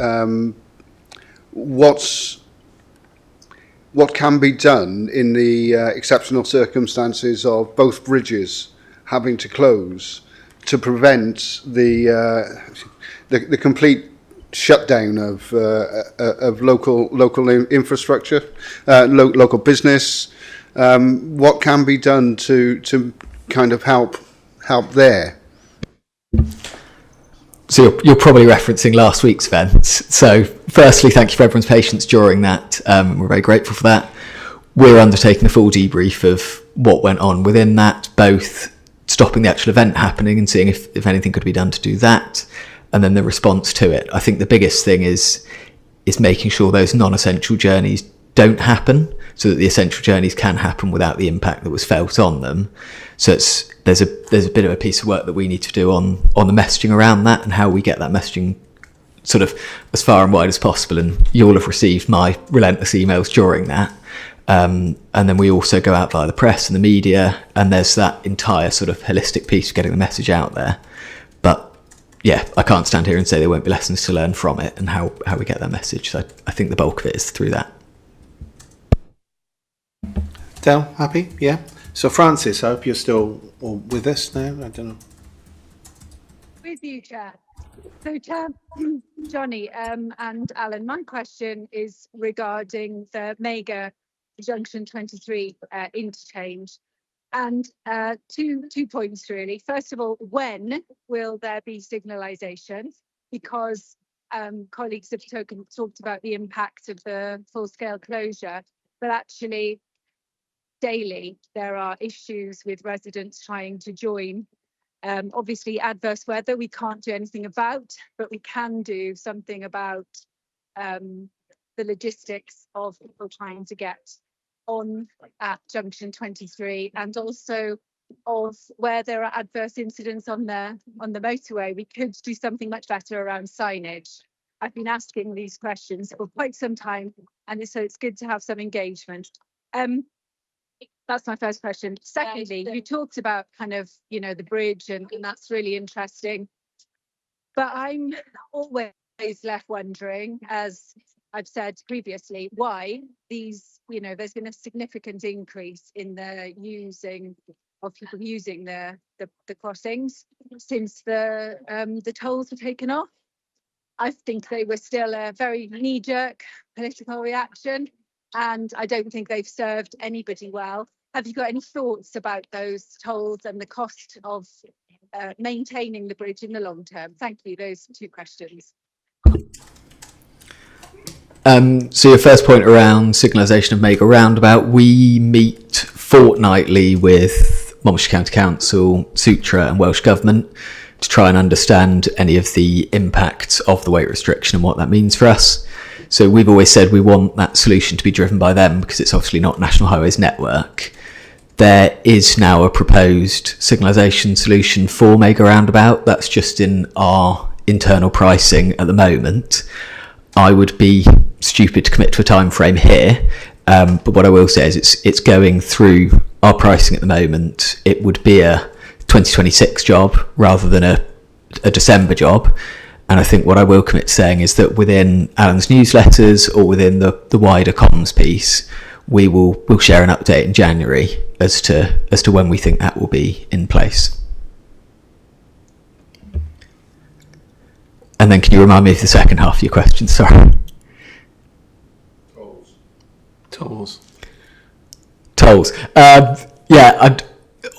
E: what can be done in the exceptional circumstances of both bridges having to close to prevent the complete shutdown of local infrastructure, local business. What can be done to kind of help there?
R: So you're probably referencing last week's events. So firstly, thank you for everyone's patience during that. We're very grateful for that. We're undertaking a full debrief of what went on within that, both stopping the actual event happening and seeing if anything could be done to do that, and then the response to it. I think the biggest thing is making sure those non-essential journeys don't happen, so that the essential journeys can happen without the impact that was felt on them. So there's a bit of a piece of work that we need to do on the messaging around that and how we get that messaging sort of as far and wide as possible. And you'll have received my relentless emails during that. And then we also go out via the press and the media, and there's that entire sort of holistic piece of getting the message out there. But yeah, I can't stand here and say there won't be lessons to learn from it and how we get that message. So I think the bulk of it is through that.
A: Del, happy? Yeah. So Francis, I hope you're still with us now. I don't know.
T: With you, Chair. So, Chair, Johnny and Alan, my question is regarding the Mega Junction 23 interchange. And two points, really. First of all, when will there be signalisation? Because colleagues have talked about the impact of the full-scale closure, but actually, daily, there are issues with residents trying to join. Obviously, adverse weather we can't do anything about, but we can do something about the logistics of people trying to get on at Junction 23, and also of where there are adverse incidents on the motorway. We could do something much better around signage. I've been asking these questions for quite some time, and so it's good to have some engagement. That's my first question. Secondly, you talked about kind of, the bridge, and that's really interesting. But I'm always left wondering, as I've said previously, why there's been a significant increase in the people using the crossings since the tolls were taken off. I think they were still a very knee-jerk political reaction, and I don't think they've served anybody well. Have you got any thoughts about those tolls and the cost of maintaining the bridge in the long term? Thank you. Those two questions.
R: So your first point around signalisation of Mega Roundabout, we meet fortnightly with Monmouthshire County Council, Sutra and Welsh Government to try and understand any of the impacts of the weight restriction and what that means for us. So we've always said we want that solution to be driven by them because it's obviously not National Highways Network. There is now a proposed signalisation solution for Mega Roundabout. That's just in our internal pricing at the moment. I would be stupid to commit to a time frame here, but what I will say is it's going through our pricing at the moment. It would be a 2026 job rather than a December job. And I think what I will commit to saying is that within Alan's newsletters or within the wider comms piece, we'll share an update in January as to when we think that will be in place. And then can you remind me of the second half of your question? Sorry. Tolls.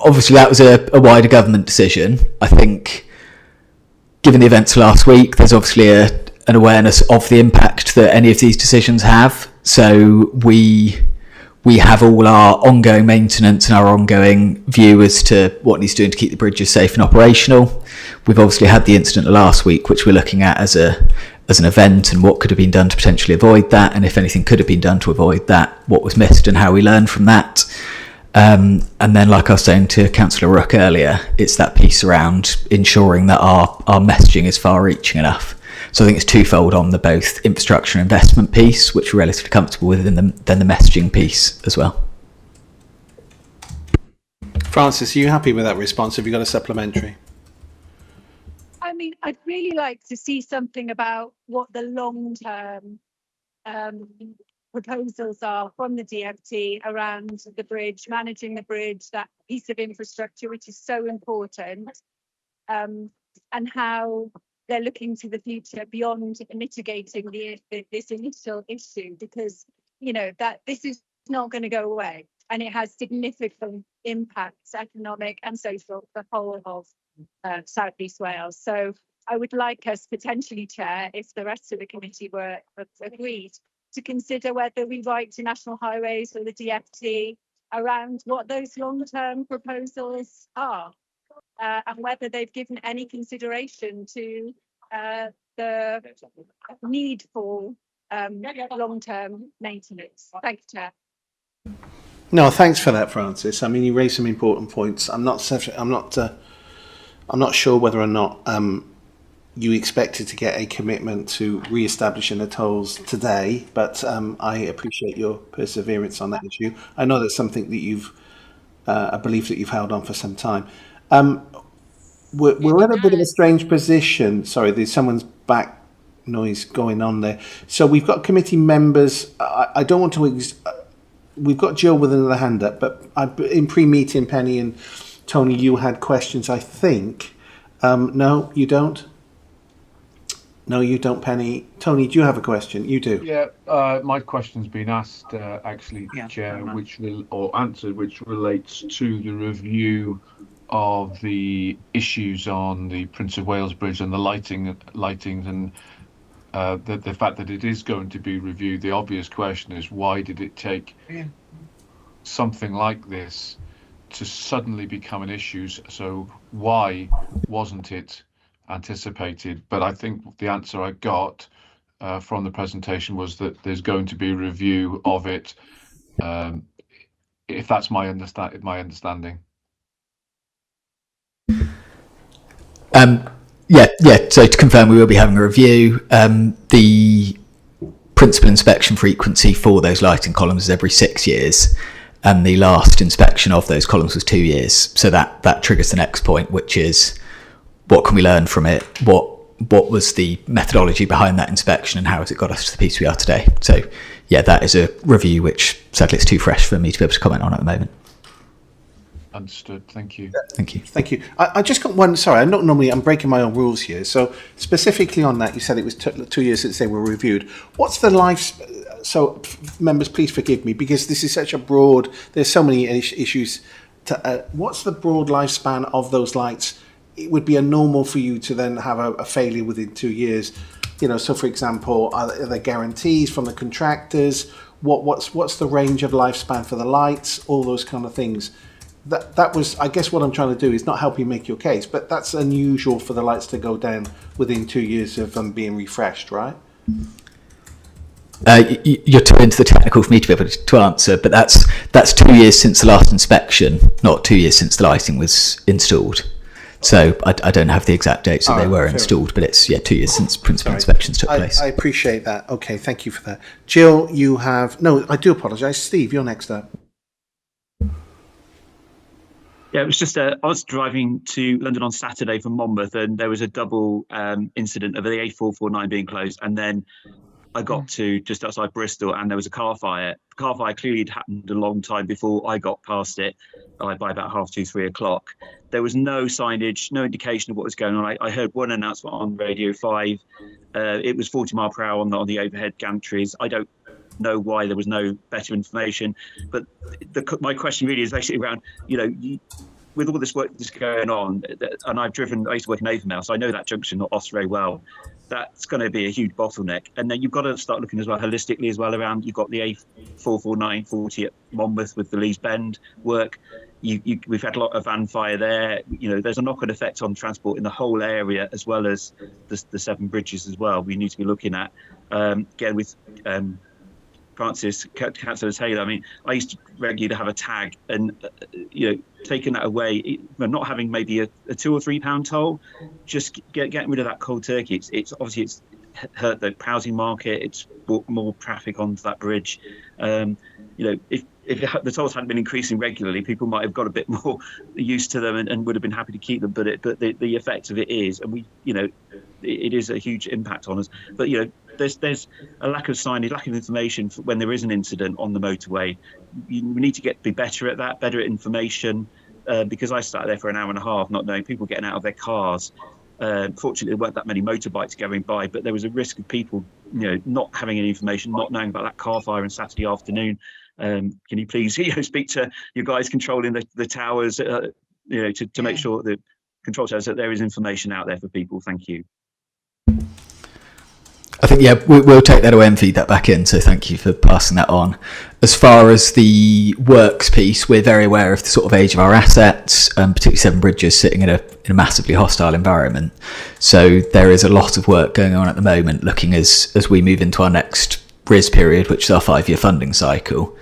R: Obviously that was a wider government decision. I think, given the events last week, there's obviously an awareness of the impact that any of these decisions have. So we have all our ongoing maintenance and our ongoing view as to what needs doing to keep the bridges safe and operational. We've obviously had the incident last week, which we're looking at as an event and what could have been done to potentially avoid that, and if anything could have been done to avoid that, what was missed and how we learned from that. And then, like I was saying to Councillor Rook earlier, it's that piece around ensuring that our messaging is far-reaching enough. So I think it's twofold on the both infrastructure and investment piece, which we're relatively comfortable with, and then the messaging piece as well.
A: Francis, are you happy with that response? Have you got a supplementary?
T: I mean, I'd really like to see something about what the long-term proposals are from the DFT around the bridge, managing the bridge, that piece of infrastructure which is so important, and how they're looking to the future beyond mitigating this initial issue, because that this is not going to go away, and it has significant impacts, economic and social, for the whole of South East Wales. So I would like us potentially, Chair, if the rest of the committee were agreed, to consider whether we write to National Highways or the DFT around what those long-term proposals are, and whether they've given any consideration to the need for long-term maintenance. Thank you, Chair.
A: No, thanks for that, Francis. I mean, you raised some important points. I'm not sure whether or not you expected to get a commitment to re-establishing the tolls today, but I appreciate your perseverance on that issue. I know that's something that you've a belief that you've held on for some time. We're in a bit of a strange position. Sorry, there's someone's back noise going on there. So we've got committee members. I don't want to. We've got Jill with another hand up, but in pre-meeting, Penny and Tony, you had questions, I think. No, you don't? No, you don't, Penny. Tony, do you have a question? You do.
C: Yeah, my question's been asked, actually, Chair, which relates to the review of the issues on the Prince of Wales Bridge and the lightings, and the fact that it is going to be reviewed. The obvious question is, why did it take something like this to suddenly become an issue? So why wasn't it anticipated? But I think the answer I got from the presentation was that there's going to be a review of it, if that's my understanding.
R: So to confirm, we will be having a review. The principal inspection frequency for those lighting columns is every 6 years, and the last inspection of those columns was 2 years. So that triggers the next point, which is, what can we learn from it? What was the methodology behind that inspection, and how has it got us to the piece we are today? So yeah, that is a review which sadly it's too fresh for me to be able to comment on at the moment.
C: Understood. Thank you.
R: Thank you.
A: Thank you. I just got one. Sorry, I'm breaking my own rules here. So specifically on that, you said it was 2 years since they were reviewed. What's the life? So members, please forgive me, because this is such a broad. There's so many issues. What's the broad lifespan of those lights? It would be a normal for you to then have a failure within 2 years. So for example, are there guarantees from the contractors? What's the range of lifespan for the lights? All those kind of things. That was, I guess, what I'm trying to do is not help you make your case, but that's unusual for the lights to go down within 2 years of them being refreshed, right?
R: You're too into the technical for me to be able to answer, but that's 2 years since the last inspection, not 2 years since the lighting was installed. So I don't have the exact dates that they were installed, but it's 2 years since principal inspections took place.
A: I appreciate that. Okay, thank you for that. Jill, you have... No, I do apologise. Steve, you're next up.
G: Yeah, it was just I was driving to London on Saturday from Monmouth, and there was a double incident of the A449 being closed, and then I got to just outside Bristol, and there was a car fire. The car fire clearly had happened a long time before I got past it, by about 2:30, 3 o'clock. There was no signage, no indication of what was going on. I heard one announcement on Radio 5. It was 40 mile per hour on the overhead gantries. I don't know why there was no better information, but my question really is basically around, with all this work that's going on, and I used to work in Avonmouth, so I know that junction, not Oss, very well. That's going to be a huge bottleneck, and then you've got to start looking as well holistically as well around. You've got the A449 40 at Monmouth with the Lees Bend work. We've had a lot of van fire there. There's a knock-on effect on transport in the whole area, as well as the 7 bridges as well. We need to be looking at again with Francis, Councillor Taylor. I mean, I used to regularly have a tag, and taking that away, not having maybe a £2 or £3 toll, just getting rid of that cold turkey. It's obviously hurt the housing market. It's brought more traffic onto that bridge. If the tolls hadn't been increasing regularly, people might have got a bit more used to them and would have been happy to keep them. But the effect of it is, and it is a huge impact on us. But there's a lack of signage, lack of information when there is an incident on the motorway. We need to be better at that, better at information. Because I started there for an hour and a half, not knowing people getting out of their cars. Fortunately, there weren't that many motorbikes going by, but there was a risk of people, not having any information, not knowing about that car fire on Saturday afternoon. Can you please, speak to your guys controlling the towers, to make sure that control towers that there is information out there for people. Thank you.
R: I think, we'll take that away and feed that back in, so thank you for passing that on. As far as the works piece, we're very aware of the sort of age of our assets, particularly Seven Bridges sitting in a massively hostile environment. So there is a lot of work going on at the moment, looking as we move into our next RIS period, which is our 5-year funding cycle,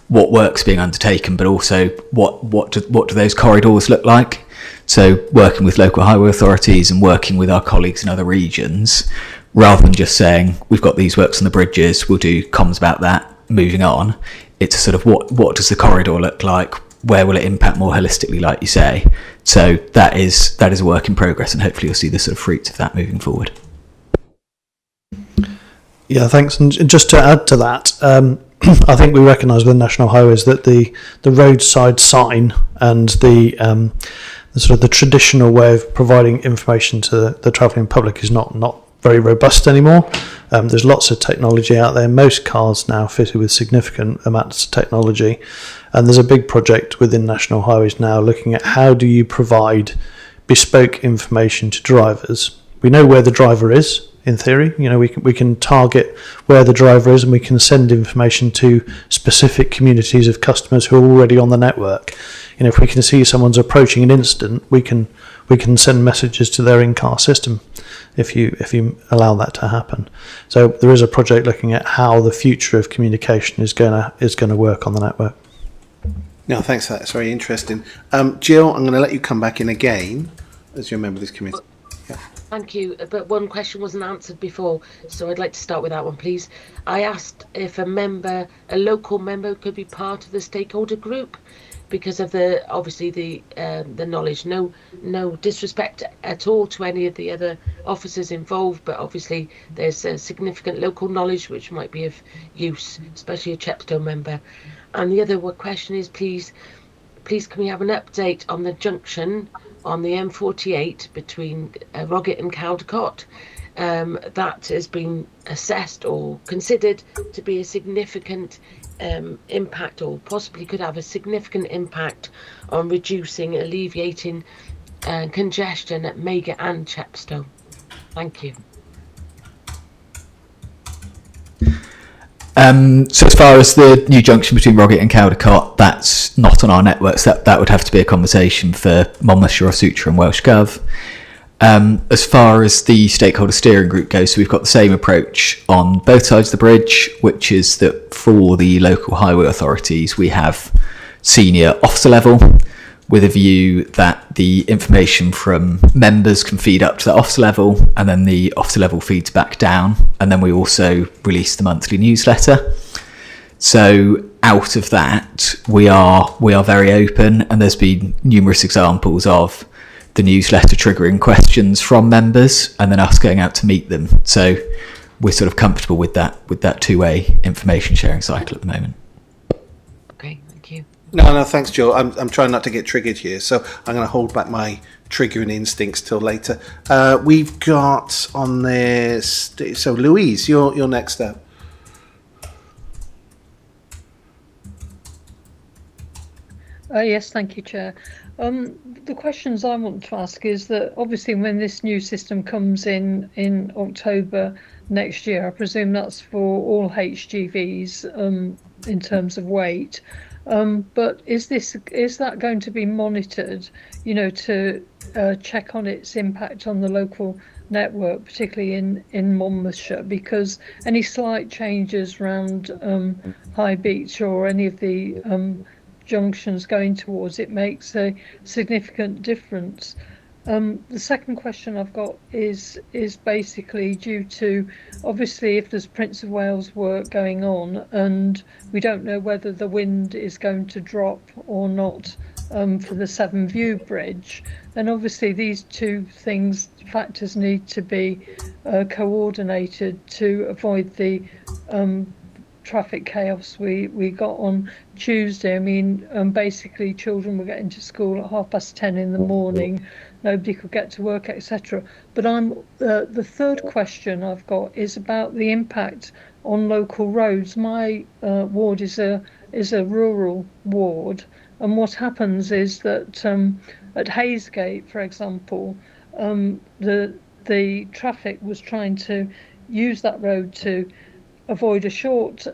R: what work's being undertaken, but also what do those corridors look like? So working with local highway authorities and working with our colleagues in other regions, rather than just saying, we've got these works on the bridges, we'll do comms about that, moving on. It's a sort of what does the corridor look like? Where will it impact more holistically, like you say? So that is a work in progress, and hopefully you'll see the sort of fruits of that moving forward.
S: Yeah, thanks. And just to add to that, I think we recognise with National Highways that the roadside sign and the sort of the traditional way of providing information to the travelling public is not very robust anymore. There's lots of technology out there. Most cars now fitted with significant amounts of technology, and there's a big project within National Highways now looking at how do you provide bespoke information to drivers. We know where the driver is, in theory. We can target where the driver is, and we can send information to specific communities of customers who are already on the network. If we can see someone's approaching an incident, we can send messages to their in-car system if you allow that to happen. So there is a project looking at how the future of communication is going to work on the network.
A: No, thanks for that. It's very interesting. Jill, I'm going to let you come back in again as you're a member of this committee.
B: Thank you, but one question wasn't answered before, so I'd like to start with that one, please. I asked if a local member could be part of the stakeholder group because of the knowledge. No disrespect at all to any of the other officers involved, but obviously there's a significant local knowledge which might be of use, especially a Chepstow member. And the other question is, please can we have an update on the junction on the M48 between Roggett and Caldecott? That has been assessed or considered to be a significant impact, or possibly could have a significant impact on alleviating congestion at Mega and Chepstow. Thank you.
R: So as far as the new junction between Roggett and Caldecott, that's not on our networks. That would have to be a conversation for Monmouthshire or Sutra and Welsh Gov. As far as the stakeholder steering group goes, so we've got the same approach on both sides of the bridge, which is that for all the local highway authorities, we have senior officer level, with a view that the information from members can feed up to the officer level, and then the officer level feeds back down, and then we also release the monthly newsletter. So out of that, we are very open, and there's been numerous examples of the newsletter triggering questions from members and then us going out to meet them. So we're sort of comfortable with that two-way information sharing cycle at the moment.
B: Okay, thank you.
A: No, thanks, Joe. I'm trying not to get triggered here, so I'm going to hold back my triggering instincts till later. We've got on there, so Louise, you're next up.
J: Yes, thank you, Chair. The questions I want to ask is that obviously when this new system comes in October next year, I presume that's for all HGVs in terms of weight. But is that going to be monitored, to check on its impact on the local network, particularly in Monmouthshire? Because any slight changes around High Beach or any of the junctions going towards it makes a significant difference. The second question I've got is basically due to, obviously, if there's Prince of Wales work going on and we don't know whether the wind is going to drop or not for the Severn View Bridge, then obviously these two factors need to be coordinated to avoid the traffic chaos we got on Tuesday. I mean, basically children were getting to school at 10:30 in the morning, nobody could get to work, etc. But the third question I've got is about the impact on local roads. My ward is a rural ward, and what happens is that at Haysgate, for example, the traffic was trying to use that road to avoid a short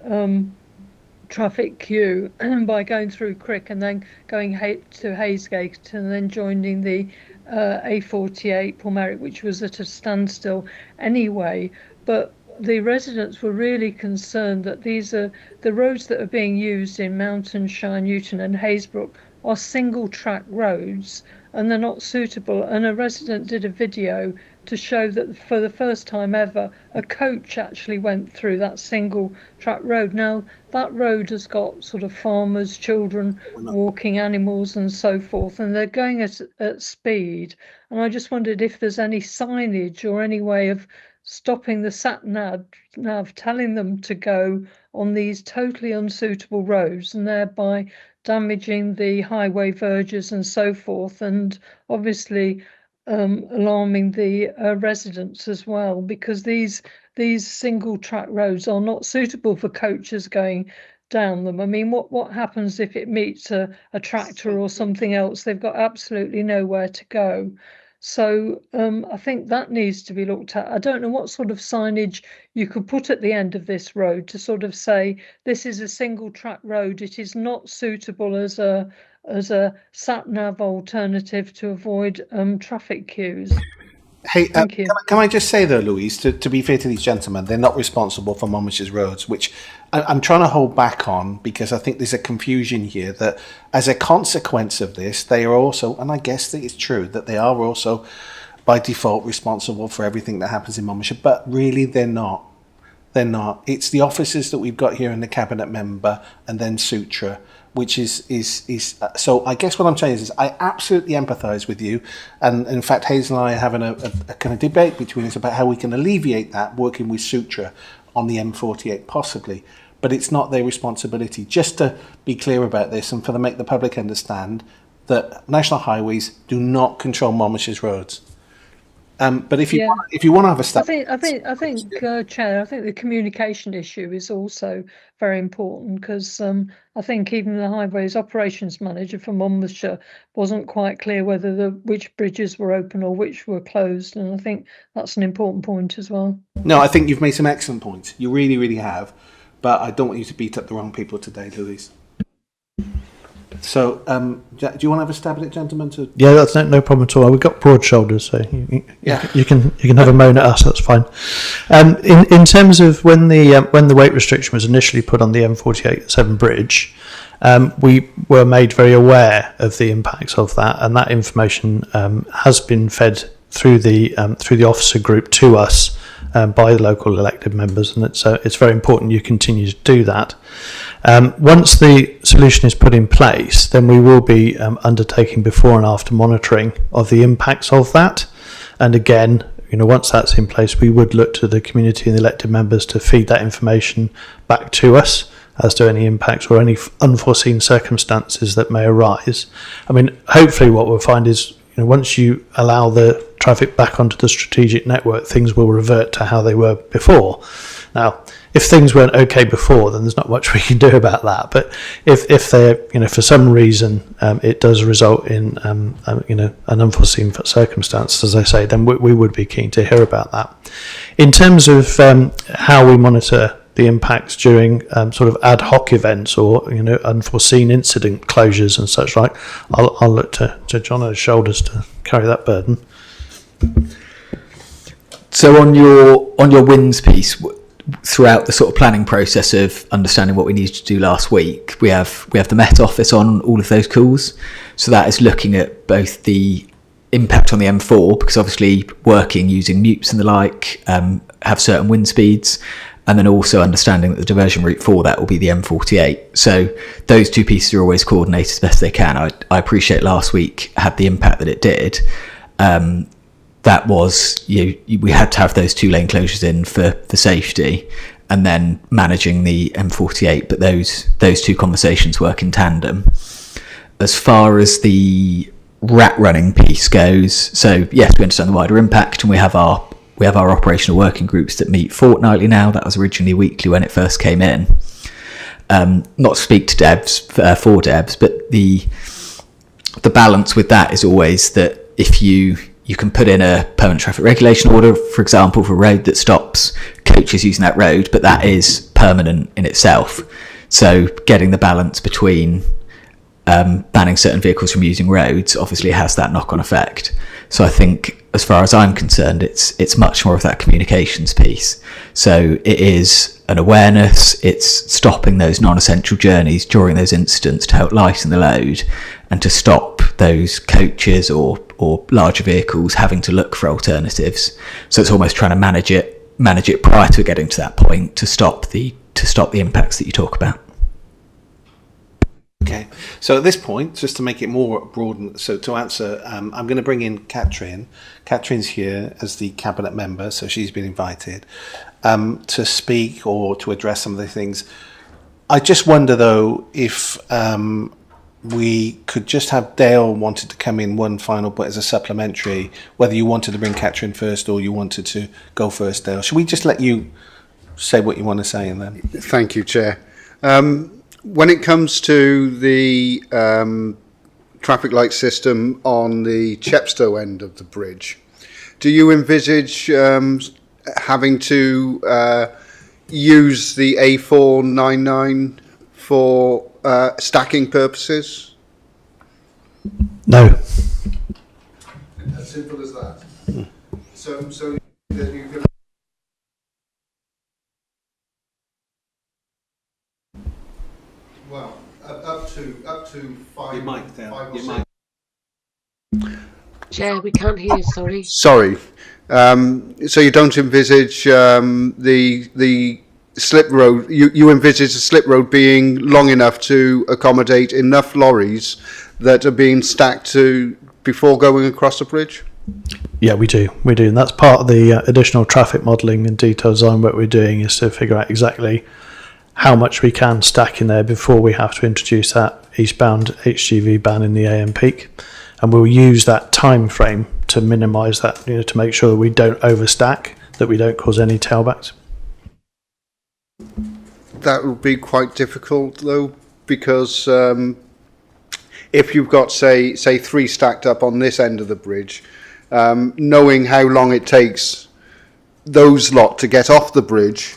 J: traffic queue by going through Crick and then going to Haysgate and then joining the A48 Pormeric, which was at a standstill anyway. But the residents were really concerned that these are the roads that are being used in Mountain, Shire, Newton and Haysbrook are single track roads and they're not suitable. And a resident did a video to show that for the first time ever, a coach actually went through that single track road. Now, that road has got sort of farmers, children, walking animals and so forth, and they're going at speed. And I just wondered if there's any signage or any way of stopping the sat-nav, telling them to go on these totally unsuitable roads and thereby damaging the highway verges and so forth, and obviously alarming the residents as well, because these single track roads are not suitable for coaches going down them. I mean, what happens if it meets a tractor or something else? They've got absolutely nowhere to go. So I think that needs to be looked at. I don't know what sort of signage you could put at the end of this road to sort of say this is a single track road. It is not suitable as a sat-nav alternative to avoid traffic queues.
A: Hey, can I just say though, Louise, to be fair to these gentlemen, they're not responsible for Monmouthshire's roads, which I'm trying to hold back on because I think there's a confusion here that as a consequence of this, they are also, and I guess that it's true, that they are also by default responsible for everything that happens in Monmouthshire, but really they're not. They're not. It's the officers that we've got here and the cabinet member and then Sutra, which is so I guess what I'm saying is I absolutely empathise with you, and in fact Hazel and I are having a kind of debate between us about how we can alleviate that working with Sutra on the M48 possibly, but it's not their responsibility. Just to be clear about this and for to make the public understand that National Highways do not control Monmouthshire's roads. But if you want to have a step,
J: I think, Chair, I think the communication issue is also very important because I think even the Highways Operations Manager for Monmouthshire wasn't quite clear whether which bridges were open or which were closed, and I think that's an important point as well.
A: No, I think you've made some excellent points. You really, really have, but I don't want you to beat up the wrong people today, Louise. So, do you want to have a stab at it, gentlemen?
S: Yeah, that's no problem at all. We've got broad shoulders, so you can have a moan at us. That's fine. In terms of when the weight restriction was initially put on the M48 Severn Bridge, we were made very aware of the impacts of that, and that information has been fed through the officer group to us by the local elected members, and it's very important you continue to do that. Once the solution is put in place, then we will be undertaking before and after monitoring of the impacts of that. And again, once that's in place, we would look to the community and the elected members to feed that information back to us as to any impacts or any unforeseen circumstances that may arise. I mean, hopefully what we'll find is, once you allow the traffic back onto the strategic network, things will revert to how they were before. Now, if things weren't okay before, then there's not much we can do about that. But if they, for some reason, it does result in, an unforeseen circumstance, as I say, then we would be keen to hear about that. In terms of how we monitor the impacts during sort of ad hoc events or unforeseen incident closures and such like, I'll look to Jono's shoulders to carry that burden.
R: So on your wins piece, throughout the sort of planning process of understanding what we needed to do last week, we have the Met Office on all of those calls. So that is looking at both the impact on the M4, because obviously working using mutes and the like have certain wind speeds, and then also understanding that the diversion route for that will be the M48. So those two pieces are always coordinated as best they can. I appreciate last week had the impact that it did. That was, we had to have those 2 lane closures in for safety, and then managing the M48, but those two conversations work in tandem. As far as the rat running piece goes, so yes, we understand the wider impact, and we have our operational working groups that meet fortnightly now. That was originally weekly when it first came in. Not to speak to devs for devs, but the balance with that is always that if you can put in a permanent traffic regulation order, for example, for a road that stops coaches using that road, but that is permanent in itself. So getting the balance between banning certain vehicles from using roads obviously has that knock-on effect. So I think, as far as I'm concerned, it's much more of that communications piece. So it is an awareness, it's stopping those non-essential journeys during those incidents to help lighten the load, and to stop those coaches or larger vehicles having to look for alternatives. So it's almost trying to manage it prior to getting to that point to stop the impacts that you talk about.
A: Okay, so at this point, just to make it more broad, so to answer, I'm going to bring in Catherine. Catherine's here as the cabinet member, so she's been invited to speak or to address some of the things. I just wonder, though, if we could just have Dale wanted to come in one final, but as a supplementary, whether you wanted to bring Catherine first or you wanted to go first, Dale. Should we just let you say what you want to say and then?
E: Thank you, Chair. When it comes to the traffic light system on the Chepstow end of the bridge, do you envisage having to use the A499 for stacking purposes?
S: No.
E: As simple as that. So that you can. Well, up to 5.
A: Your mic down.
E: 5 or
A: Your
E: 6.
A: mic.
B: Chair, we can't hear you, sorry.
E: Sorry. So you don't envisage the slip road, you envisage a slip road being long enough to accommodate enough lorries that are being stacked to before going across the bridge?
S: Yeah, we do, and that's part of the additional traffic modelling and detail design work we're doing, is to figure out exactly how much we can stack in there before we have to introduce that eastbound HGV ban in the AM peak, and we'll use that time frame to minimise that, to make sure that we don't overstack, that we don't cause any tailbacks.
E: That would be quite difficult, though, because if you've got, say 3 stacked up on this end of the bridge, knowing how long it takes those lot to get off the bridge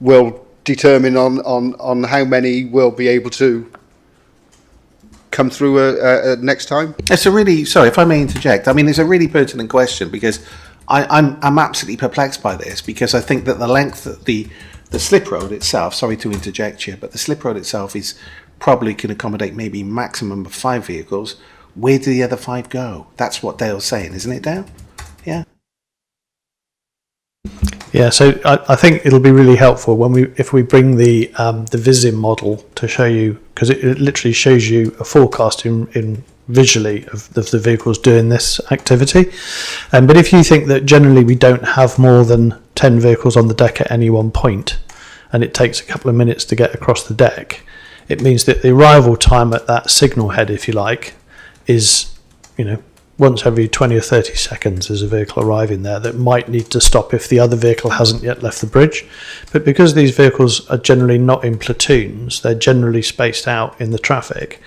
E: will determine on how many will be able to come through next time.
A: It's a really, sorry if I may interject, I mean, it's a really pertinent question, because I'm absolutely perplexed by this, because I think that the length of the slip road itself, sorry to interject here, but the slip road itself is probably can accommodate maybe maximum of 5 vehicles. Where do the other 5 go? That's what Dale's saying, isn't it, Dale? Yeah.
S: Yeah, so I think it'll be really helpful if we bring the Visim model to show you, because it literally shows you a forecast in visually of the vehicles doing this activity. But if you think that generally we don't have more than 10 vehicles on the deck at any one point, and it takes a couple of minutes to get across the deck, it means that the arrival time at that signal head, if you like, is, once every 20 or 30 seconds there's a vehicle arriving there that might need to stop if the other vehicle hasn't yet left the bridge. But because these vehicles are generally not in platoons, they're generally spaced out in the traffic.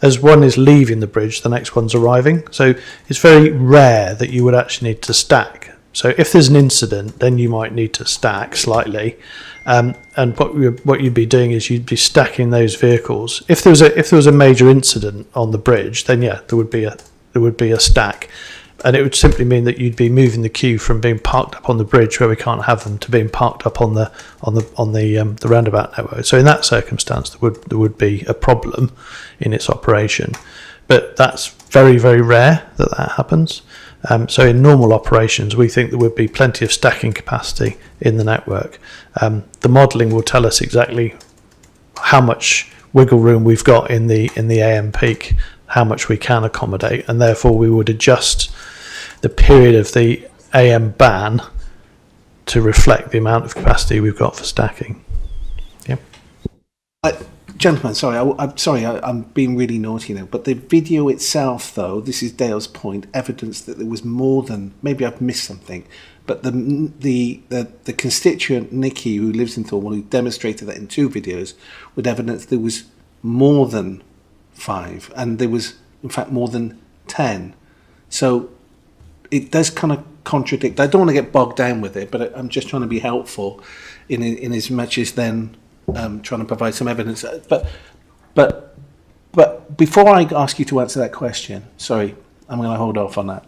S: As one is leaving the bridge, the next one's arriving. So it's very rare that you would actually need to stack. So if there's an incident, then you might need to stack slightly. And what you'd be doing is you'd be stacking those vehicles. If there was a major incident on the bridge, then yeah, there would be a stack, and it would simply mean that you'd be moving the queue from being parked up on the bridge where we can't have them to being parked up on the roundabout network. So in that circumstance, there would be a problem in its operation. but that's very, very rare that happens. So in normal operations, we think there would be plenty of stacking capacity in the network. The modelling will tell us exactly how much wiggle room we've got in the AM peak, how much we can accommodate, and therefore we would adjust the period of the AM ban to reflect the amount of capacity we've got for stacking. Yeah.
A: Gentlemen, sorry, I'm sorry, I'm being really naughty now, but the video itself, though, this is Dale's point, evidence that there was more than, maybe I've missed something, but the constituent Nikki, who lives in Thornwell, who demonstrated that in 2 videos, with evidence there was more than 5, and there was, in fact, more than 10. So it does kind of contradict. I don't want to get bogged down with it, but I'm just trying to be helpful in as much as then trying to provide some evidence. But before I ask you to answer that question, sorry, I'm going to hold off on that.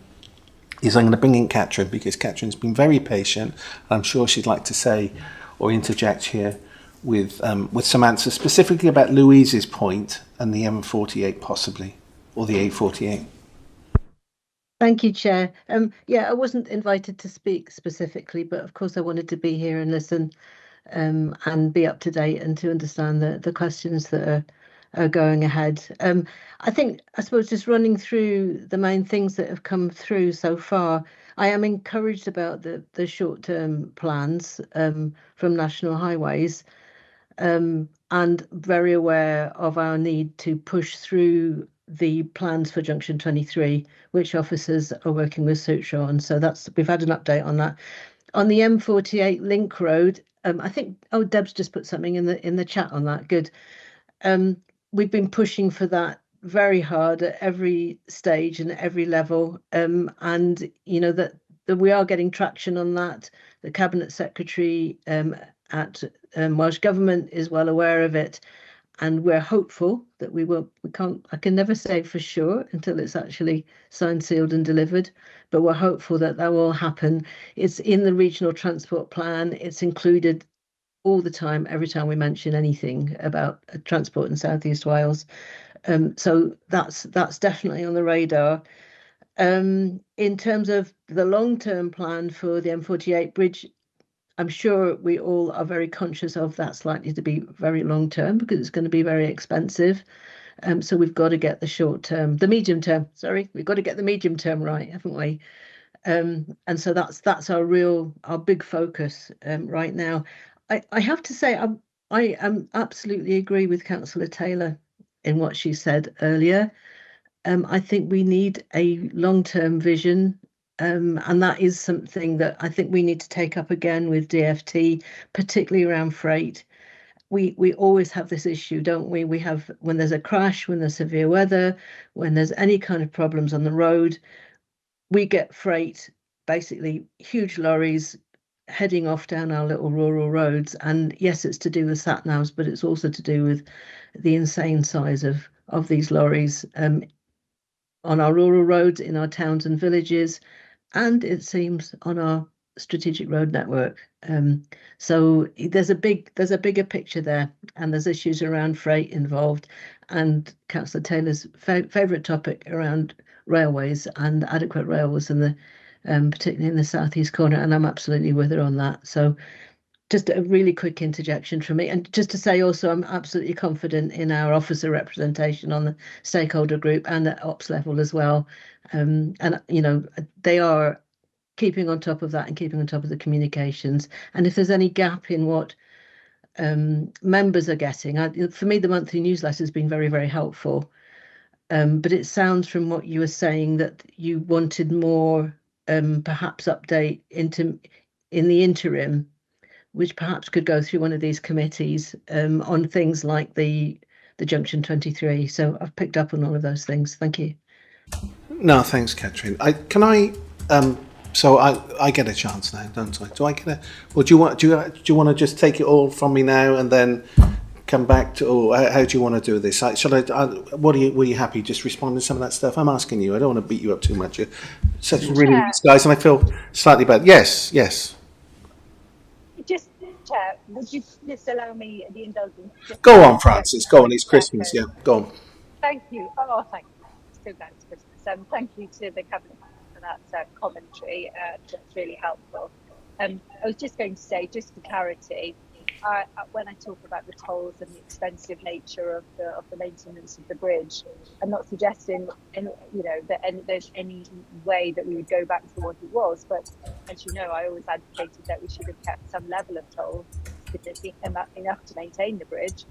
A: I'm going to bring in Catherine, because Catherine's been very patient. I'm sure she'd like to say or interject here with some answers, specifically about Louise's point and the M48 possibly, or the A48.
U: Thank you, Chair. Yeah, I wasn't invited to speak specifically, but of course I wanted to be here and listen and be up to date and to understand the questions that are going ahead. I suppose just running through the main things that have come through so far, I am encouraged about the short-term plans from National Highways, and very aware of our need to push through the plans for Junction 23, which officers are working with Sutra on. So we've had an update on that. On the M48 Link Road, I think Deb's just put something in the chat on that. Good. We've been pushing for that very hard at every stage and every level, and you know that we are getting traction on that. The Cabinet Secretary at Welsh Government is well aware of it, and we're hopeful that we will. I can never say for sure until it's actually signed, sealed, and delivered, but we're hopeful that will happen. It's in the regional transport plan. It's included all the time, every time we mention anything about transport in South East Wales. So that's definitely on the radar. In terms of the long-term plan for the M48 bridge, I'm sure we all are very conscious of that's likely to be very long-term because it's going to be very expensive. So we've got to get the medium term. Sorry, we've got to get the medium term right, haven't we? And so that's our big focus right now. I have to say I absolutely agree with Councillor Taylor in what she said earlier. I think we need a long-term vision, and that is something that I think we need to take up again with DFT, particularly around freight. We always have this issue, don't we? We have, when there's a crash, when there's severe weather, when there's any kind of problems on the road, we get freight, basically huge lorries heading off down our little rural roads. And yes, it's to do with sat-navs, but it's also to do with the insane size of these lorries on our rural roads, in our towns and villages, and it seems on our strategic road network. So there's a bigger picture there, and there's issues around freight involved, and Councillor Taylor's favourite topic around railways and adequate railways in the particularly in the southeast corner, and I'm absolutely with her on that. So just a really quick interjection from me, and just to say also I'm absolutely confident in our officer representation on the stakeholder group and at ops level as well, and you know they are keeping on top of that and keeping on top of the communications. And if there's any gap in what members are getting, for me the monthly newsletter has been very, very helpful, but it sounds from what you were saying that you wanted more perhaps update in the interim, which perhaps could go through one of these committees on things like the Junction 23. So I've picked up on all of those things. Thank you.
A: No, thanks, Catherine. So I get a chance now, don't I? Do I get a? Or do you want to just take it all from me now and then come back to? Or how do you want to do this? Were you happy just responding to some of that stuff? I'm asking you. I don't want to beat you up too much. You're such really nice guys, and I feel slightly bad. Yes.
T: Just, Chair, would you just allow me the indulgence?
A: Go on, Francis. Go on. It's Christmas. Yeah, go on.
T: Thank you. Oh, thanks. so glad it's Christmas. Thank you to the Cabinet for that commentary. That's really helpful. I was just going to say, just for clarity, when I talk about the tolls and the expensive nature of the maintenance of the bridge, I'm not suggesting that there's any way that we would go back to what it was. But as you know, I always advocated that we should have kept some level of toll enough to maintain the bridge,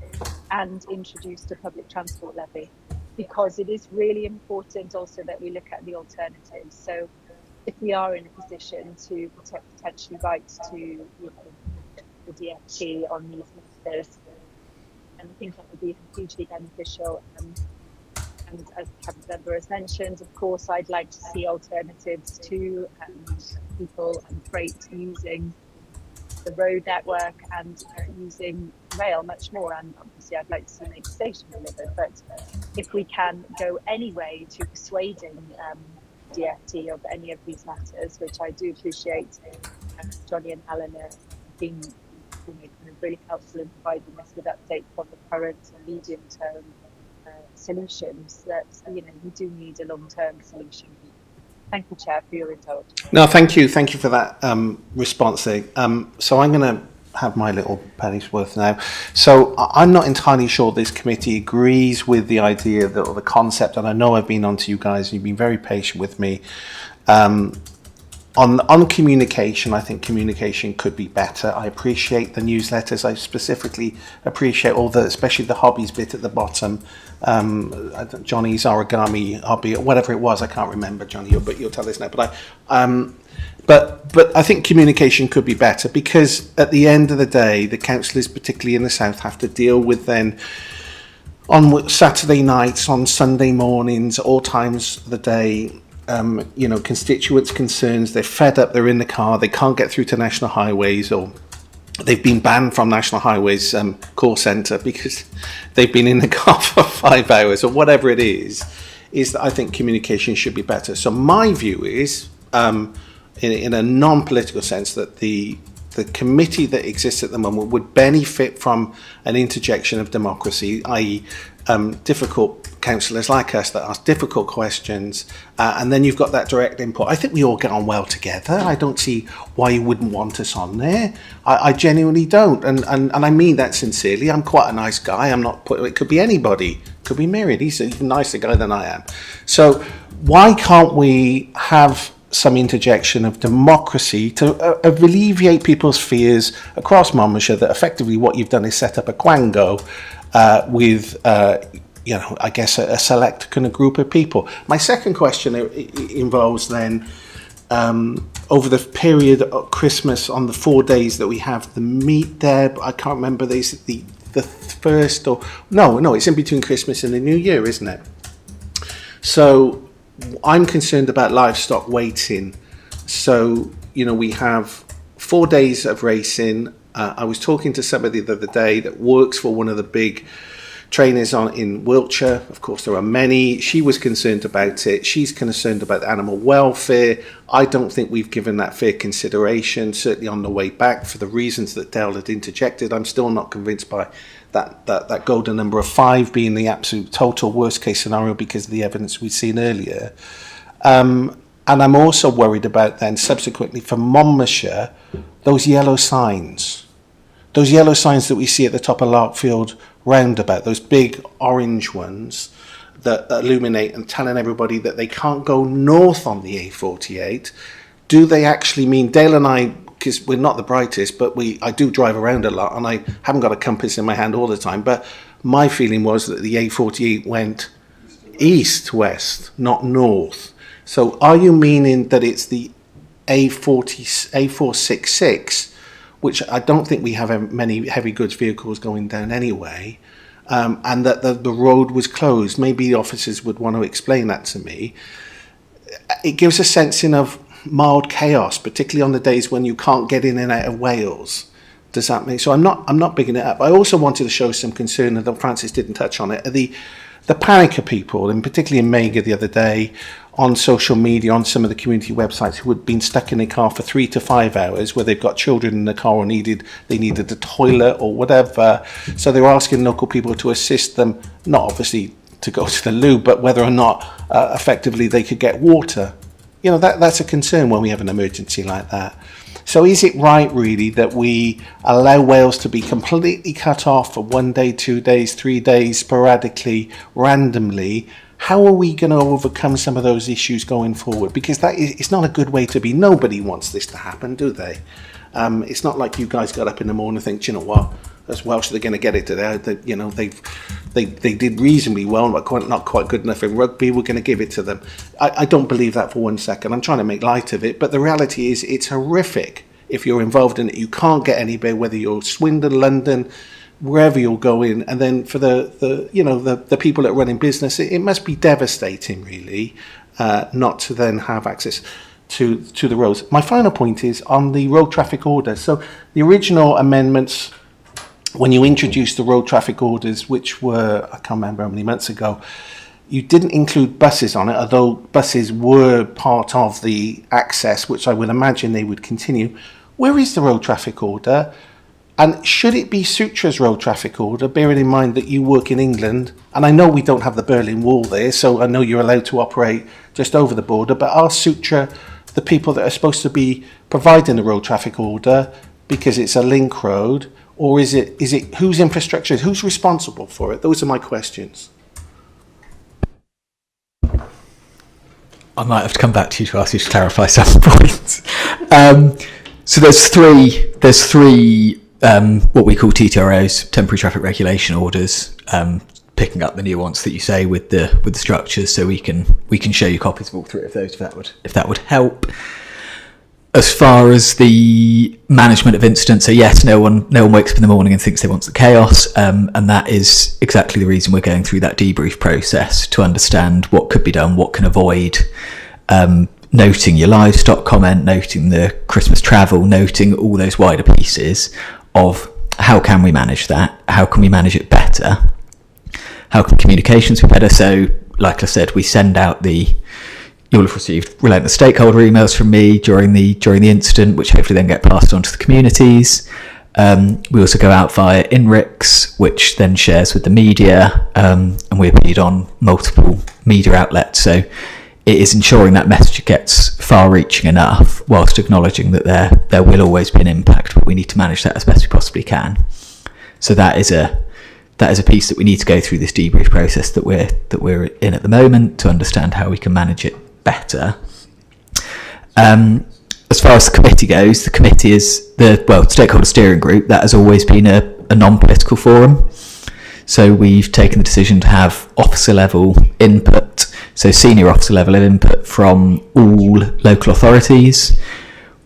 T: and introduced a public transport levy, because it is really important also that we look at the alternatives. So if we are in a position to potentially write to the DfT on these matters, and I think that would be hugely beneficial. And as the Cabinet member has mentioned, of course, I'd like to see alternatives to people and freight using the road network and using rail much more. And obviously, I'd like to see Make Station delivered. But if we can go any way to persuading DfT of any of these matters, which I do appreciate, Johnny and Alan have been kind of really helpful in providing us with updates on the current and medium-term solutions, that we do need a long-term solution. Thank you, Chair, for your indulgence.
A: No, thank you for that response there. So I'm going to have my little penny's worth now. So I'm not entirely sure this committee agrees with the idea or the concept, and I know I've been on to you guys, and you've been very patient with me. On communication, I think communication could be better. I appreciate the newsletters. I specifically appreciate especially the hobbies bit at the bottom. Johnny's origami hobby, whatever it was, I can't remember, Johnny, but you'll tell us now. But I think communication could be better, because at the end of the day, the councillors, particularly in the south, have to deal with then on Saturday nights, on Sunday mornings, all times of the day, constituents' concerns. They're fed up, they're in the car, they can't get through to national highways, or they've been banned from National Highways call centre because they've been in the car for 5 hours, or whatever it is that I think communication should be better. So my view is, in a non-political sense, that the committee that exists at the moment would benefit from an interjection of democracy, i.e. difficult councillors like us that ask difficult questions, and then you've got that direct input. I think we all get on well together. I don't see why you wouldn't want us on there. I genuinely don't, and I mean that sincerely. I'm quite a nice guy. It could be anybody. It could be Myriad. He's an even nicer guy than I am. So why can't we have some interjection of democracy to alleviate people's fears across Monmouthshire, that effectively what you've done is set up a quango with I guess a select kind of group of people. My second question involves then, over the period of Christmas, on the 4 days that we have the meet there, I can't remember, the first, or no, it's in between Christmas and the New Year, isn't it? So I'm concerned about livestock waiting. So, we have 4 days of racing. I was talking to somebody the other day that works for one of the big trainers in Wiltshire. Of course, there are many. She was concerned about it. She's concerned about animal welfare. I don't think we've given that fair consideration, certainly on the way back, for the reasons that Dale had interjected. I'm still not convinced by that golden number of 5 being the absolute total worst case scenario, because of the evidence we've seen earlier. And I'm also worried about then, subsequently, for Monmouthshire, those yellow signs that we see at the top of Larkfield roundabout, those big orange ones that illuminate and telling everybody that they can't go north on the A48. Do they actually mean, Dale and I, because we're not the brightest, but I do drive around a lot, and I haven't got a compass in my hand all the time, but my feeling was that the A48 went east-west, not north. So are you meaning that it's the A466, which I don't think we have many heavy goods vehicles going down anyway, and that the road was closed? Maybe the officers would want to explain that to me. It gives a sense of mild chaos, particularly on the days when you can't get in and out of Wales. Does that make so? I'm not bigging it up. I also wanted to show some concern, and Francis didn't touch on it. The panic of people, and particularly in Mega the other day, on social media, on some of the community websites, who had been stuck in a car for 3 to 5 hours, where they've got children in the car, or they needed a toilet or whatever. So they were asking local people to assist them, not obviously to go to the loo, but whether or not effectively they could get water. You know, that's a concern when we have an emergency like that. So is it right, really, that we allow Wales to be completely cut off for 1 day, 2 days, 3 days, sporadically, randomly? How are we going to overcome some of those issues going forward? Because it's not a good way to be. Nobody wants this to happen, do they? It's not like you guys got up in the morning and think, do you know what, as Welsh, they're going to get it today. You know, they did reasonably well, but not quite good enough in rugby. We're going to give it to them. I don't believe that for 1 second. I'm trying to make light of it, but the reality is it's horrific. If you're involved in it, you can't get anywhere, whether you're Swindon, London, wherever you're going. And then for the people that are running business, it must be devastating, really, not to then have access to the roads. My final point is on the road traffic order. So the original amendments, when you introduced the road traffic orders, which were, I can't remember how many months ago, you didn't include buses on it, although buses were part of the access, which I would imagine they would continue. Where is the road traffic order? And should it be Sutra's road traffic order, bearing in mind that you work in England, and I know we don't have the Berlin Wall there, so I know you're allowed to operate just over the border, but are Sutra the people that are supposed to be providing the road traffic order because it's a link road, or is it whose infrastructure, who's responsible for it? Those are my questions.
R: I might have to come back to you to ask you to clarify some points. So there's three what we call TTROs, temporary traffic regulation orders, picking up the nuance that you say with the structures, so we can show you copies of all three of those if that would help. As far as the management of incidents, so yes, no one wakes up in the morning and thinks they want the chaos, and that is exactly the reason we're going through that debrief process, to understand what could be done, what can avoid, noting your livestock comment, noting the Christmas travel, noting all those wider pieces of how can we manage that, how can we manage it better, how can communications be better. So like I said, we send out you'll have received relentless stakeholder emails from me during the incident, which hopefully then get passed on to the communities. We also go out via INRIX, which then shares with the media, and we appeared on multiple media outlets. So it is ensuring that message gets far-reaching enough, whilst acknowledging that there will always be an impact, but we need to manage that as best we possibly can. So that is a piece that we need to go through this debrief process that we're in at the moment, to understand how we can manage it better. As far as the committee goes, the committee is stakeholder steering group. That has always been a non-political forum. So we've taken the decision to have officer level input, so senior officer level input from all local authorities.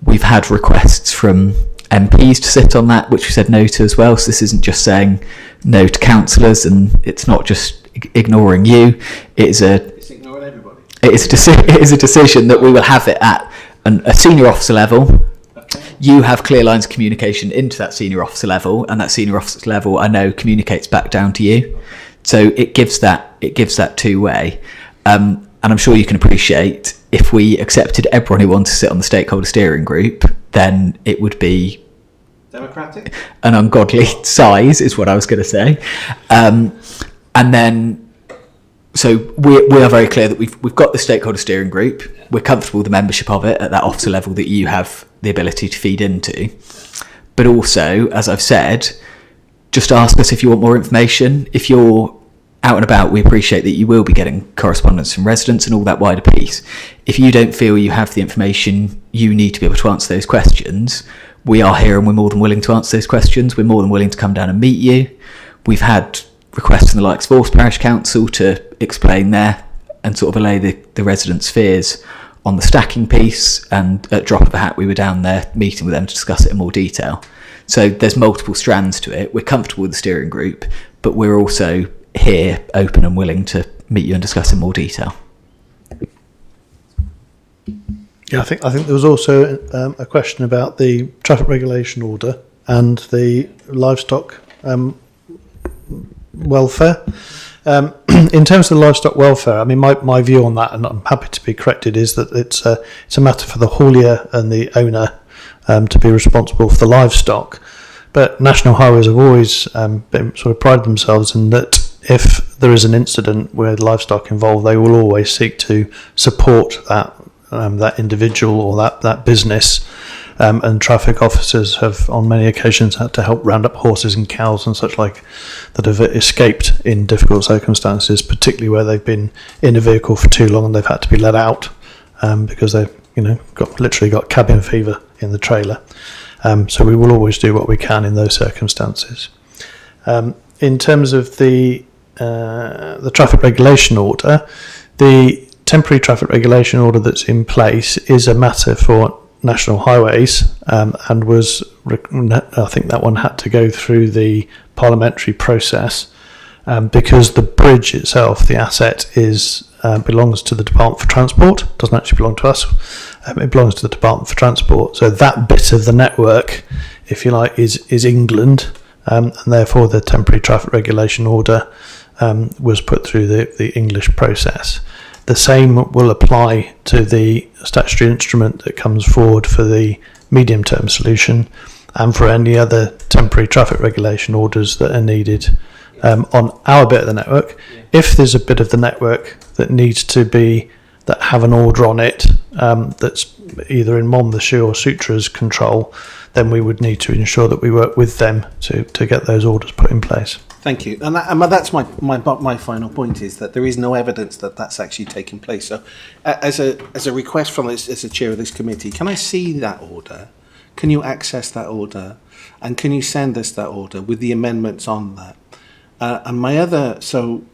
R: We've had requests from MPs to sit on that, which we said no to as well. So this isn't just saying no to councillors, and it's not just ignoring you. It's ignoring everybody. It is a decision that we will have it at a senior officer level. You have clear lines of communication into that senior officer level, and that senior officer level, I know, communicates back down to you. So it gives that two-way. And I'm sure you can appreciate, if we accepted everyone who wanted to sit on the stakeholder steering group, then it would be
A: democratic,
R: an ungodly size, is what I was going to say. And then, so we are very clear that we've got the stakeholder steering group. We're comfortable with the membership of it at that officer level that you have the ability to feed into. But also, as I've said, just ask us if you want more information. If you're out and about, we appreciate that you will be getting correspondence from residents and all that wider piece. If you don't feel you have the information you need to be able to answer those questions, we are here and we're more than willing to answer those questions. We're more than willing to come down and meet you. We've had requests from the likes of Force Parish Council to explain there and sort of allay the residents' fears on the stacking piece, and at drop of a hat we were down there meeting with them to discuss it in more detail. So there's multiple strands to it. We're comfortable with the steering group, but we're also here open and willing to meet you and discuss in more detail.
S: Yeah, I think there was also a question about the traffic regulation order and the livestock welfare. In terms of the livestock welfare, I mean, my view on that, and I'm happy to be corrected, is that it's a matter for the haulier and the owner to be responsible for the livestock. But National Highways have always been sort of prided themselves in that if there is an incident with livestock involved, they will always seek to support that individual or that business. And traffic officers have on many occasions had to help round up horses and cows and such like that have escaped in difficult circumstances, particularly where they've been in a vehicle for too long and they've had to be let out because they've literally got cabin fever in the trailer. So we will always do what we can in those circumstances. In terms of the traffic regulation order, the temporary traffic regulation order that's in place is a matter for National Highways, and was, I think that one had to go through the parliamentary process because the bridge itself, the asset, belongs to the Department for Transport. It doesn't actually belong to us. It belongs to the Department for Transport. So that bit of the network, if you like, is England, and therefore the temporary traffic regulation order was put through the English process. The same will apply to the statutory instrument that comes forward for the medium-term solution and for any other temporary traffic regulation orders that are needed on our bit of the network. If there's a bit of the network that needs to be, that have an order on it that's either in Monmouthshire or Sutra's control, then we would need to ensure that we work with them to get those orders put in place.
A: Thank you. And that's my final point, is that there is no evidence that that's actually taken place. So as a request from this, as a chair of this committee, can I see that order? Can you access that order? And can you send us that order with the amendments on that? And my other, so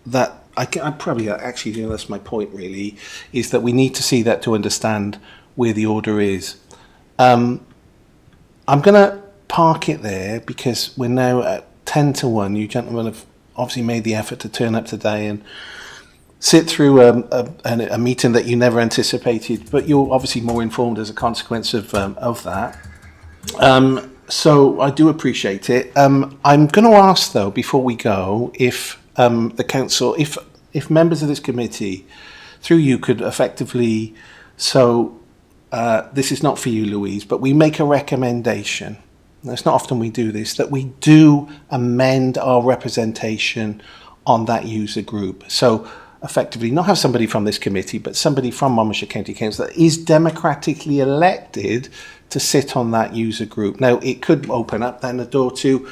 A: that I probably actually, that's my point really, is that we need to see that to understand where the order is. I'm going to park it there because we're now at 10 to 1. You gentlemen have obviously made the effort to turn up today and sit through a meeting that you never anticipated, but you're obviously more informed as a consequence of that. So I do appreciate it. I'm going to ask, though, before we go, if the council, if members of this committee, through you, could effectively, this is not for you, Louise, but we make a recommendation. It's not often we do this, that we do amend our representation on that user group. So effectively not have somebody from this committee, but somebody from Monmouthshire County Council that is democratically elected to sit on that user group. Now, it could open up then the door to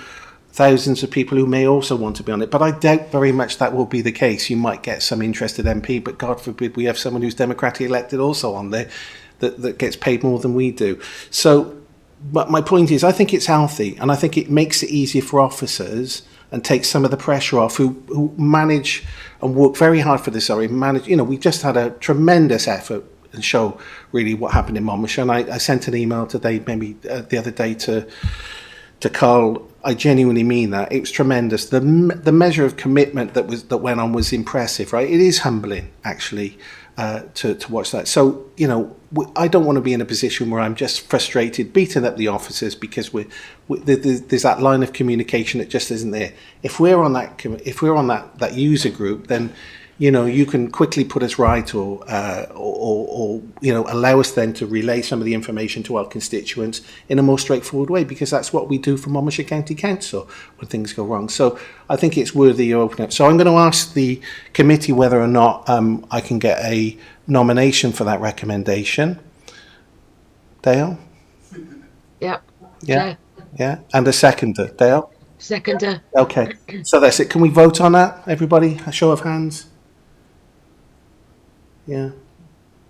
A: thousands of people who may also want to be on it, but I doubt very much that will be the case. You might get some interested MP, but God forbid we have someone who's democratically elected also on there that gets paid more than we do. So, but my point is, I think it's healthy, and I think it makes it easier for officers and takes some of the pressure off who manage and work very hard for this. We just had a tremendous effort and show really what happened in Monmouthshire, and I sent an email today, maybe the other day, to Carl. I genuinely mean that. It was tremendous. The measure of commitment that went on was impressive, right? It is humbling, actually, to watch that. So, I don't want to be in a position where I'm just frustrated, beating up the officers because there's that line of communication that just isn't there. If we're on that user group, then you can quickly put us right, or allow us then to relay some of the information to our constituents in a more straightforward way, because that's what we do for Monmouthshire County Council when things go wrong. So I think it's worthy of opening up. So I'm going to ask the committee whether or not I can get a nomination for that recommendation. Dale?
B: Yep.
A: Yeah. Yeah. And a seconder. Dale?
B: Seconder.
A: Okay. So that's it. Can we vote on that, everybody? A show of hands. Yeah.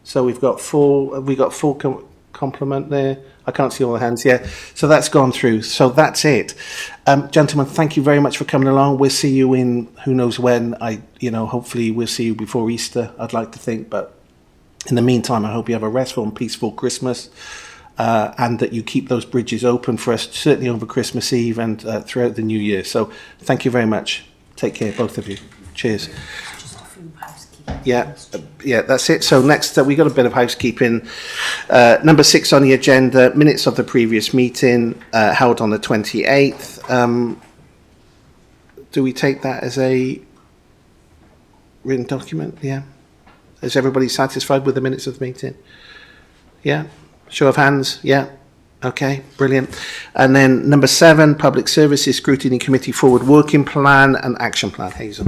A: So we've got full complement there. I can't see all the hands. Yeah. So that's gone through. So that's it. Gentlemen, thank you very much for coming along. We'll see you in who knows when. Hopefully we'll see you before Easter, I'd like to think. But in the meantime, I hope you have a restful and peaceful Christmas, and that you keep those bridges open for us, certainly over Christmas Eve and throughout the new year. So thank you very much. Take care, both of you. Cheers. Yeah, that's it. So next, we got a bit of housekeeping. Number 6 on the agenda, minutes of the previous meeting held on the 28th. Do we take that as a written document? Yeah. Is everybody satisfied with the minutes of the meeting? Yeah. Show of hands. Yeah. Okay, brilliant. And then number 7, Public Services Scrutiny Committee Forward Working Plan and Action Plan. Hazel.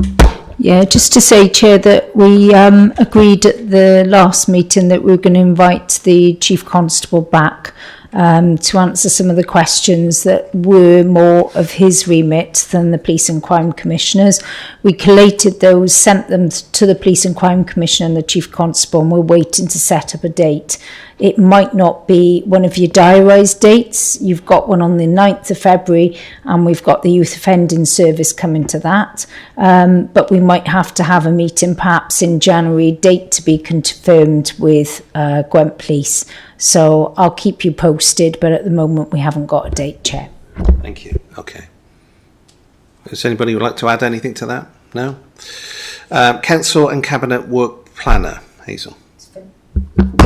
P: Yeah, just to say, Chair, that we agreed at the last meeting that we were going to invite the Chief Constable back to answer some of the questions that were more of his remit than the Police and Crime Commissioners. We collated those, sent them to the Police and Crime Commissioner and the Chief Constable, and we're waiting to set up a date. It might not be one of your diarised dates. You've got one on the 9th of February, and we've got the Youth Offending Service coming to that. But we might have to have a meeting perhaps in January, date to be confirmed with Gwent Police. So I'll keep you posted, but at the moment we haven't got a date, Chair.
A: Thank you. Okay. Does anybody would like to add anything to that? No? Council and Cabinet Work Planner. Hazel.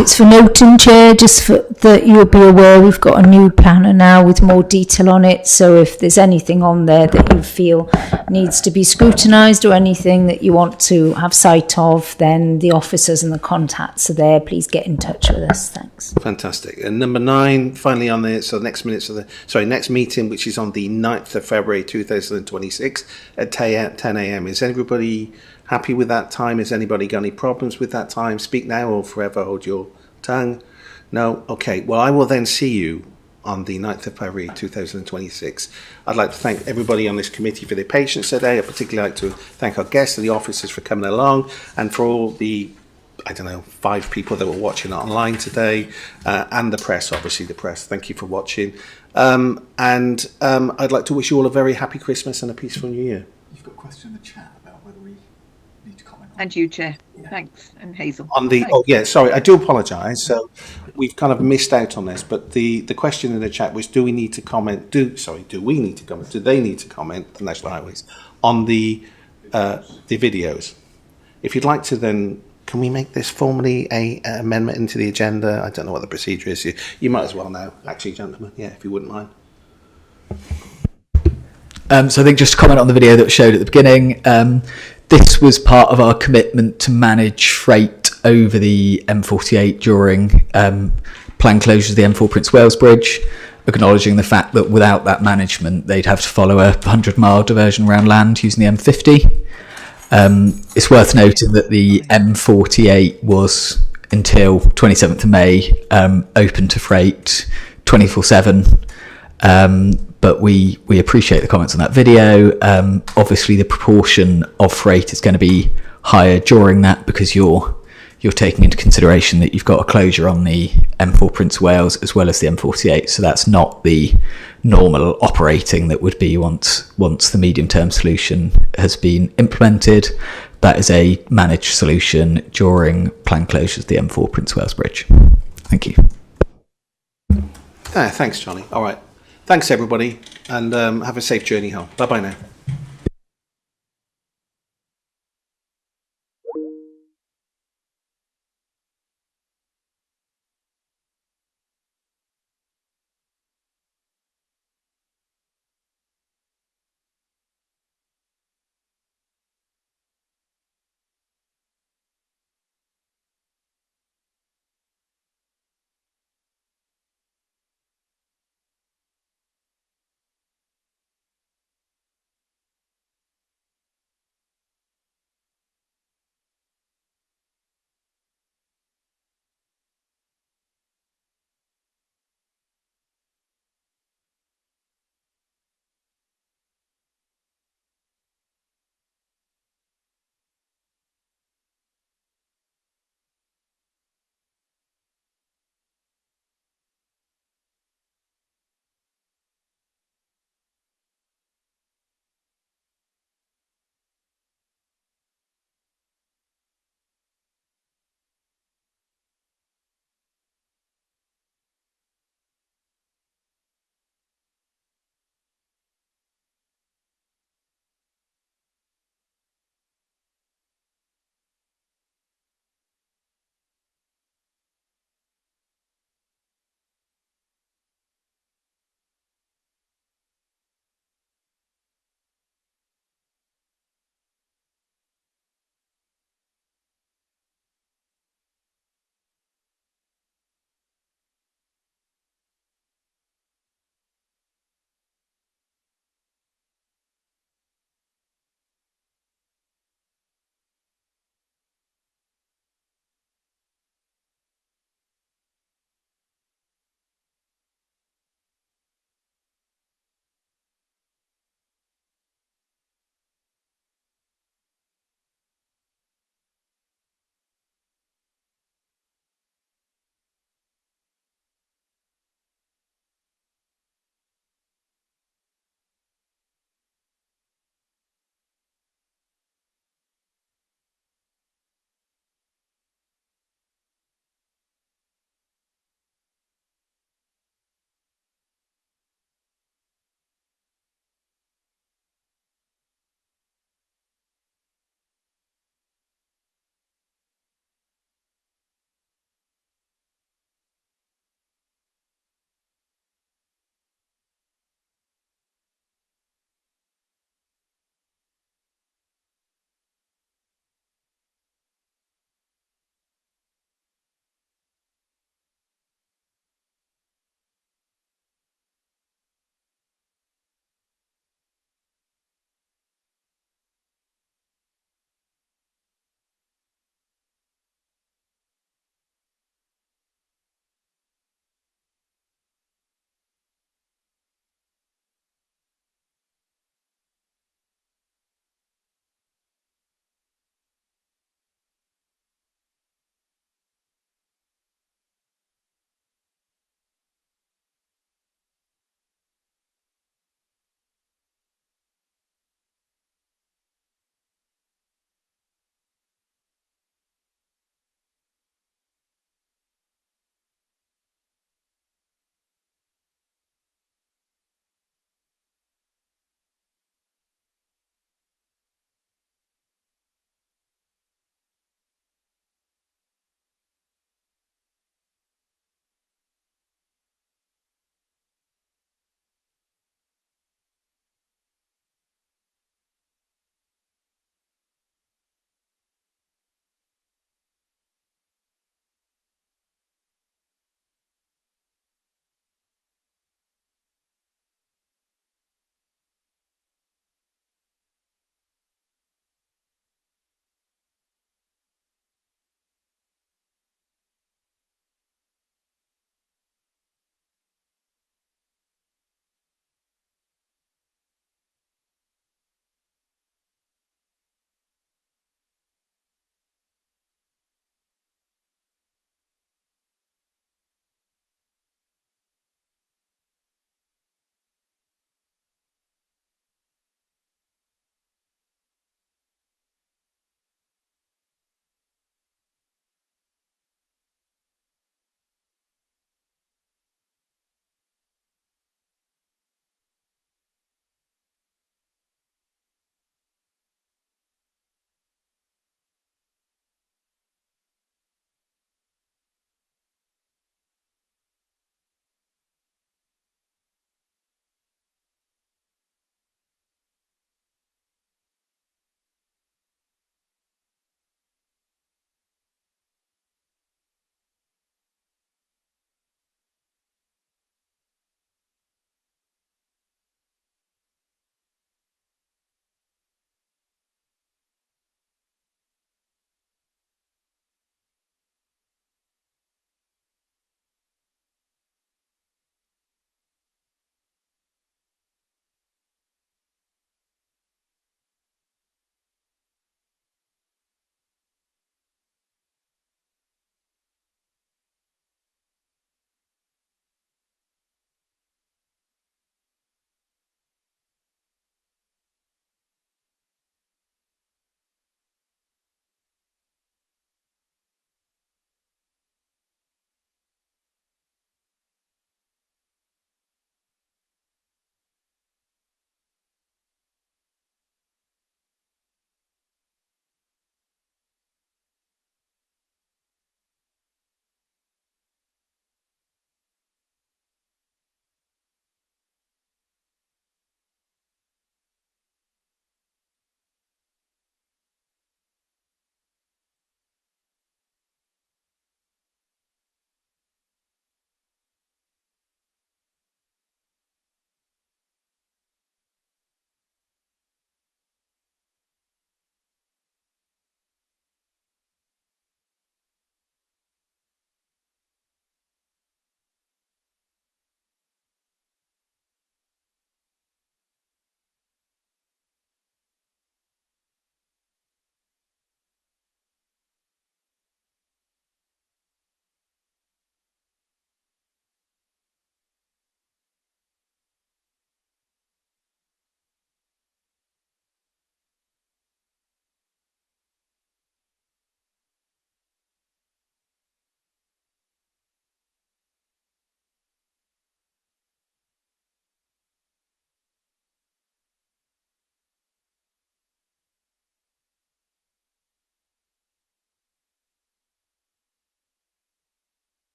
P: It's for noting, Chair, just for that you'll be aware we've got a new planner now with more detail on it. So if there's anything on there that you feel needs to be scrutinised or anything that you want to have sight of, then the officers and the contacts are there. Please get in touch with us. Thanks.
A: Fantastic. And number 9, finally on there, so next meeting, which is on the 9th of February 2026 at 10 a.m. Is everybody happy with that time? Has anybody got any problems with that time? Speak now or forever hold your tongue. No? Okay. Well, I will then see you on the 9th of February 2026. I'd like to thank everybody on this committee for their patience today. I'd particularly like to thank our guests and the officers for coming along, and for all the, 5 people that were watching online today, and the press, obviously the press. Thank you for watching. And I'd like to wish you all a very happy Christmas and a peaceful New Year.
H: You've got a question in the chat about whether we need to comment on.
D: And you, Chair. Yeah. Thanks. And Hazel.
A: On the, oh yeah, sorry, I do apologise. So we've kind of missed out on this, but the question in the chat was, do we need to comment, do we need to comment, do they need to comment, the National Highways, on the videos? If you'd like to, then can we make this formally a amendment into the agenda? I don't know what the procedure is. You might as well now, actually, gentlemen. Yeah, if you wouldn't mind.
R: So I think just to comment on the video that was showed at the beginning, this was part of our commitment to manage freight over the M48 during planned closures of the M4 Prince Wales Bridge, acknowledging the fact that without that management they'd have to follow a 100-mile diversion around land using the M50. It's worth noting that the M48 was, until 27th of May, open to freight 24/7. But we appreciate the comments on that video. Obviously, the proportion of freight is going to be higher during that because you're taking into consideration that you've got a closure on the M4 Prince Wales as well as the M48. So that's not the normal operating that would be once the medium-term solution has been implemented. That is a managed solution during planned closures of the M4 Prince Wales Bridge. Thank you.
A: Thanks, Johnny. All right. Thanks, everybody, and have a safe journey home. Bye-bye now.